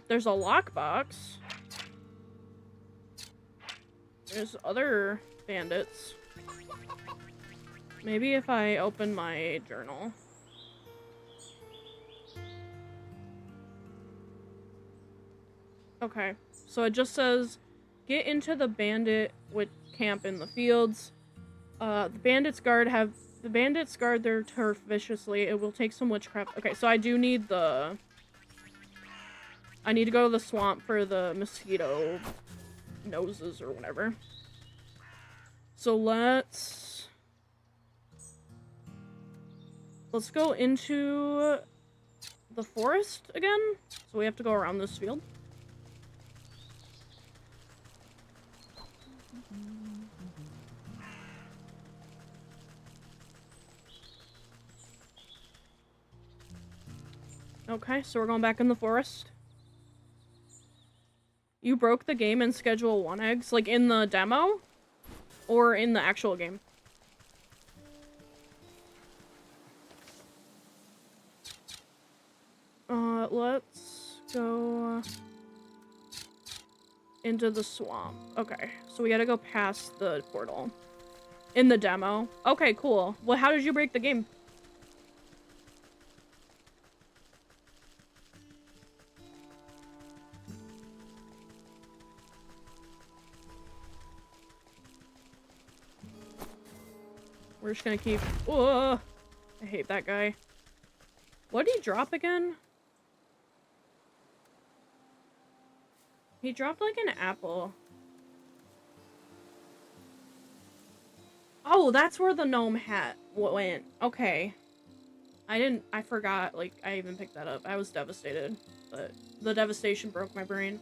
There's a lockbox. There's other bandits. Maybe if I open my journal. Okay, so it just says, get into the bandit with camp in the fields. The bandits guard their turf viciously. It will take some witchcraft. Okay, so I do need the... I need to go to the swamp for the mosquito noses or whatever. So let's go into the forest again. So we have to go around this field. Okay, so we're going back in the forest. You broke the game in Schedule 1 eggs? Like in the demo? Or in the actual game? Let's go into the swamp. Okay, so we gotta go past the portal. In the demo. Okay, cool. Well, how did you break the game? We're just gonna keep... Oh, I hate that guy. What did he drop again? He dropped like an apple. Oh, that's where the gnome hat went. Okay. I forgot, like, I even picked that up. I was devastated, but the devastation broke my brain.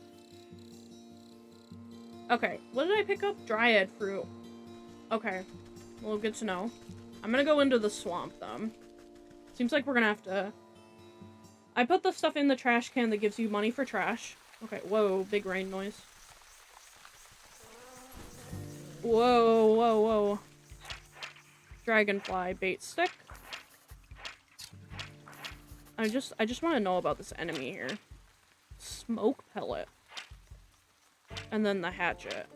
Okay, what did I pick up? Dryad fruit. Okay. Well, good to know. I'm gonna go into the swamp, though. Seems like we're gonna have to... I put the stuff in the trash can that gives you money for trash. Okay, whoa, big rain noise. Whoa, whoa, whoa. Dragonfly bait stick. I just want to know about this enemy here. Smoke pellet. And then the hatchet.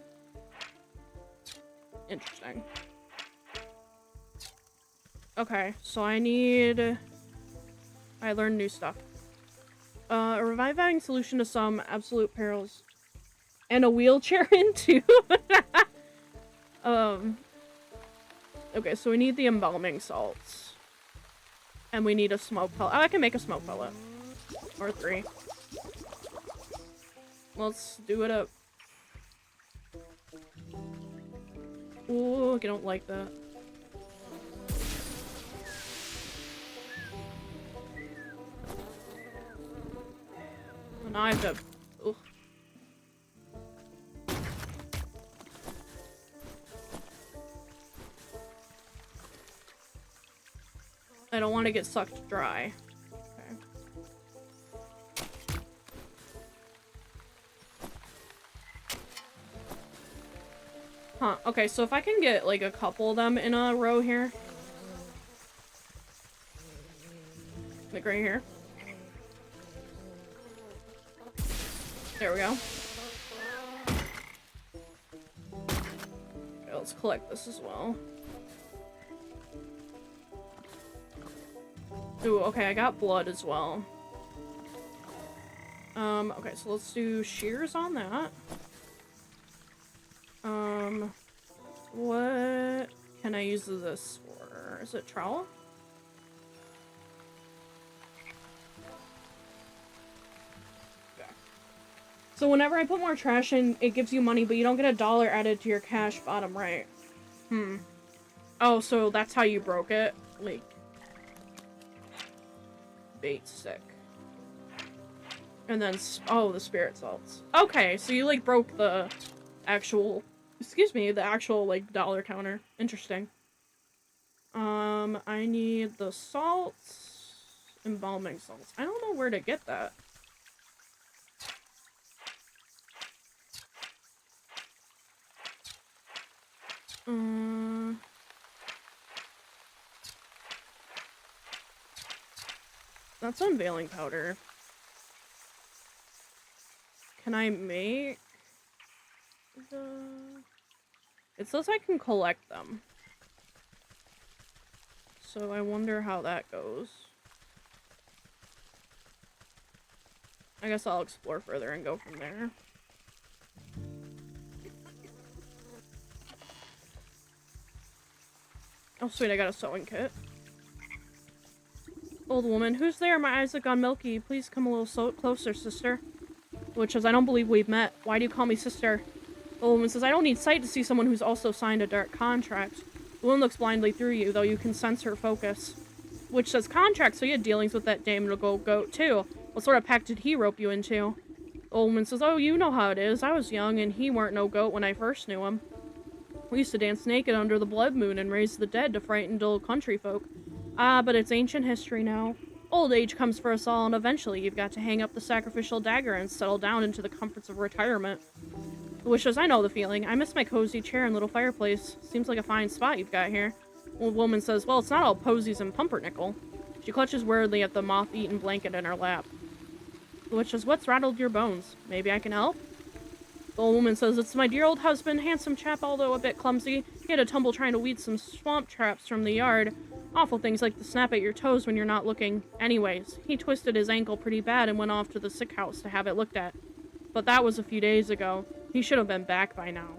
Interesting. Okay, so I learned new stuff. A reviving solution to some absolute perils. And a wheelchair in too. Okay, so we need the embalming salts. And we need a smoke pellet. Oh, I can make a smoke pellet. Or 3. Let's do it up. Ooh, I don't like that. And now I have to... Ugh. I don't want to get sucked dry. Okay. Huh, okay, so if I can get like a couple of them in a row here. Like right here. There we go. Okay, let's collect this as well. Ooh, okay, I got blood as well. Okay, so let's do shears on that. What can I use this for? Is it trowel? Okay. So whenever I put more trash in, it gives you money, but you don't get $1 added to your cash bottom right. Oh, so that's how you broke it? Like... bait stick. And then, oh, the spirit salts. Okay, so you, like, broke the actual, excuse me, the actual, like, dollar counter. Interesting. I need the salts, embalming salts. I don't know where to get that. That's unveiling powder. Can I make the... It says I can collect them. So I wonder how that goes. I guess I'll explore further and go from there. Oh sweet, I got a sewing kit. Old woman, who's there? My eyes have gone milky. Please come a little closer, sister. Which is, I don't believe we've met. Why do you call me sister? The old woman says, I don't need sight to see someone who's also signed a dark contract. The woman looks blindly through you, though you can sense her focus. Which says contract, so you had dealings with that damn little goat, too. What sort of pact did he rope you into? The old woman says, oh, you know how it is. I was young, and he weren't no goat when I first knew him. We used to dance naked under the blood moon and raise the dead to frighten dull country folk. Ah, but it's ancient history now. Old age comes for us all, and eventually you've got to hang up the sacrificial dagger and settle down into the comforts of retirement. Which is, I know the feeling. I miss my cozy chair and little fireplace. Seems like a fine spot you've got here. Old woman says, well, it's not all posies and pumpernickel. She clutches weirdly at the moth-eaten blanket in her lap. The witch says, what's rattled your bones? Maybe I can help? The old woman says, it's my dear old husband, handsome chap, although a bit clumsy. He had a tumble trying to weed some swamp traps from the yard. Awful things like to snap at your toes when you're not looking. Anyways, he twisted his ankle pretty bad and went off to the sick house to have it looked at. But that was a few days ago. He should have been back by now.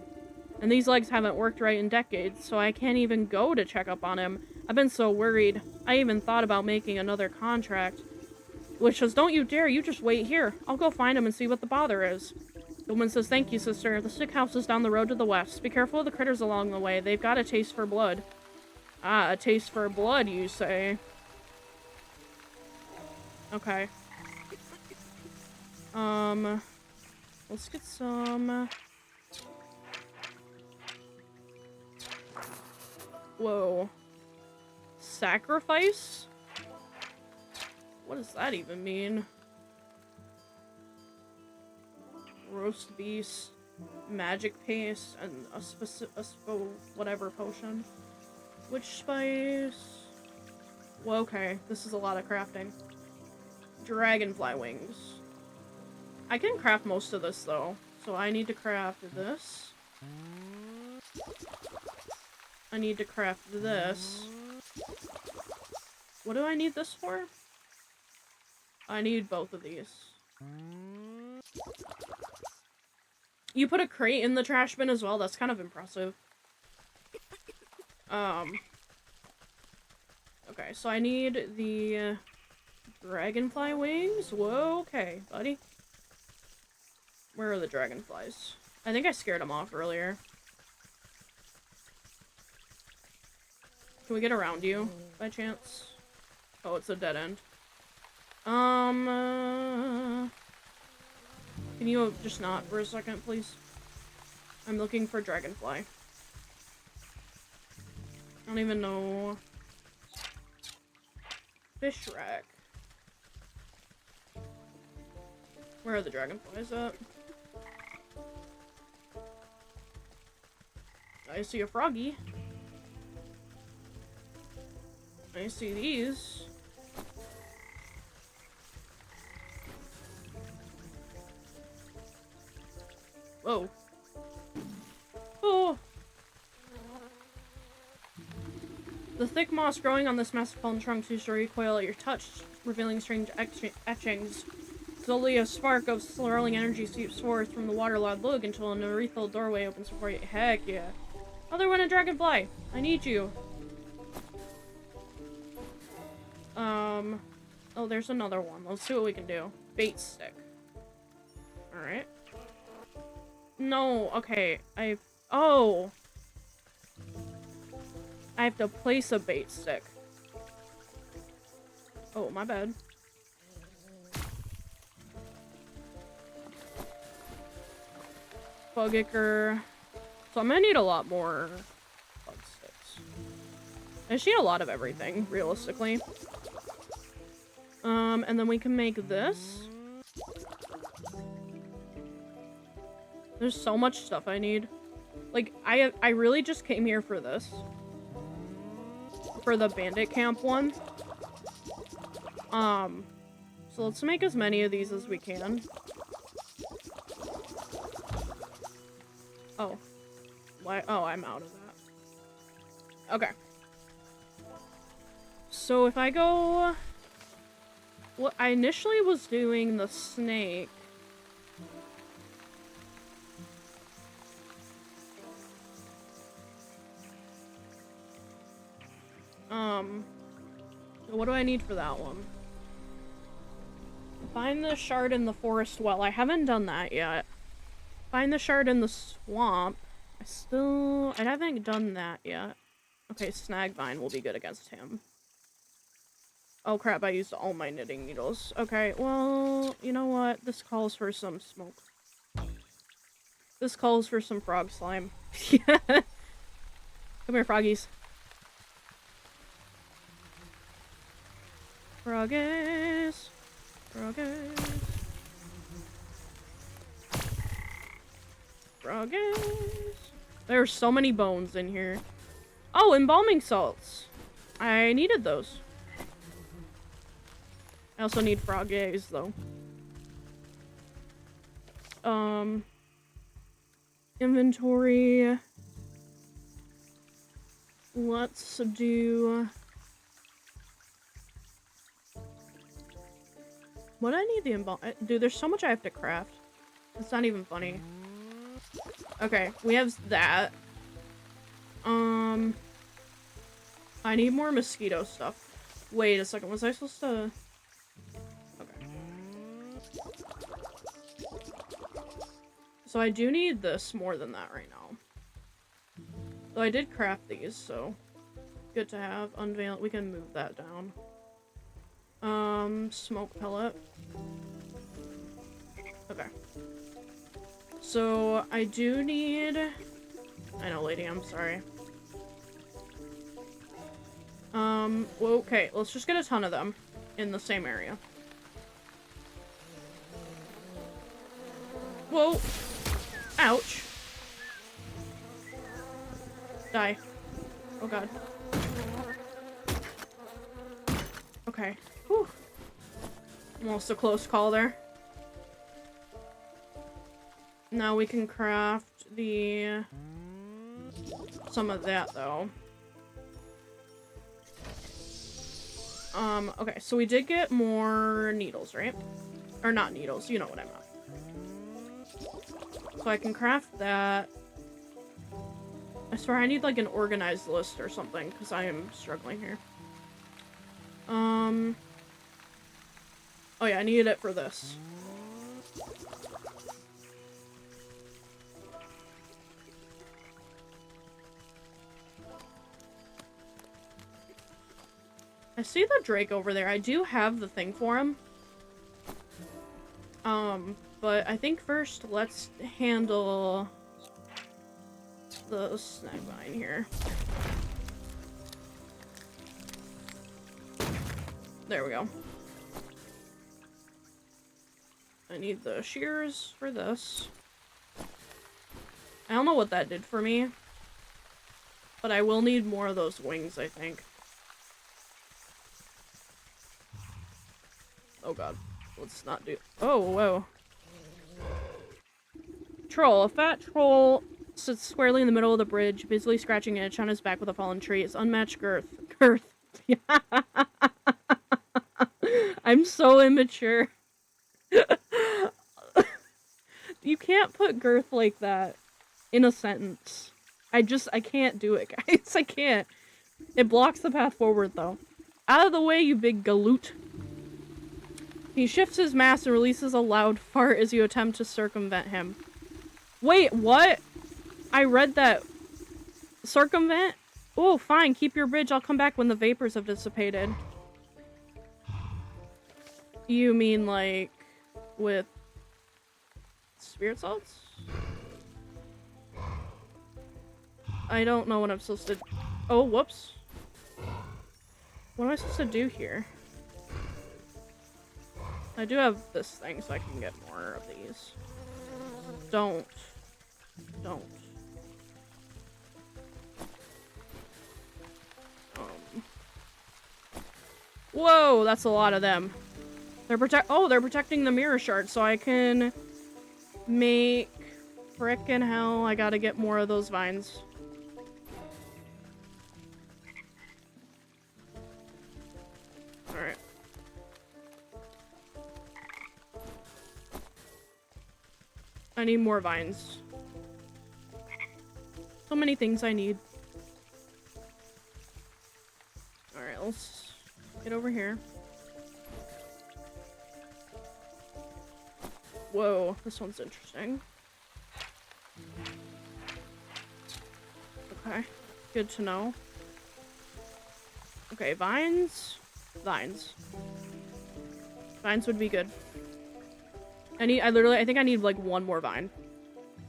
And these legs haven't worked right in decades, so I can't even go to check up on him. I've been so worried. I even thought about making another contract. Which says, don't you dare, you just wait here. I'll go find him and see what the bother is. The woman says, thank you, sister. The sick house is down the road to the west. Be careful of the critters along the way. They've got a taste for blood. Ah, a taste for blood, you say? Okay. Let's get some... Whoa. Sacrifice? What does that even mean? Roast beast, magic paste, and a whatever potion. Which spice? Well, okay, this is a lot of crafting. Dragonfly wings. I can craft most of this though, so I need to craft this. I need to craft this. What do I need this for? I need both of these. You put a crate in the trash bin as well? That's kind of impressive. Okay. Okay, so I need the dragonfly wings. Whoa, okay, buddy. Where are the dragonflies? I think I scared them off earlier. Can we get around you, by chance? Oh, it's a dead end. Can you just not for a second, please? I'm looking for dragonfly. I don't even know. Fish rack. Where are the dragonflies at? I see a froggy. I see these. Whoa. Oh! The thick moss growing on this massive fallen trunk seems to recoil at your touch, revealing strange etchings. Slowly, a spark of swirling energy seeps forth from the waterlogged log until an urethral doorway opens before you. Heck yeah. Other one, a dragonfly! I need you. Oh, there's another one. Let's see what we can do. Bait stick. Alright. No, okay. Oh! I have to place a bait stick. Oh, my bad. Bugicker. So I'm gonna need a lot more bug sticks. I just need a lot of everything, realistically. And then we can make this. There's so much stuff I need. Like, I really just came here for this. For the bandit camp one. So let's make as many of these as we can. Oh. Why? Oh, I'm out of that. Okay. So if I go... Well, I initially was doing the snake. What do I need for that one? Find the shard in the forest well. I haven't done that yet. Find the shard in the swamp. I haven't done that yet. Okay, snag vine will be good against him. Oh crap, I used all my knitting needles. Okay, well, you know what? This calls for some smoke. This calls for some frog slime. Come here, froggies. Froggies. Froggies. Froggies. There are so many bones in here. Oh, embalming salts. I needed those. I also need frog eggs, though. Inventory. Let's do... What do I need the embalm? Dude, there's so much I have to craft. It's not even funny. Okay, we have that. I need more mosquito stuff. Wait a second, was I supposed to... So I do need this more than that right now. So I did craft these, so good to have. Unveil. We can move that down. Smoke pellet. Okay. So I do need... I know, lady, I'm sorry. Well, okay, let's just get a ton of them in the same area. Whoa! Ouch. Die. Oh god. Okay. Whew. Almost a close call there. Now we can craft the... some of that, though. Okay, so we did get more needles, right? Or not needles, you know what I meant. So I can craft that. I swear I need like an organized list or something, because I am struggling here. Oh yeah, I needed it for this. I see the Drake over there. I do have the thing for him. But I think first let's handle the snag vine here. There we go. I need the shears for this. I don't know what that did for me, but I will need more of those wings, I think. Oh god. Let's not do- Oh, whoa. Troll. A fat troll sits squarely in the middle of the bridge, busily scratching an itch on his back with a fallen tree. It's unmatched girth. Girth. I'm so immature. You can't put girth like that in a sentence. I can't do it, guys. I can't. It blocks the path forward, though. Out of the way, you big galoot. He shifts his mass and releases a loud fart as you attempt to circumvent him. Wait, what? I read that. Circumvent? Oh, fine. Keep your bridge. I'll come back when the vapors have dissipated. You mean, like, with spirit salts? I don't know what I'm supposed to... Oh, whoops. What am I supposed to do here? I do have this thing, so I can get more of these. Don't. Whoa, that's a lot of them. They're protecting the mirror shard, so I can make frickin' hell. I gotta get more of those vines. Alright. I need more vines. So many things I need. Alright, let's get over here. Whoa, this one's interesting. Okay, good to know. Okay, vines. Vines. Vines would be good. I think I need like one more vine.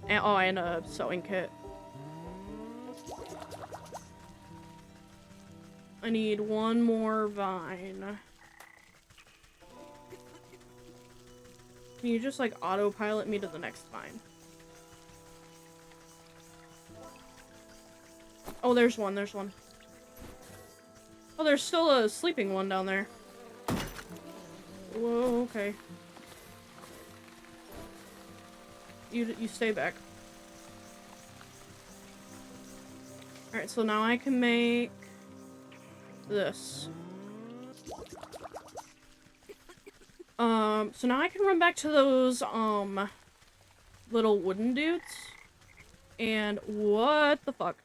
And, oh, and a sewing kit. I need one more vine. Can you just like autopilot me to the next vine? Oh, there's one, there's one. Oh, there's still a sleeping one down there. Whoa, okay. You stay back. Alright, so now I can make this. So now I can run back to those, little wooden dudes. And what the fuck?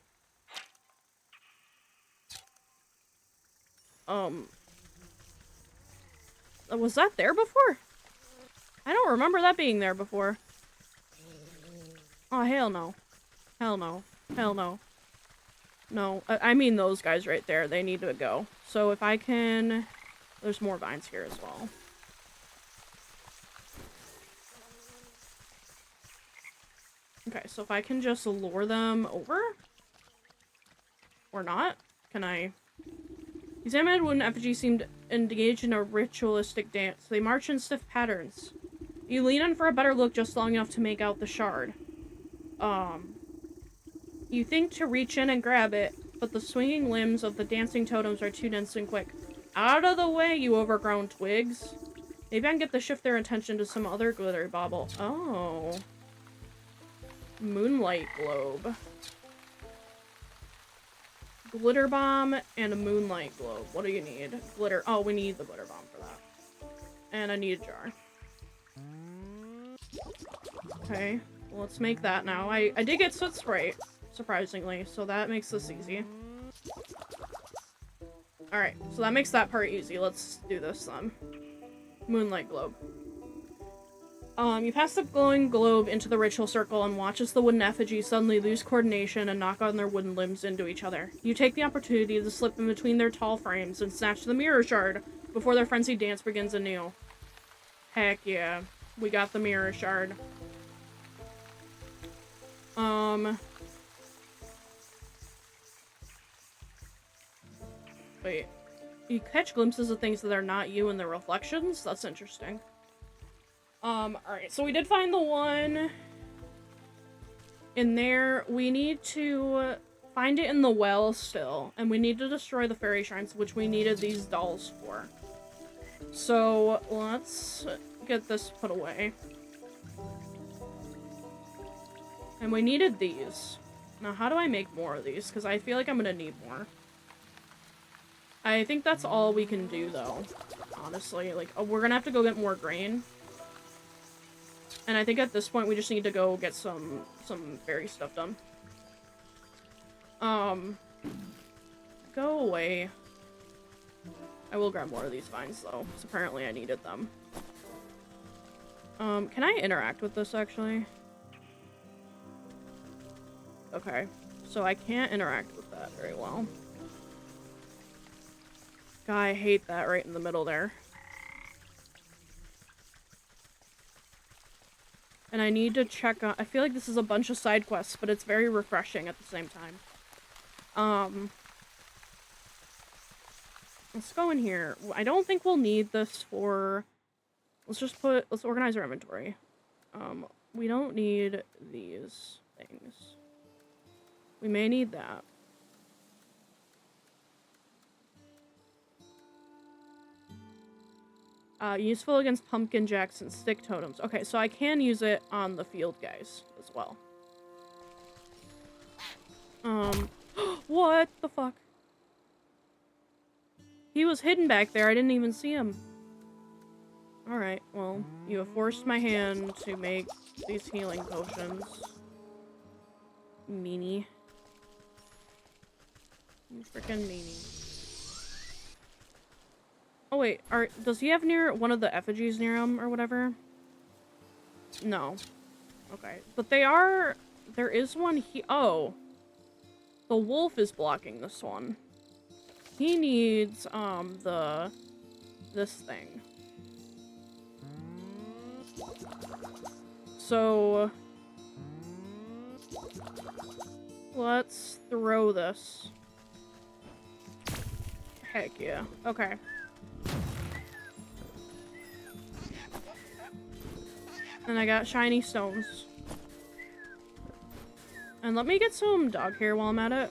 Was that there before? I don't remember that being there before. Oh, hell no. Hell no. Hell no. No, I mean those guys right there. They need to go. So if I can... There's more vines here as well. Okay, so if I can just lure them over? Or not? Can I... These animated wooden effigies seemed engaged in a ritualistic dance. They march in stiff patterns. You lean in for a better look just long enough to make out the shard. You think to reach in and grab it, but the swinging limbs of the dancing totems are too dense and quick. Out of the way, you overgrown twigs. Maybe I can get to shift their attention to some other glittery bauble. Oh. Moonlight globe. Glitter bomb and a moonlight globe. What do you need? Glitter. Oh, we need the glitter bomb for that. And I need a jar. Okay, well, let's make that now. I did get soot spray, surprisingly, so that makes this easy. Alright, so that makes that part easy. Let's do this then. Moonlight globe. You pass the glowing globe into the ritual circle and watch as the wooden effigies suddenly lose coordination and knock on their wooden limbs into each other. You take the opportunity to slip in between their tall frames and snatch the mirror shard before their frenzied dance begins anew. Heck yeah. We got the mirror shard. Wait. You catch glimpses of things that are not you in their reflections? That's interesting. Alright, so we did find the one in there. We need to find it in the well still, and we need to destroy the fairy shrines, which we needed these dolls for. So, let's get this put away. And we needed these. Now, how do I make more of these? Because I feel like I'm gonna need more. I think that's all we can do, though. Honestly, like, we're gonna have to go get more grain. And I think at this point we just need to go get some fairy stuff done. Go away. I will grab more of these vines, though, because apparently I needed them. Can I interact with this, actually? Okay, so I can't interact with that very well. God, I hate that right in the middle there. And I need to check on- I feel like this is a bunch of side quests, but it's very refreshing at the same time. Let's go in here. I don't think we'll need this for... Let's organize our inventory. We don't need these things. We may need that. Useful against pumpkin jacks and stick totems. Okay, so I can use it on the field guys as well. What the fuck? He was hidden back there. I didn't even see him. Alright, well, you have forced my hand to make these healing potions. Meanie. You freaking meanie. Oh wait, does he have near one of the effigies near him or whatever? No. Okay. But there is one oh. The wolf is blocking this one. He needs, this thing. So, let's throw this. Heck yeah. Okay. And I got shiny stones. And let me get some dog hair while I'm at it.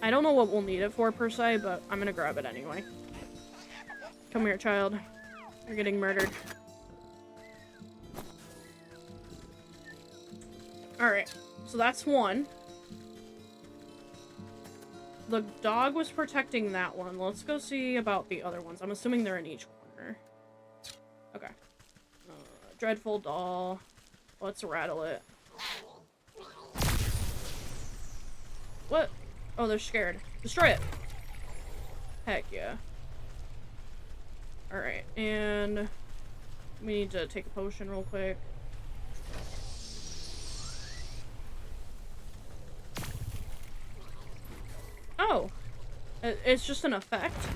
I don't know what we'll need it for per se, but I'm gonna grab it anyway. Come here, child. You're getting murdered. Alright, so that's one. The dog was protecting that one. Let's go see about the other ones. I'm assuming they're in each corner. Okay. Dreadful doll. Let's rattle it. What? Oh, they're scared. Destroy it! Heck yeah. Alright, and we need to take a potion real quick. Oh! It's just an effect?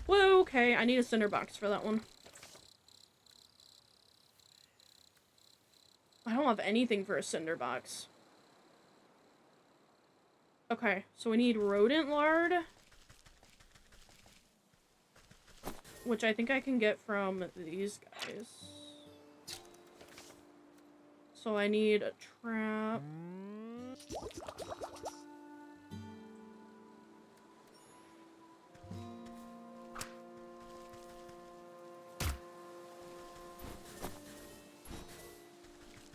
Well, okay, I need a cinder box for that one. I don't have anything for a cinder box. Okay, so we need rodent lard. Which I think I can get from these guys. So I need a trap.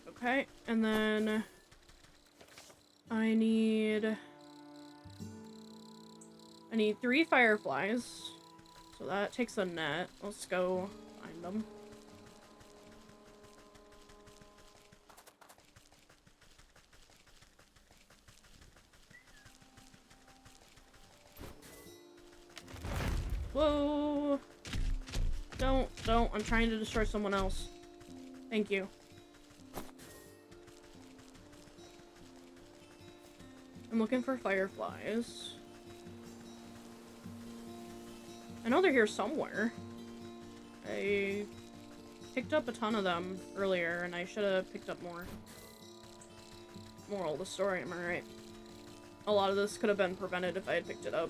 Okay, and then I need 3 fireflies. So that takes a net. Let's go find them. Whoa! Don't. I'm trying to destroy someone else. Thank you. I'm looking for fireflies. I know they're here somewhere. I picked up a ton of them earlier, and I should have picked up more. Moral of the story, am I right? A lot of this could have been prevented if I had picked it up.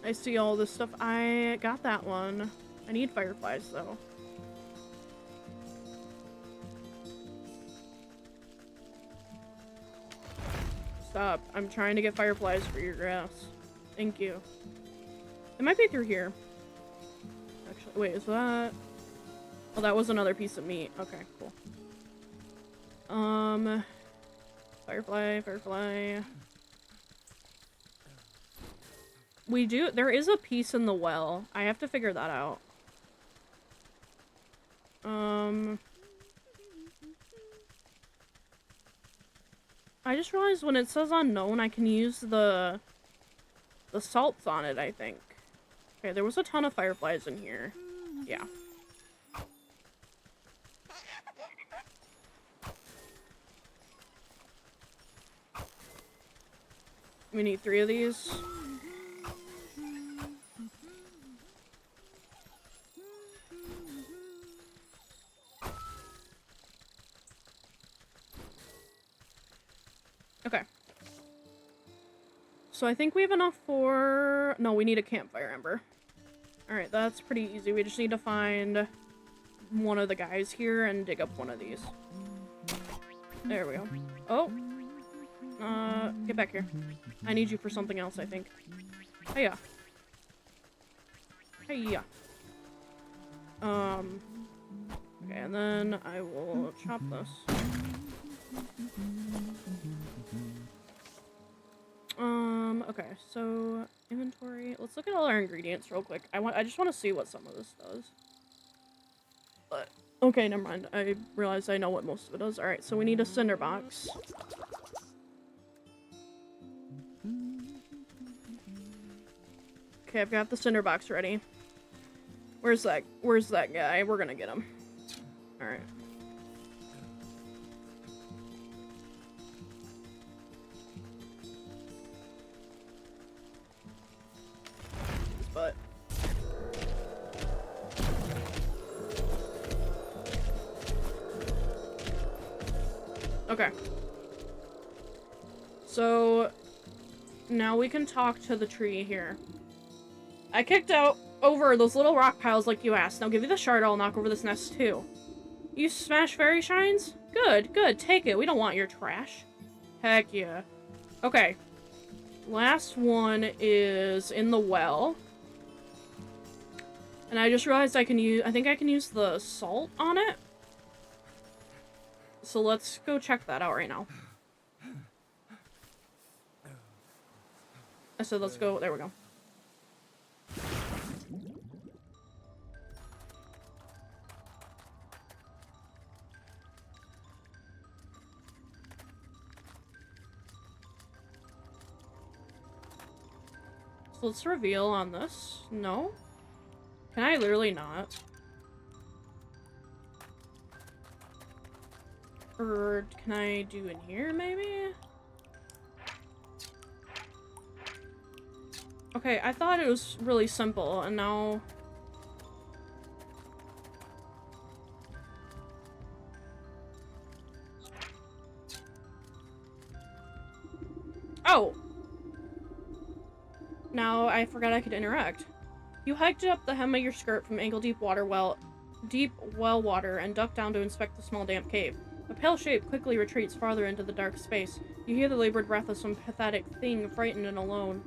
I see all this stuff. I got that one. I need fireflies, though. Stop. I'm trying to get fireflies for your grass. Thank you. It might be through here. Actually, wait, is that... Oh, that was another piece of meat. Okay, cool. Firefly. There is a piece in the well. I have to figure that out. I just realized when it says unknown, I can use the salts on it, I think. Okay, there was a ton of fireflies in here. Yeah. We need 3 of these. Okay. So I think we have enough for... No, we need a campfire ember. Alright, that's pretty easy. We just need to find one of the guys here and dig up one of these. There we go. Oh! Get back here. I need you for something else, I think. Hiya. Hiya. Okay, and then I will chop this. Okay, so inventory. Let's look at all our ingredients real quick. I just want to see what some of this does. But okay, never mind. I realized I know what most of it does. Alright, so we need a cinder box. Okay, I've got the cinder box ready. Where's that guy? We're gonna get him. Alright. But okay. So now we can talk to the tree here. I kicked out over those little rock piles like you asked. Now give me the shard, I'll knock over this nest too. You smash fairy shines? Good, good, take it. We don't want your trash. Heck yeah. Okay. Last one is in the well. And I just realized I think I can use the salt on it. So let's go check that out right now. I said let's go, there we go. So let's reveal on this. No? Can I literally not? Or can I do in here, maybe? Okay, I thought it was really simple, and now... Oh! Now I forgot I could interact. You hiked up the hem of your skirt from ankle-deep well water and ducked down to inspect the small damp cave. A pale shape quickly retreats farther into the dark space. You hear the labored breath of some pathetic thing, frightened and alone.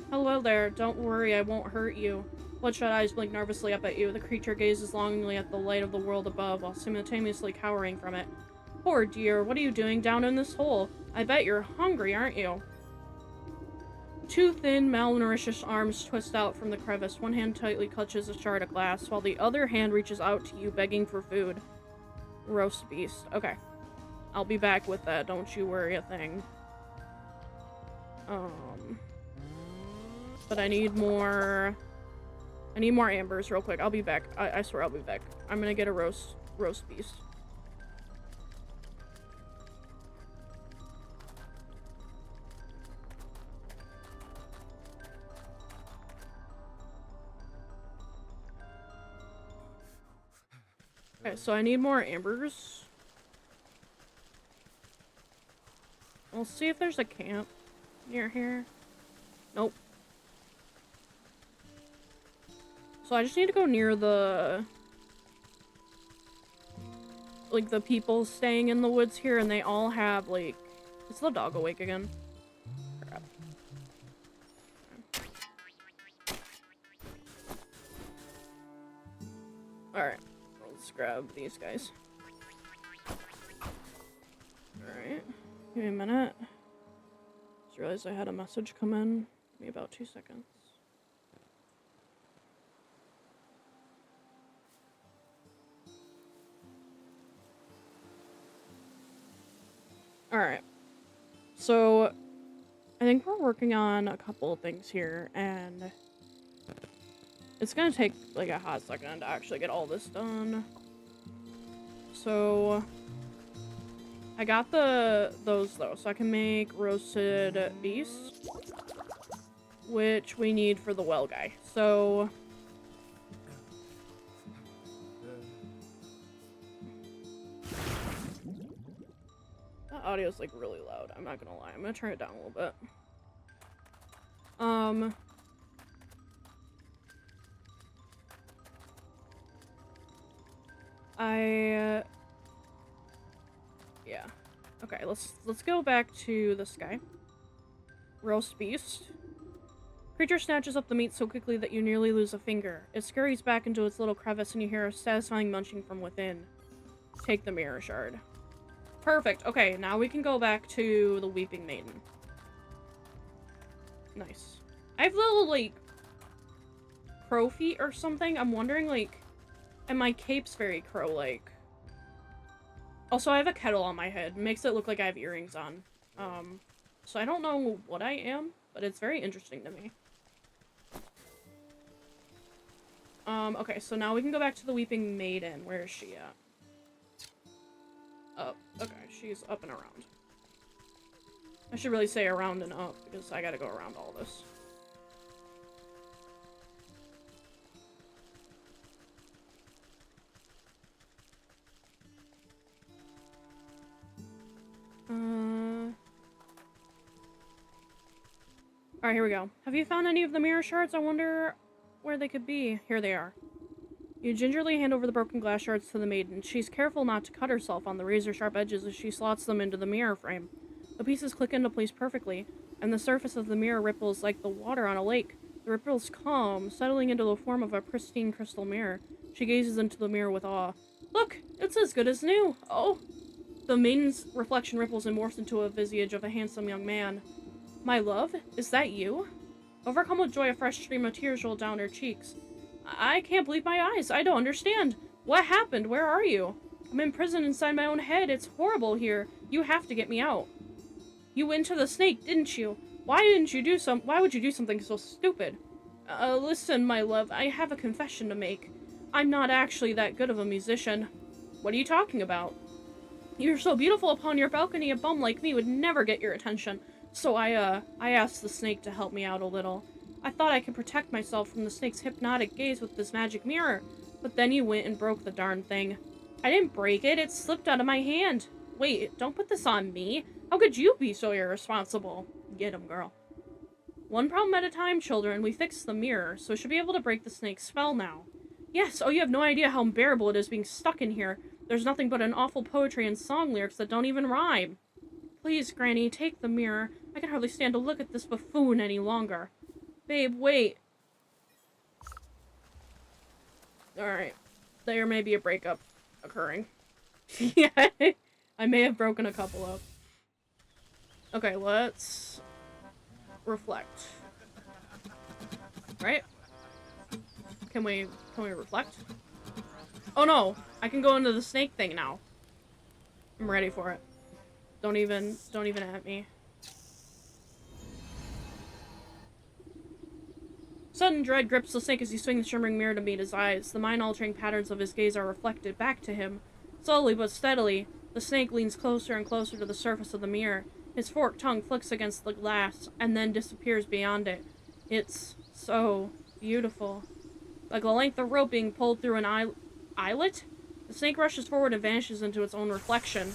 Hello there, don't worry, I won't hurt you. Bloodshot eyes blink nervously up at you. The creature gazes longingly at the light of the world above, while simultaneously cowering from it. Poor dear, what are you doing down in this hole? I bet you're hungry, aren't you? 2 thin, malnourished arms twist out from the crevice. One hand tightly clutches a shard of glass, while the other hand reaches out to you, begging for food. Roast beast. Okay. I'll be back with that, don't you worry a thing. But I need more ambers real quick. I'll be back. I swear I'll be back. I'm gonna get a roast beast. Okay, so I need more ambers. We'll see if there's a camp near here. Nope. So I just need to go near the... like, the people staying in the woods here, and they all have, like... Is the dog awake again? Crap. Alright. Let's grab these guys. Alright. Give me a minute. Just realized I had a message come in. Give me about 2 seconds. Alright. So, I think we're working on a couple of things here, and it's gonna take, like, a hot second to actually get all this done. So, I got those, though, so I can make roasted beast, which we need for the well guy. So, that audio's, like, really loud. I'm not gonna lie. I'm gonna turn it down a little bit. Yeah. Okay, let's go back to this guy. Roast beast. Creature snatches up the meat so quickly that you nearly lose a finger. It scurries back into its little crevice and you hear a satisfying munching from within. Take the mirror shard. Perfect. Okay, now we can go back to the Weeping Maiden. Nice. I have little, like, crow feet or something. I'm wondering, like, and my cape's very crow-like. Also, I have a kettle on my head. Makes it look like I have earrings on. So I don't know what I am, but it's very interesting to me. Okay, so now we can go back to the Weeping Maiden. Where is she at? Up. Okay, she's up and around. I should really say around and up, because I gotta go around all this. Alright, here we go. Have you found any of the mirror shards? I wonder where they could be. Here they are. You gingerly hand over the broken glass shards to the maiden. She's careful not to cut herself on the razor-sharp edges as she slots them into the mirror frame. The pieces click into place perfectly, and the surface of the mirror ripples like the water on a lake. The ripples calm, settling into the form of a pristine crystal mirror. She gazes into the mirror with awe. Look! It's as good as new! Oh! The maiden's reflection ripples and morphs into a visage of a handsome young man. My love? Is that you? Overcome with joy, a fresh stream of tears roll down her cheeks. I can't believe my eyes. I don't understand. What happened? Where are you? I'm imprisoned inside my own head. It's horrible here. You have to get me out. You went to the snake, didn't you? Why would you do something so stupid? Listen, my love, I have a confession to make. I'm not actually that good of a musician. What are you talking about? You're so beautiful upon your balcony, a bum like me would never get your attention. So I asked the snake to help me out a little. I thought I could protect myself from the snake's hypnotic gaze with this magic mirror. But then you went and broke the darn thing. I didn't break it, it slipped out of my hand. Wait, don't put this on me. How could you be so irresponsible? Get him, girl. One problem at a time, children. We fixed the mirror, so should be able to break the snake's spell now. Yes, oh, you have no idea how unbearable it is being stuck in here. There's nothing but an awful poetry and song lyrics that don't even rhyme. Please, Granny, take the mirror. I can hardly stand to look at this buffoon any longer. Babe, wait. Alright. There may be a breakup occurring. Yeah, I may have broken a couple up. Okay, let's reflect. Right? Can we reflect? Oh no! I can go into the snake thing now. I'm ready for it. Don't even at me. Sudden dread grips the snake as he swings the shimmering mirror to meet his eyes. The mind-altering patterns of his gaze are reflected back to him. Slowly but steadily, the snake leans closer and closer to the surface of the mirror. His forked tongue flicks against the glass, and then disappears beyond it. It's so beautiful. Like a length of rope being pulled through an eyelet, the snake rushes forward and vanishes into its own reflection.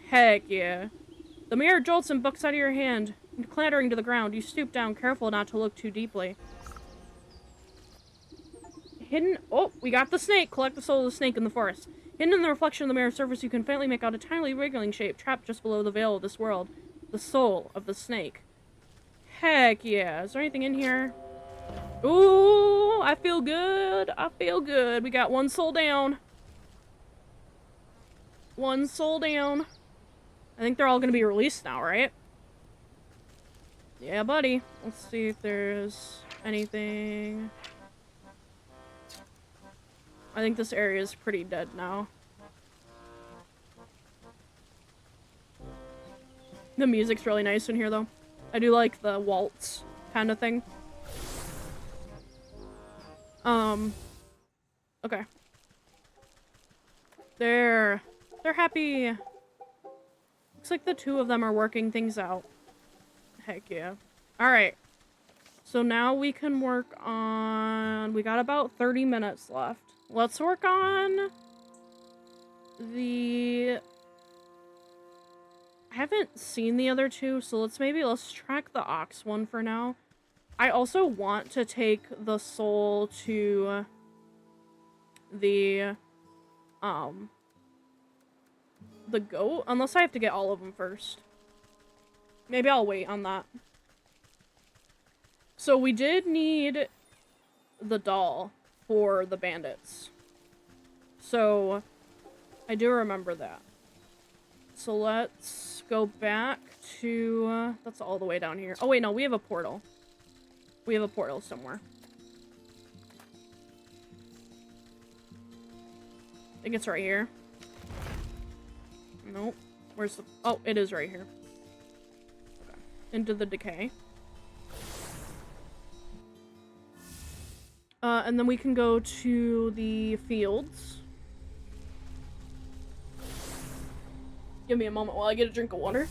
Heck yeah. The mirror jolts and bucks out of your hand. Clattering to the ground, you stoop down, careful not to look too deeply. Hidden... Oh, we got the snake! Collect the soul of the snake in the forest. Hidden in the reflection of the mirror's surface, you can faintly make out a tiny wriggling shape trapped just below the veil of this world. The soul of the snake. Heck yeah. Is there anything in here? Ooh, I feel good. I feel good. We got one soul down. One soul down. I think they're all gonna be released now, right? Yeah, buddy. Let's see if there's anything. I think this area is pretty dead now. The music's really nice in here, though. I do like the waltz kind of thing. Okay. They're happy. Looks like the two of them are working things out. Heck yeah. Alright. So now we can work on... We got about 30 minutes left. Let's work on the... I haven't seen the other two, so let's track the ox one for now. I also want to take the soul to the goat, unless I have to get all of them first. Maybe I'll wait on that. So we did need the doll for the bandits. So I do remember that. So let's go back to... that's all the way down here. Oh wait, no, we have a portal. We have a portal somewhere. I think it's right here. Nope. Where's the... Oh, it is right here. Okay. Into the decay. And then we can go to the fields. Give me a moment while I get a drink of water.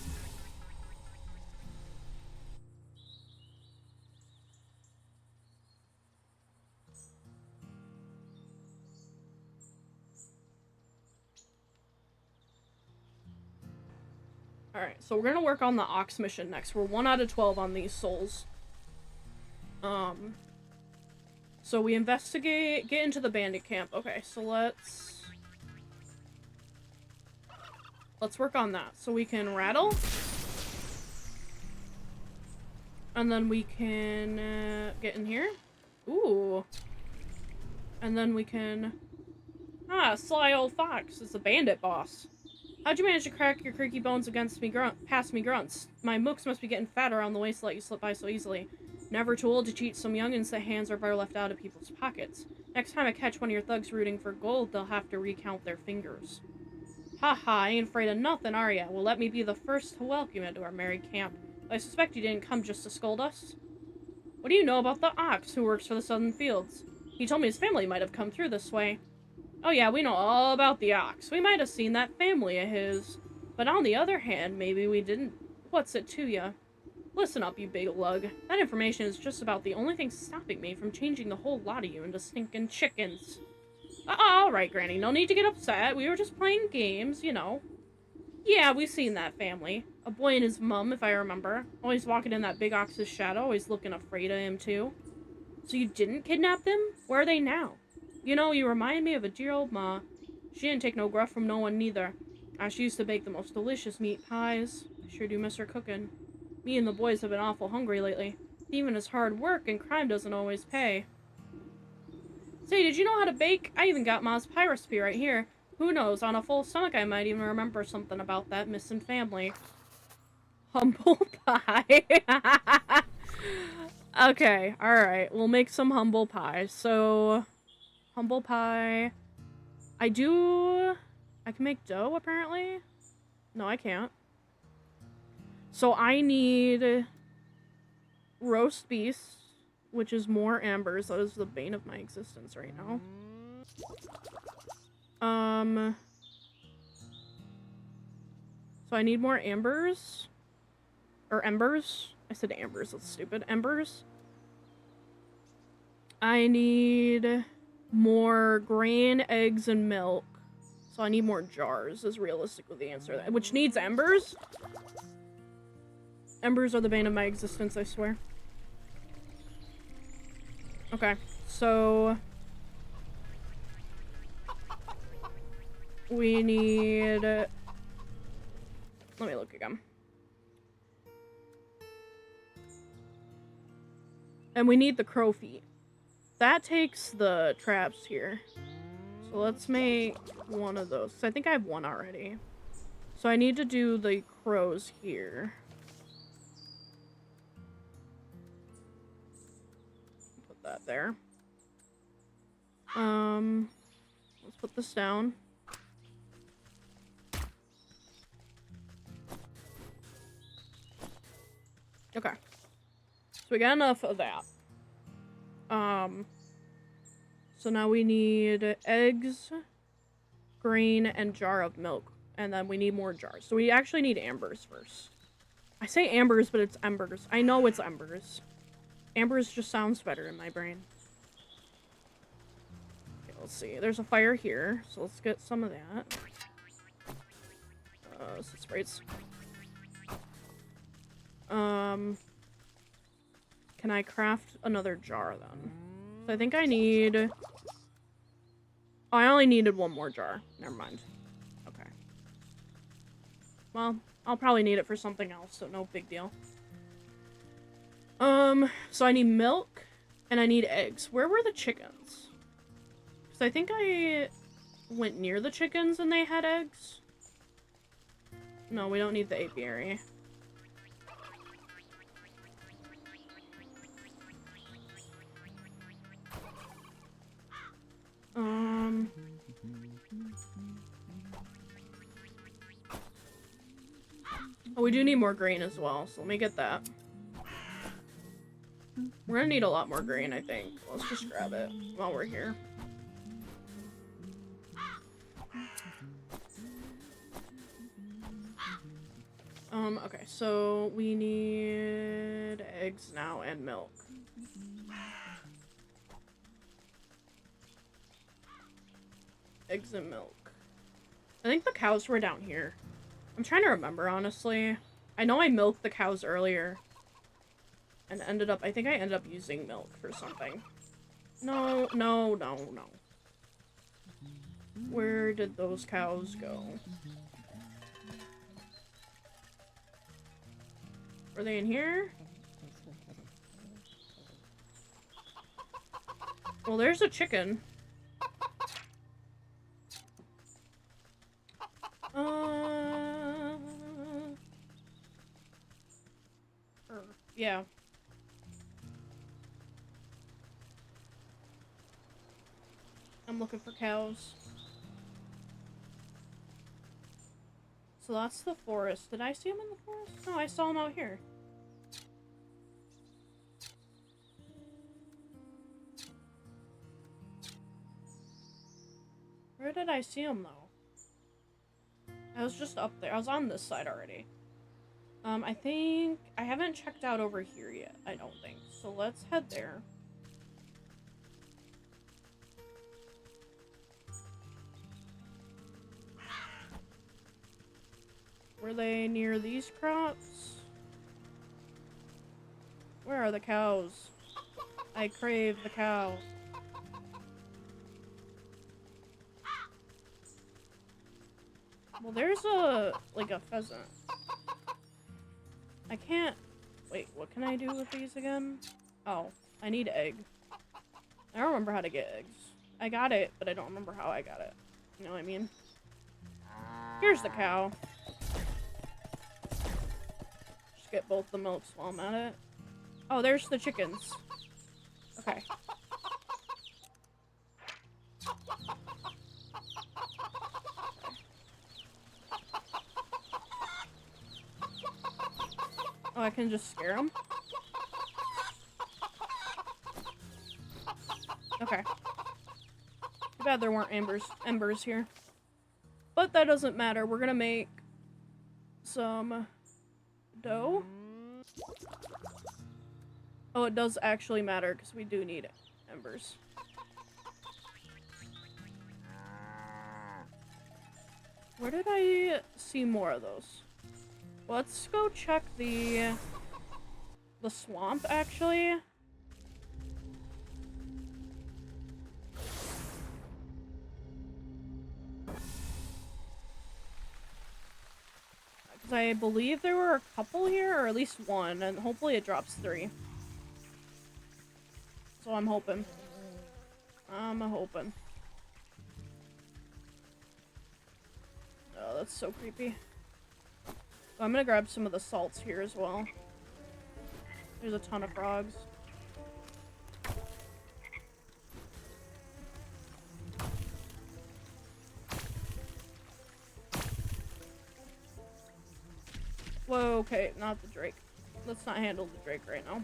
Alright, so we're gonna work on the ox mission next. We're 1 out of 12 on these souls. So we investigate, get into the bandit camp. Okay, so let's work on that. So we can rattle. And then we can get in here. Ooh. And then we can... Ah, sly old fox. It's a bandit boss. How'd you manage to crack your creaky bones against me past me grunts? My mooks must be getting fat around the waist to let you slip by so easily. Never too old to cheat some youngins that hands are better left out of people's pockets. Next time I catch one of your thugs rooting for gold, they'll have to recount their fingers. Haha, ain't afraid of nothing, are ya? Well, let me be the first to welcome you to our merry camp. I suspect you didn't come just to scold us. What do you know about the ox who works for the southern fields? He told me his family might have come through this way. Oh yeah, we know all about the ox. We might have seen that family of his. But on the other hand, maybe we didn't. What's it to ya? Listen up, you big lug. That information is just about the only thing stopping me from changing the whole lot of you into stinking chickens. Alright, Granny, no need to get upset. We were just playing games, you know. Yeah, we've seen that family. A boy and his mum, if I remember. Always walking in that big ox's shadow, always looking afraid of him, too. So you didn't kidnap them? Where are they now? You know, you remind me of a dear old ma. She didn't take no gruff from no one, neither. She used to bake the most delicious meat pies. I sure do miss her cooking. Me and the boys have been awful hungry lately. Even as hard work and crime doesn't always pay. Say, did you know how to bake? I even got Ma's pie recipe right here. Who knows, on a full stomach I might even remember something about that missing family. Humble pie. Okay, alright. We'll make some humble pie. So, humble pie. I I can make dough, apparently? No, I can't. So I need roast beef, which is more ambers. That is the bane of my existence right now. So I need more ambers. Or embers. I said ambers, that's stupid. Embers. I need more grain, eggs, and milk. So I need more jars, is realistically the answer. Which needs embers? Embers are the bane of my existence, I swear. Okay, so... we need... let me look again. And we need the crow feet. That takes the traps here. So let's make one of those. I think I have one already. So I need to do the crows here. Put that there. Let's put this down. Okay. So we got enough of that. So now we need eggs, grain, and jar of milk. And then we need more jars. So we actually need ambers first. I say ambers, but it's embers. I know it's embers. Ambers just sounds better in my brain. Okay, let's see. There's a fire here, so let's get some of that. So sprites. Can I craft another jar then? So I think I need... oh, I only needed one more jar. Never mind. Okay. Well, I'll probably need it for something else, so no big deal. So I need milk, and I need eggs. Where were the chickens? Because I think I went near the chickens and they had eggs. No, we don't need the apiary. Oh, we do need more grain as well, so let me get that. We're gonna need a lot more grain, I think. Let's just grab it while we're here. Okay, so we need eggs now and milk. Eggs and milk. I think the cows were down here. I'm trying to remember, honestly. I know I milked the cows earlier. And I think I ended up using milk for something. No. Where did those cows go? Were they in here? Well, there's a chicken. Yeah. I'm looking for cows. So that's the forest. Did I see them in the forest? No, I saw them out here. Where did I see them, though? I was just up there. I was on this side already. I think... I haven't checked out over here yet, I don't think. So let's head there. Were they near these crops? Where are the cows? I crave the cow. Well, there's a pheasant. I can't... Wait, what can I do with these again? Oh, I need egg. I don't remember how to get eggs. I got it, but I don't remember how I got it. You know what I mean? Here's the cow. Just get both the milks while I'm at it. Oh, there's the chickens. Okay. Oh, I can just scare him? Okay. Too bad there weren't embers here. But that doesn't matter. We're gonna make some dough. Oh, it does actually matter because we do need embers. Where did I see more of those? Let's go check the swamp, actually. Because I believe there were a couple here, or at least one, and hopefully it drops 3. So I'm hoping. I'm hoping. Oh, that's so creepy. So I'm gonna grab some of the salts here as well. There's a ton of frogs. Whoa, okay, not the drake. Let's not handle the drake right now.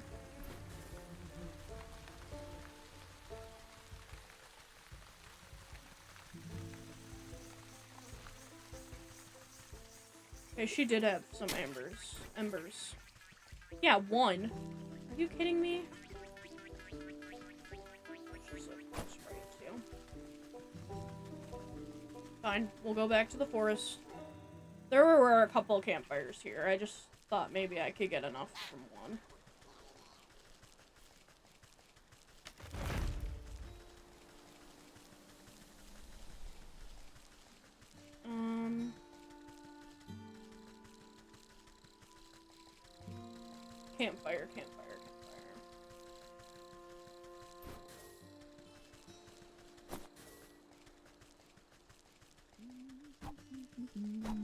Okay, she did have some embers. Yeah, 1. Are you kidding me? She's like, that's right, too. Fine, we'll go back to the forest. There were a couple campfires here. I just thought maybe I could get enough from one. Campfire.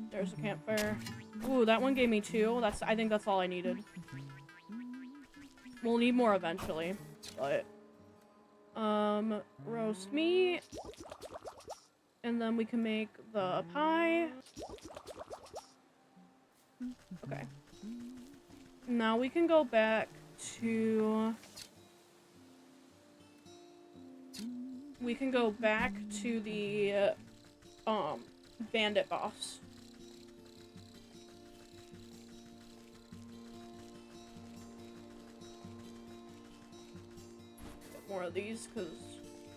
There's a campfire. Ooh, that one gave me 2. I think that's all I needed. We'll need more eventually, but roast meat, and then we can make the pie. Okay. Now we can go back to... the, bandit boss. Get more of these, because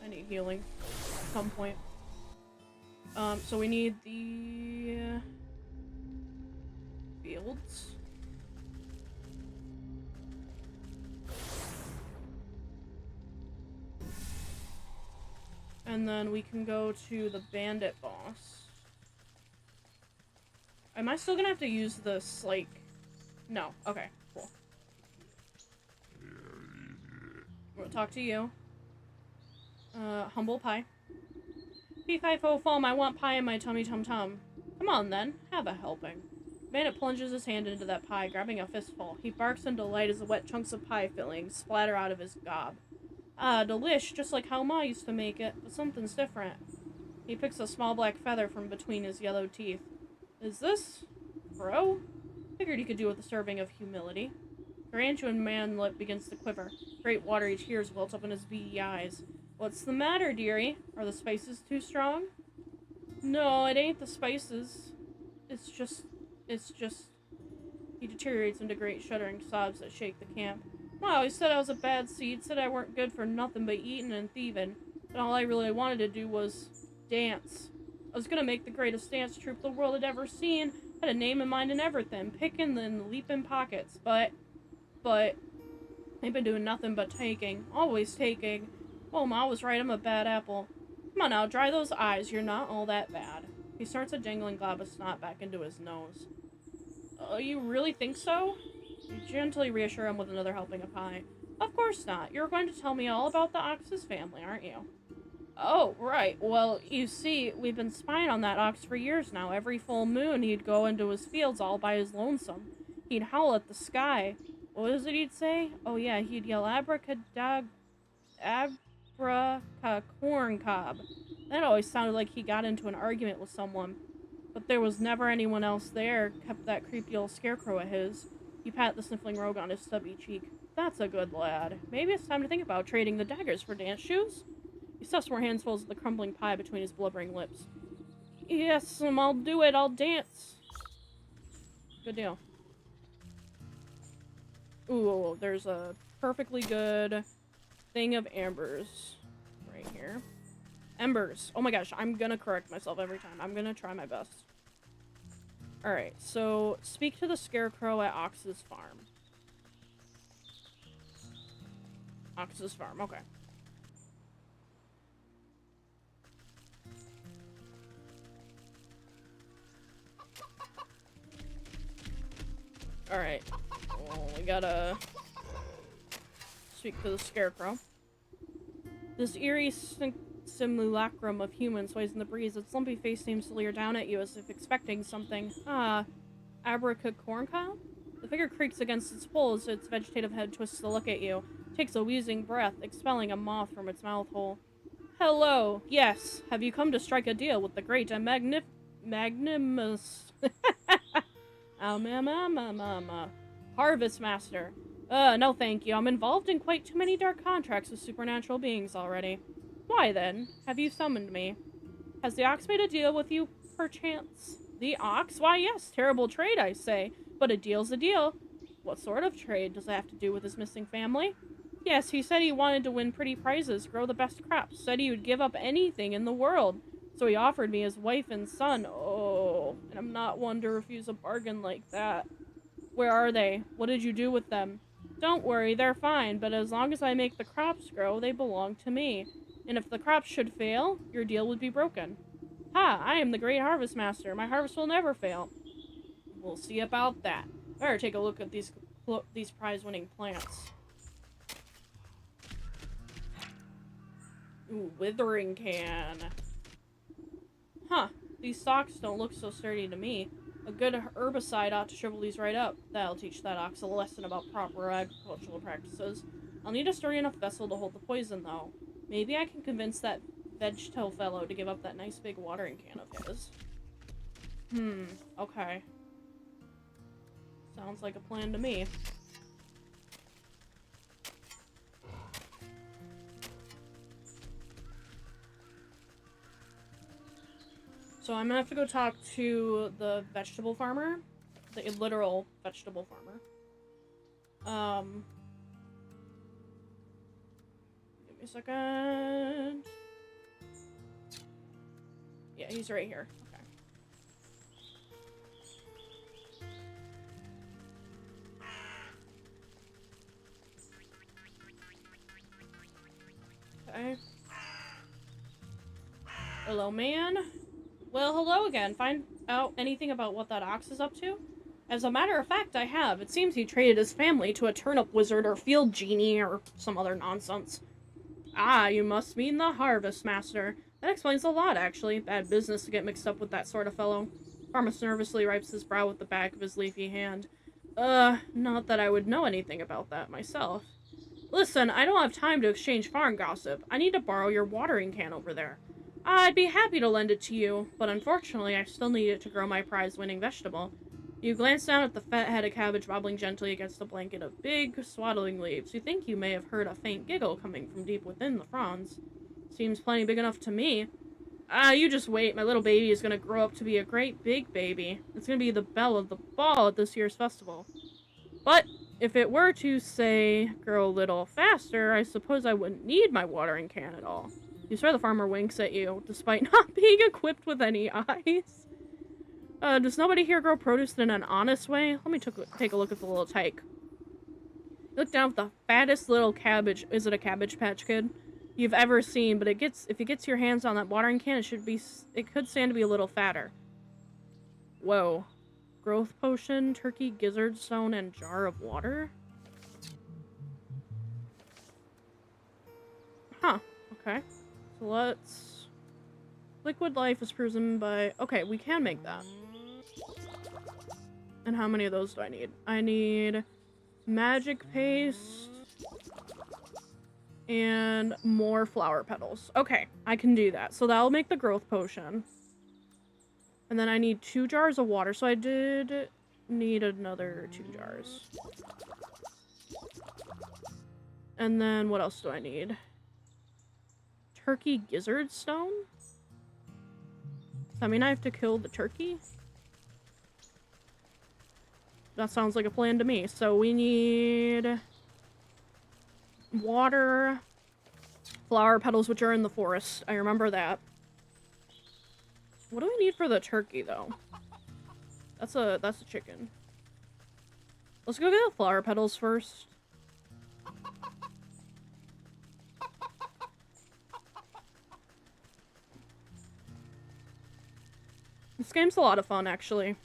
I need healing at some point. So we need the... fields. And then we can go to the bandit boss. Am I still gonna have to use this, like... No. Okay, cool. We'll talk to you. Humble pie. Fee-fi-fo foam, I want pie in my tummy tum-tum. Come on then, have a helping. Bandit plunges his hand into that pie, grabbing a fistful. He barks in delight as the wet chunks of pie filling splatter out of his gob. Ah, delish, just like how Ma used to make it, but something's different. He picks a small black feather from between his yellow teeth. Is this... bro? Figured he could do with a serving of humility. Gargantuan man lip begins to quiver. Great watery tears welt up in his beady eyes. What's the matter, dearie? Are the spices too strong? No, it ain't the spices. It's just... He deteriorates into great shuddering sobs that shake the camp. Wow, he said I was a bad seed, said I weren't good for nothing but eating and thieving. And all I really wanted to do was dance. I was gonna make the greatest dance troupe the world had ever seen. Had a name in mind and everything, picking and leaping pockets. But they've been doing nothing but taking, always taking. Well, Ma was right, I'm a bad apple. Come on now, dry those eyes, you're not all that bad. He starts a dangling glob of snot back into his nose. You really think so? You gently reassure him with another helping of pie. Of course not. You're going to tell me all about the Ox's family, aren't you? Oh, right. Well, you see, we've been spying on that ox for years now. Every full moon, he'd go into his fields all by his lonesome. He'd howl at the sky. What was it he'd say? Oh, yeah, he'd yell corn cob. That always sounded like he got into an argument with someone. But there was never anyone else there, except that creepy old scarecrow of his. You pat the sniffling rogue on his stubby cheek. That's a good lad. Maybe it's time to think about trading the daggers for dance shoes? He stuffs more handfuls of the crumbling pie between his blubbering lips. Yes, I'll do it. I'll dance. Good deal. Ooh, there's a perfectly good thing of ambers right here. Embers. Oh my gosh, I'm gonna correct myself every time. I'm gonna try my best. Alright, so speak to the scarecrow at Ox's farm. Ox's farm, okay. Alright. Well, we gotta speak to the scarecrow. This eerie simulacrum of human sways in the breeze. Its lumpy face seems to leer down at you as if expecting something. Ah, abracacornca? The figure creaks against its pole as its vegetative head twists to look at you. Takes a wheezing breath, expelling a moth from its mouth hole. Hello, yes. Have you come to strike a deal with the great and magnanimous Harvest Master? No thank you. I'm involved in quite too many dark contracts with supernatural beings already. Why then, have you summoned me? Has the ox made a deal with you, perchance? The ox? Why yes, terrible trade, I say. But a deal's a deal. What sort of trade? Does it have to do with his missing family? Yes, he said he wanted to win pretty prizes, grow the best crops. Said he would give up anything in the world. So he offered me his wife and son. Oh, and I'm not one to refuse a bargain like that. Where are they? What did you do with them? Don't worry, they're fine, but as long as I make the crops grow, they belong to me. And if the crops should fail, your deal would be broken. Ha! I am the great harvest master. My harvest will never fail. We'll see about that. Better take a look at these prize-winning plants. Ooh, withering can. Huh. These stalks don't look so sturdy to me. A good herbicide ought to shrivel these right up. That'll teach that ox a lesson about proper agricultural practices. I'll need a sturdy enough vessel to hold the poison, though. Maybe I can convince that VOD fellow to give up that nice big watering can of his. Okay. Sounds like a plan to me. So I'm gonna have to go talk to the vegetable farmer. The literal vegetable farmer. Give me a second. Yeah, he's right here. Okay. Okay. Hello, man. Well, hello again. Find out anything about what that ox is up to? As a matter of fact, I have. It seems he traded his family to a turnip wizard or field genie or some other nonsense. Ah, you must mean the Harvest Master. That explains a lot, actually. Bad business to get mixed up with that sort of fellow. Farmas nervously wipes his brow with the back of his leafy hand. Not that I would know anything about that myself. Listen, I don't have time to exchange farm gossip. I need to borrow your watering can over there. I'd be happy to lend it to you, but unfortunately I still need it to grow my prize-winning vegetable. You glance down at the fat-headed cabbage bobbling gently against a blanket of big, swaddling leaves. You think you may have heard a faint giggle coming from deep within the fronds. Seems plenty big enough to me. You just wait. My little baby is gonna grow up to be a great big baby. It's gonna be the belle of the ball at this year's festival. But if it were to, say, grow a little faster, I suppose I wouldn't need my watering can at all. You swear the farmer winks at you, despite not being equipped with any eyes. Does nobody here grow produce in an honest way? Let me take a look at the little tyke. Look down at the fattest little cabbage. Is it a Cabbage Patch Kid? You've ever seen, but if it gets your hands on that watering can, it could stand to be a little fatter. Whoa. Growth potion, turkey, gizzard stone, and jar of water? Huh. Okay. So let's... Liquid life is proven by... Okay, we can make that. And how many of those do I need? I need magic paste and more flower petals. Okay, I can do that. So that'll make the growth potion. And then I need 2 jars of water. So I did need another 2 jars. And then what else do I need? Turkey gizzard stone? Does that mean I have to kill the turkey? That sounds like a plan to me. So we need water, flower petals, which are in the forest. I remember that. What do we need for the turkey, though? That's a chicken. Let's go get the flower petals first. This game's a lot of fun, actually.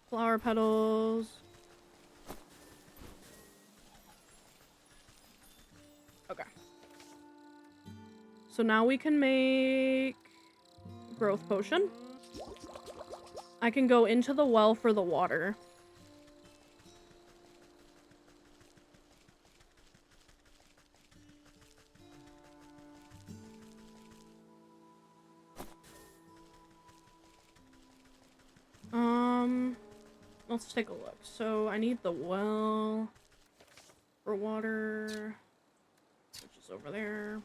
Flower petals. Okay. So now we can make growth potion. I can go into the well for the water. Let's take a look. So I need the well for water, which is over there.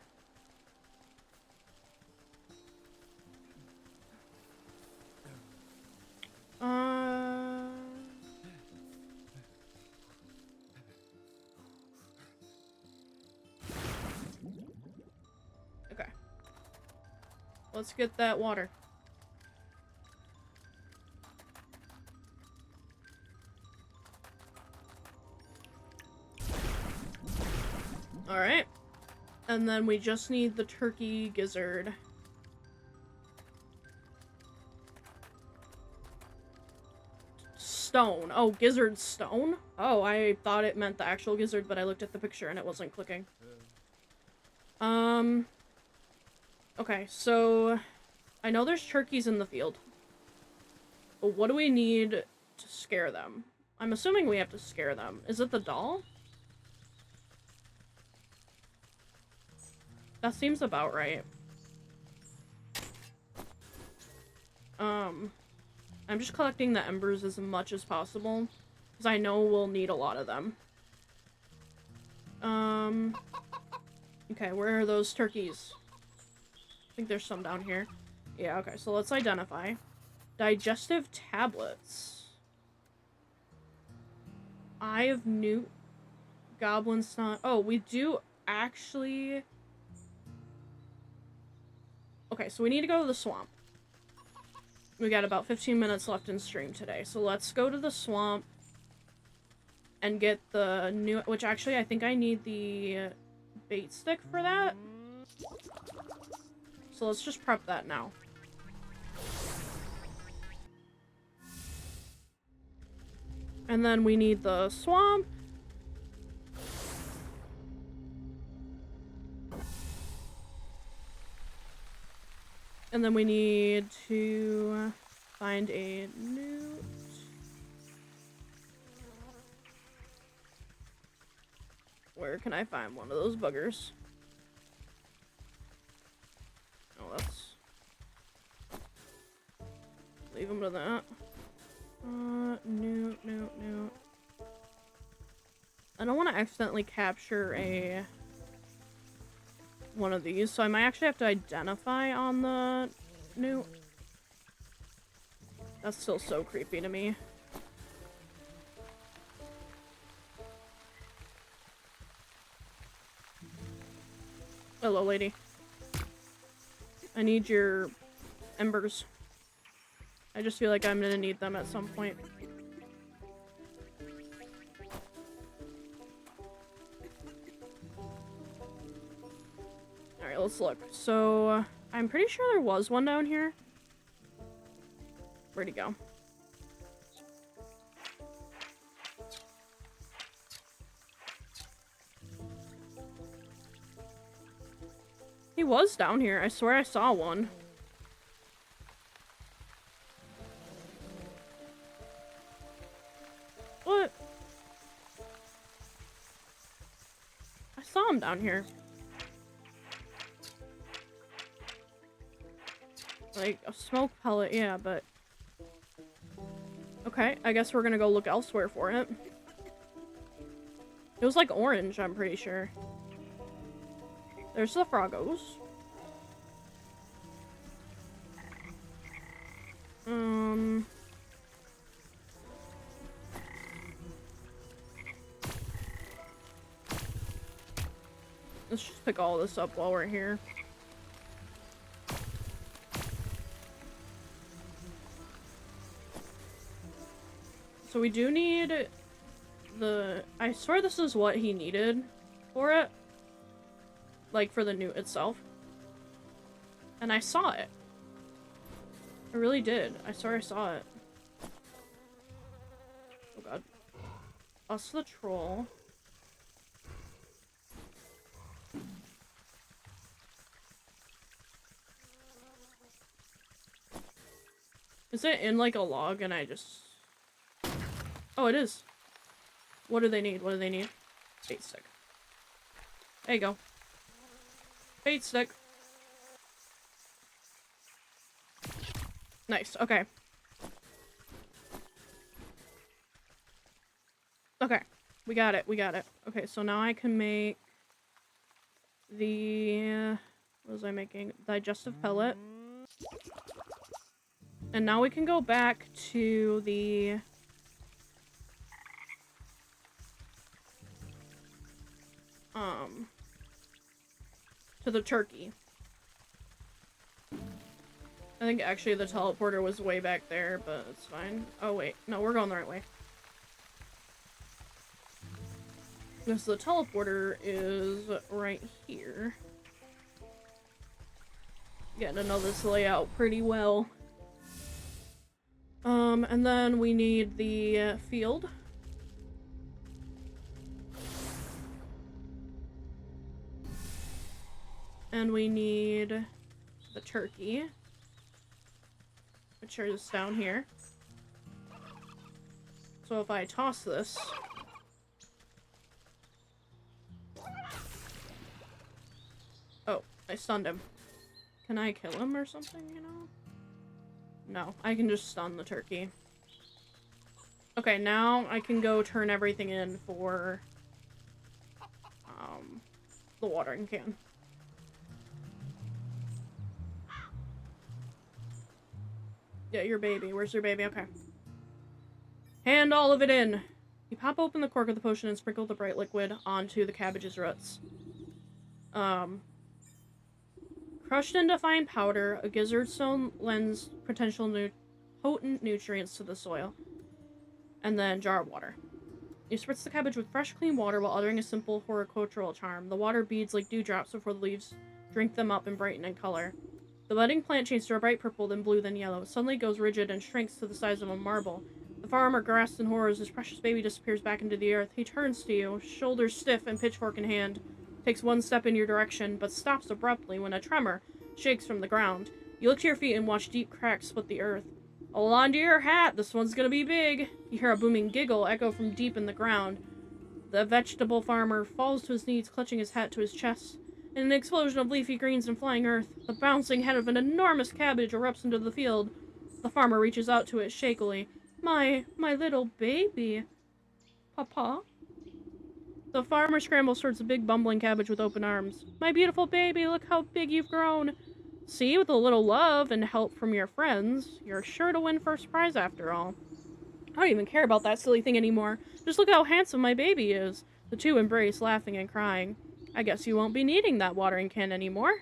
Okay. Let's get that water. Alright. And then we just need the turkey gizzard. Stone. Oh, gizzard stone? Oh, I thought it meant the actual gizzard, but I looked at the picture and it wasn't clicking. Okay, so I know there's turkeys in the field. But what do we need to scare them? I'm assuming we have to scare them. Is it the doll? That seems about right. I'm just collecting the embers as much as possible, because I know we'll need a lot of them. Okay, where are those turkeys? I think there's some down here. Yeah, okay, so let's identify. Digestive tablets. Eye of Newt. Goblin snot. Oh, we do actually... Okay, so we need to go to the swamp. We got about 15 minutes left in stream today, so let's go to the swamp and get the new... Which actually, I think I need the bait stick for that. So let's just prep that now. And then we need the swamp. And then we need to find a newt. Where can I find one of those buggers? Oh, that's... Leave them to that. Newt. I don't want to accidentally capture a... one of these, so I might actually have to identify on the newt. That's still so creepy to me. Hello, lady. I need your embers. I just feel like I'm gonna need them at some point. Alright, let's look. So, I'm pretty sure there was one down here. Where'd he go? He was down here. I swear I saw one. What? I saw him down here. Like, a smoke pellet, yeah, but... Okay, I guess we're gonna go look elsewhere for it. It was like orange, I'm pretty sure. There's the froggos. Let's just pick all this up while we're here. So we do need the... I swear this is what he needed for it. Like, for the newt itself. And I saw it. I really did. I swear I saw it. Oh god. Us the troll. Is it in, like, a log and I just... Oh, it is. What do they need? What do they need? Bait stick. There you go. Bait stick. Nice. Okay. Okay. We got it. We got it. Okay, so now I can make the... What was I making? Digestive pellet. And now we can go back to the... to the turkey. I think actually the teleporter was way back there, but it's fine. Oh wait, no, we're going the right way. Because the teleporter is right here. Getting to know this layout pretty well. And then we need the field. And we need the turkey, which is down here. So if I toss this... Oh, I stunned him. Can I kill him or something, you know? No, I can just stun the turkey. Okay, now I can go turn everything in for the watering can. Yeah, your baby. Where's your baby? Okay. Hand all of it in. You pop open the cork of the potion and sprinkle the bright liquid onto the cabbage's roots. Crushed into fine powder, a gizzard stone lends potential potent nutrients to the soil. And then jar of water. You spritz the cabbage with fresh, clean water while uttering a simple horticultural charm. The water beads like dewdrops before the leaves drink them up and brighten in color. The budding plant changes to a bright purple, then blue, then yellow. It suddenly goes rigid and shrinks to the size of a marble. The farmer grasps in horror as his precious baby disappears back into the earth. He turns to you, shoulders stiff and pitchfork in hand, takes one step in your direction, but stops abruptly when a tremor shakes from the ground. You look to your feet and watch deep cracks split the earth. Hold on to your hat, this one's gonna be big. You hear a booming giggle echo from deep in the ground. The vegetable farmer falls to his knees, clutching his hat to his chest. In an explosion of leafy greens and flying earth, the bouncing head of an enormous cabbage erupts into the field. The farmer reaches out to it shakily. My little baby. Papa? The farmer scrambles towards the big bumbling cabbage with open arms. My beautiful baby, look how big you've grown. See, with a little love and help from your friends, you're sure to win first prize after all. I don't even care about that silly thing anymore. Just look how handsome my baby is. The two embrace, laughing and crying. I guess you won't be needing that watering can anymore.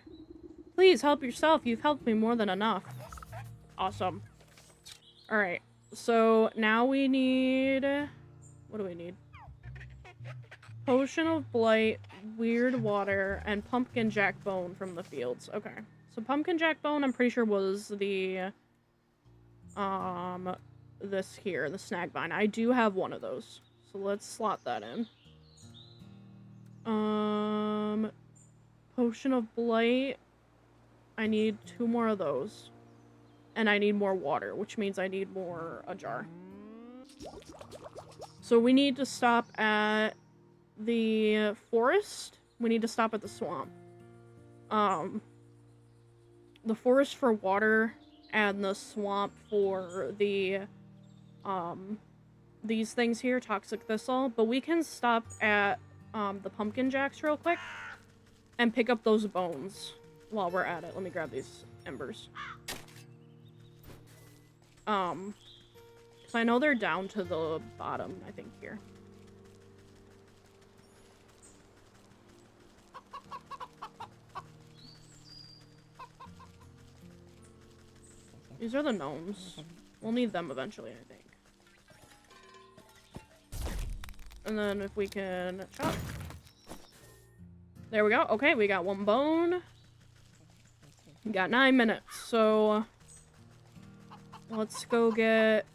Please help yourself. You've helped me more than enough. Awesome. Alright. So now we need... What do we need? Potion of Blight, Weird Water, and Pumpkin Jack Bone from the fields. Okay. So Pumpkin Jack Bone, I'm pretty sure was the... This here, the snag vine. I do have one of those. So let's slot that in. Potion of Blight. I need 2 more of those. And I need more water, which means I need a jar. So we need to stop at the forest. We need to stop at the swamp. The forest for water and the swamp for the, these things here, toxic thistle, but we can stop at, the pumpkin jacks real quick and pick up those bones while we're at it. Let me grab these embers. So I know they're down to the bottom, I think, here. These are the gnomes. We'll need them eventually, I think. And then if we can chop. There we go. Okay, we got one bone. We got 9 minutes, so let's go get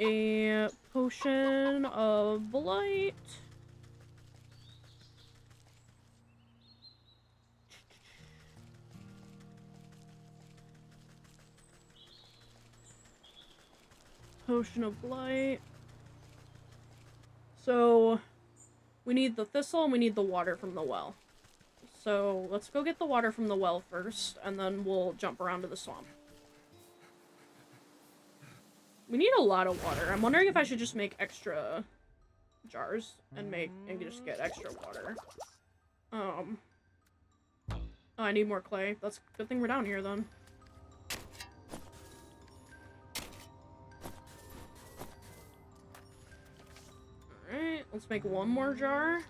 a potion of blight. Potion of blight. So we need the thistle and we need the water from the well. So let's go get the water from the well first, and then we'll jump around to the swamp. We need a lot of water. I'm wondering if I should just make extra jars and just get extra water. Oh, I need more clay. That's a good thing we're down here then. Alright, let's make one more jar.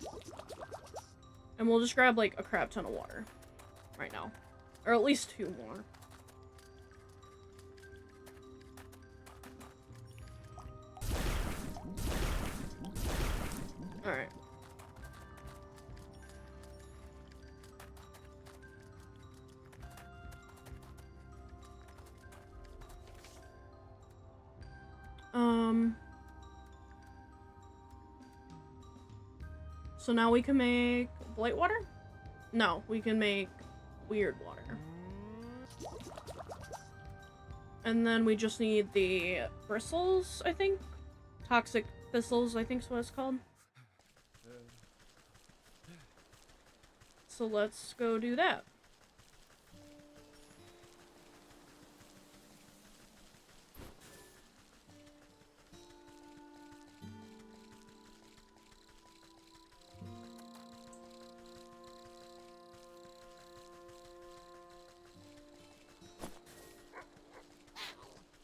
And we'll just grab like a crap ton of water right now. Or at least 2 more. Alright. So now we can make blight water? No, we can make weird water. And then we just need the bristles, I think? Toxic thistles, I think is what it's called. So let's go do that.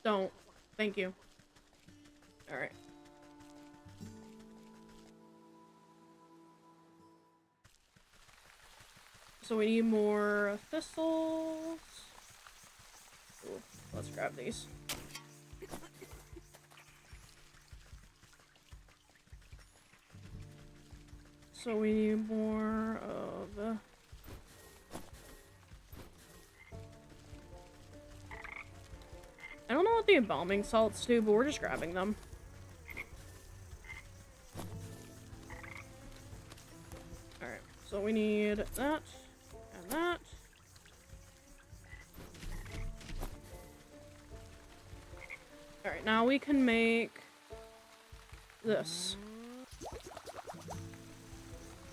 Don't. Thank you. Alright. So we need more thistles. Ooh, let's grab these. So we need more of... I don't know what the embalming salts do, but we're just grabbing them. Alright, so we need that, and that. Alright, now we can make this.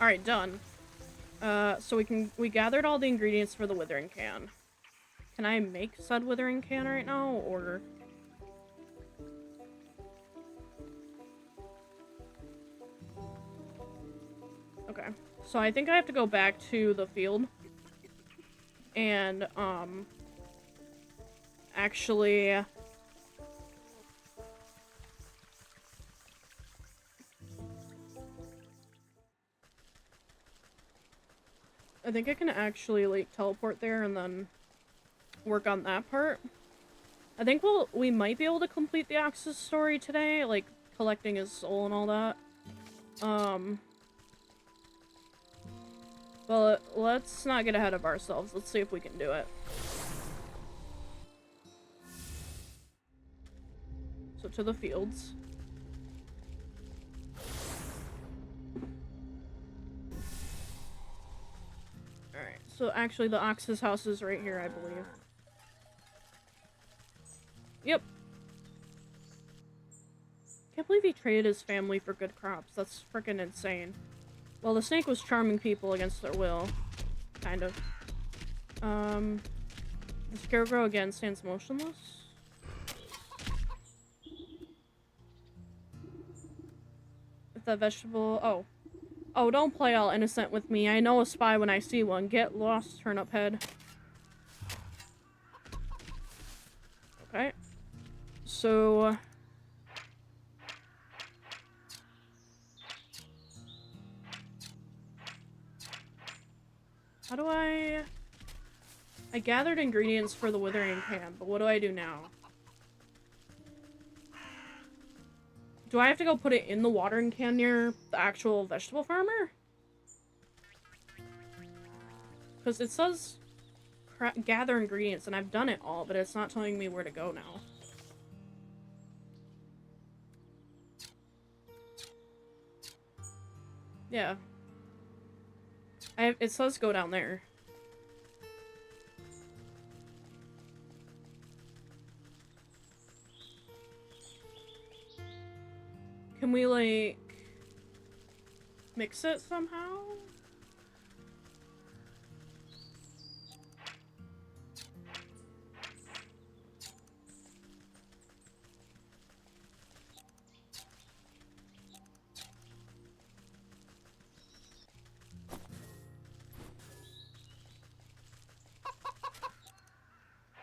Alright, done. So we gathered all the ingredients for the withering can. Can I make said withering can right now, or... Okay. So I think I have to go back to the field. And, actually... I think I can actually, like, teleport there and then... work on that part. I think we might be able to complete the Ox's story today, like collecting his soul and all that. But let's not get ahead of ourselves. Let's see if we can do it. So to the fields. Alright, so actually the Ox's house is right here, I believe. Yep. Can't believe he traded his family for good crops. That's freaking insane. Well, the snake was charming people against their will. Kind of. The scarecrow again stands motionless. If that vegetable... Oh. Oh, don't play all innocent with me. I know a spy when I see one. Get lost, turnip head. Okay. So... How do I gathered ingredients for the withering pan, but what do I do now? Do I have to go put it in the watering can near the actual vegetable farmer? Because it says gather ingredients, and I've done it all, but it's not telling me where to go now. Yeah. It says go down there. Can we, like, mix it somehow?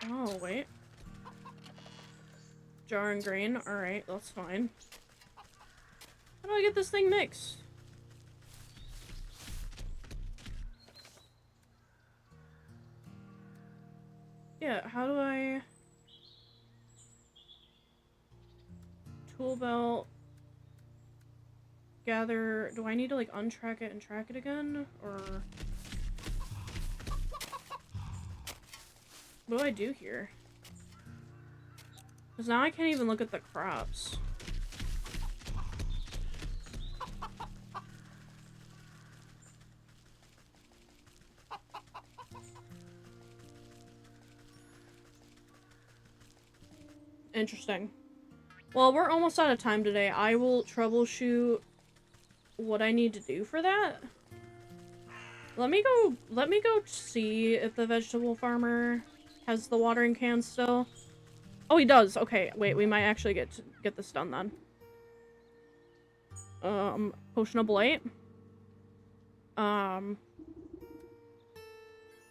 Oh, wait. Jar and grain. Alright, that's fine. How do I get this thing mixed? Yeah, how do I... Tool belt... Gather... Do I need to, like, untrack it and track it again? Or... What do I do here? Because now I can't even look at the crops. Interesting. Well, we're almost out of time today. I will troubleshoot what I need to do for that. Let me go see if the vegetable farmer has the watering can still. Oh, he does. Okay, wait, we might actually get this done then. Potion of Blight.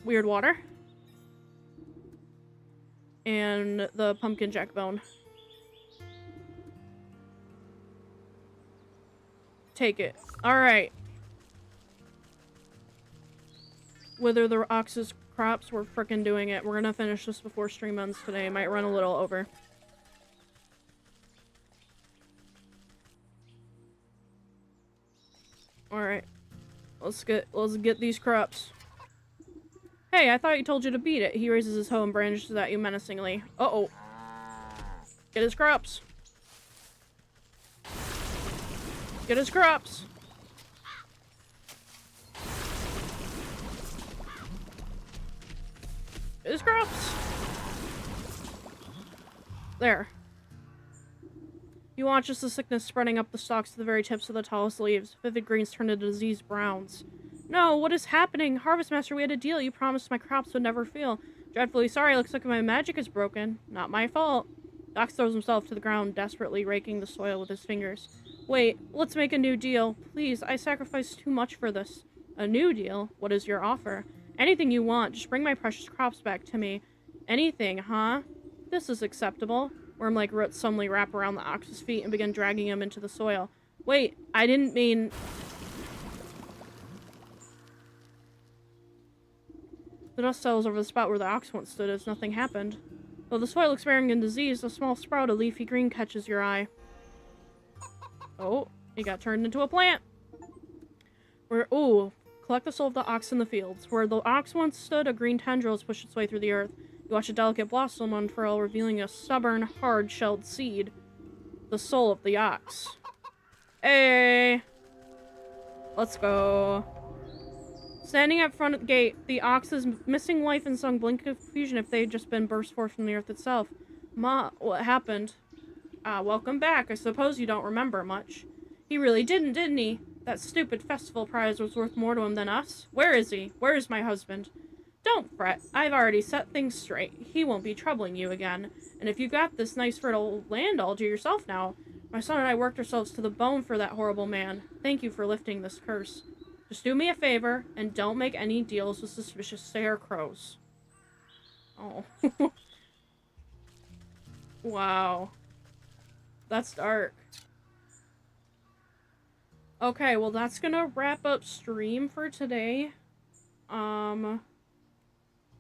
Weird water. And the pumpkin jack bone. Take it. Alright. Wither the ox's crops, we're frickin' doing it. We're gonna finish this before stream ends today. Might run a little over. Alright. Let's get these crops. Hey, I thought he told you to beat it. He raises his hoe and brandishes at you menacingly. Uh-oh. Get his crops. Get his crops. Get his crops. There. You watch as the sickness spreading up the stalks to the very tips of the tallest leaves. Vivid greens turn to diseased browns. No, what is happening? Harvest Master, we had a deal. You promised my crops would never fail. Dreadfully sorry, looks like my magic is broken. Not my fault. Dox throws himself to the ground, desperately raking the soil with his fingers. Wait, let's make a new deal. Please, I sacrificed too much for this. A new deal? What is your offer? Anything you want, just bring my precious crops back to me. Anything, huh? This is acceptable. Worm-like roots suddenly wrap around the ox's feet and begin dragging him into the soil. Wait, I didn't mean... The dust settles over the spot where the ox once stood as nothing happened. Though the soil looks barren and diseased, a small sprout of leafy green catches your eye. Oh, it got turned into a plant! Ooh, collect the soul of the ox in the fields. Where the ox once stood, a green tendril has pushed its way through the earth. You watch a delicate blossom unfurl, revealing a stubborn, hard-shelled seed. The soul of the ox. Hey! Let's go. Standing at front of the gate, the ox's missing wife and son blink in confusion if they had just been burst forth from the earth itself. Ma, what happened? Welcome back. I suppose you don't remember much. He really didn't he? That stupid festival prize was worth more to him than us. Where is he? Where is my husband? Don't fret. I've already set things straight. He won't be troubling you again. And if you got this nice fertile land all to yourself now, my son and I worked ourselves to the bone for that horrible man. Thank you for lifting this curse. Just do me a favor and don't make any deals with suspicious scarecrows. Oh. Wow. That's dark. Okay, well that's gonna wrap up stream for today. I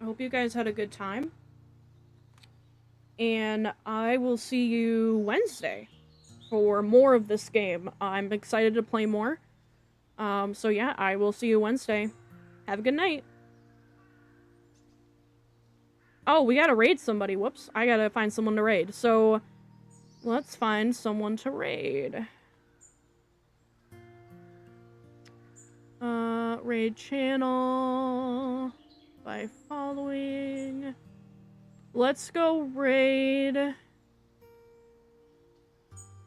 hope you guys had a good time. And I will see you Wednesday for more of this game. I'm excited to play more. So yeah, I will see you Wednesday. Have a good night. Oh, we gotta raid somebody. Whoops. I gotta find someone to raid. So, let's find someone to raid. Raid channel by following. Let's go raid.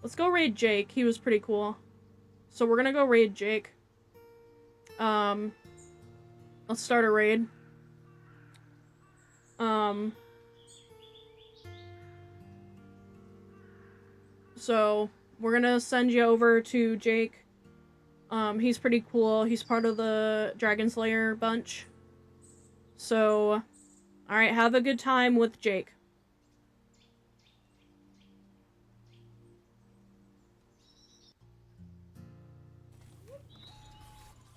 Let's go raid Jake. He was pretty cool. So we're gonna go raid Jake. Let's start a raid. So we're gonna send you over to Jake. He's pretty cool. He's part of the Dragon Slayer bunch. So, alright, have a good time with Jake.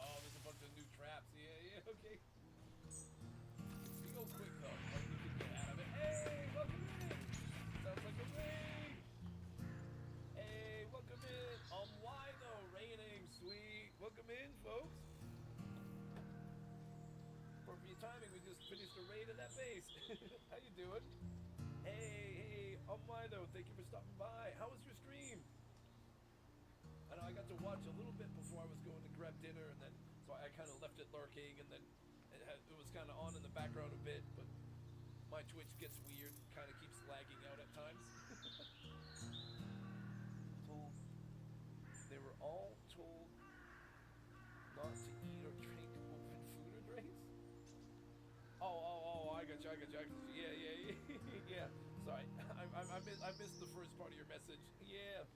Oh, there's a bunch of new traps. Yeah, okay. We go quick though. Like you can get out of it. Hey, welcome in. Sounds like a raid. Hey, welcome in. Why though? Raining, sweet. Welcome in, folks. Perfect timing. We just finished a raid of that base. How you doing? Hey, why though? Thank you for stopping by. How was your stream? I know I got to watch a little bit before I was going to grab dinner, and then so I kind of left it lurking, and then it was kind of on in the background a bit, but my Twitch gets weird, kind of keeps lagging out at times. They were all told not to eat or drink open food or drinks. Oh, I got you. Yeah. Sorry, I missed the first part of your message. Yeah.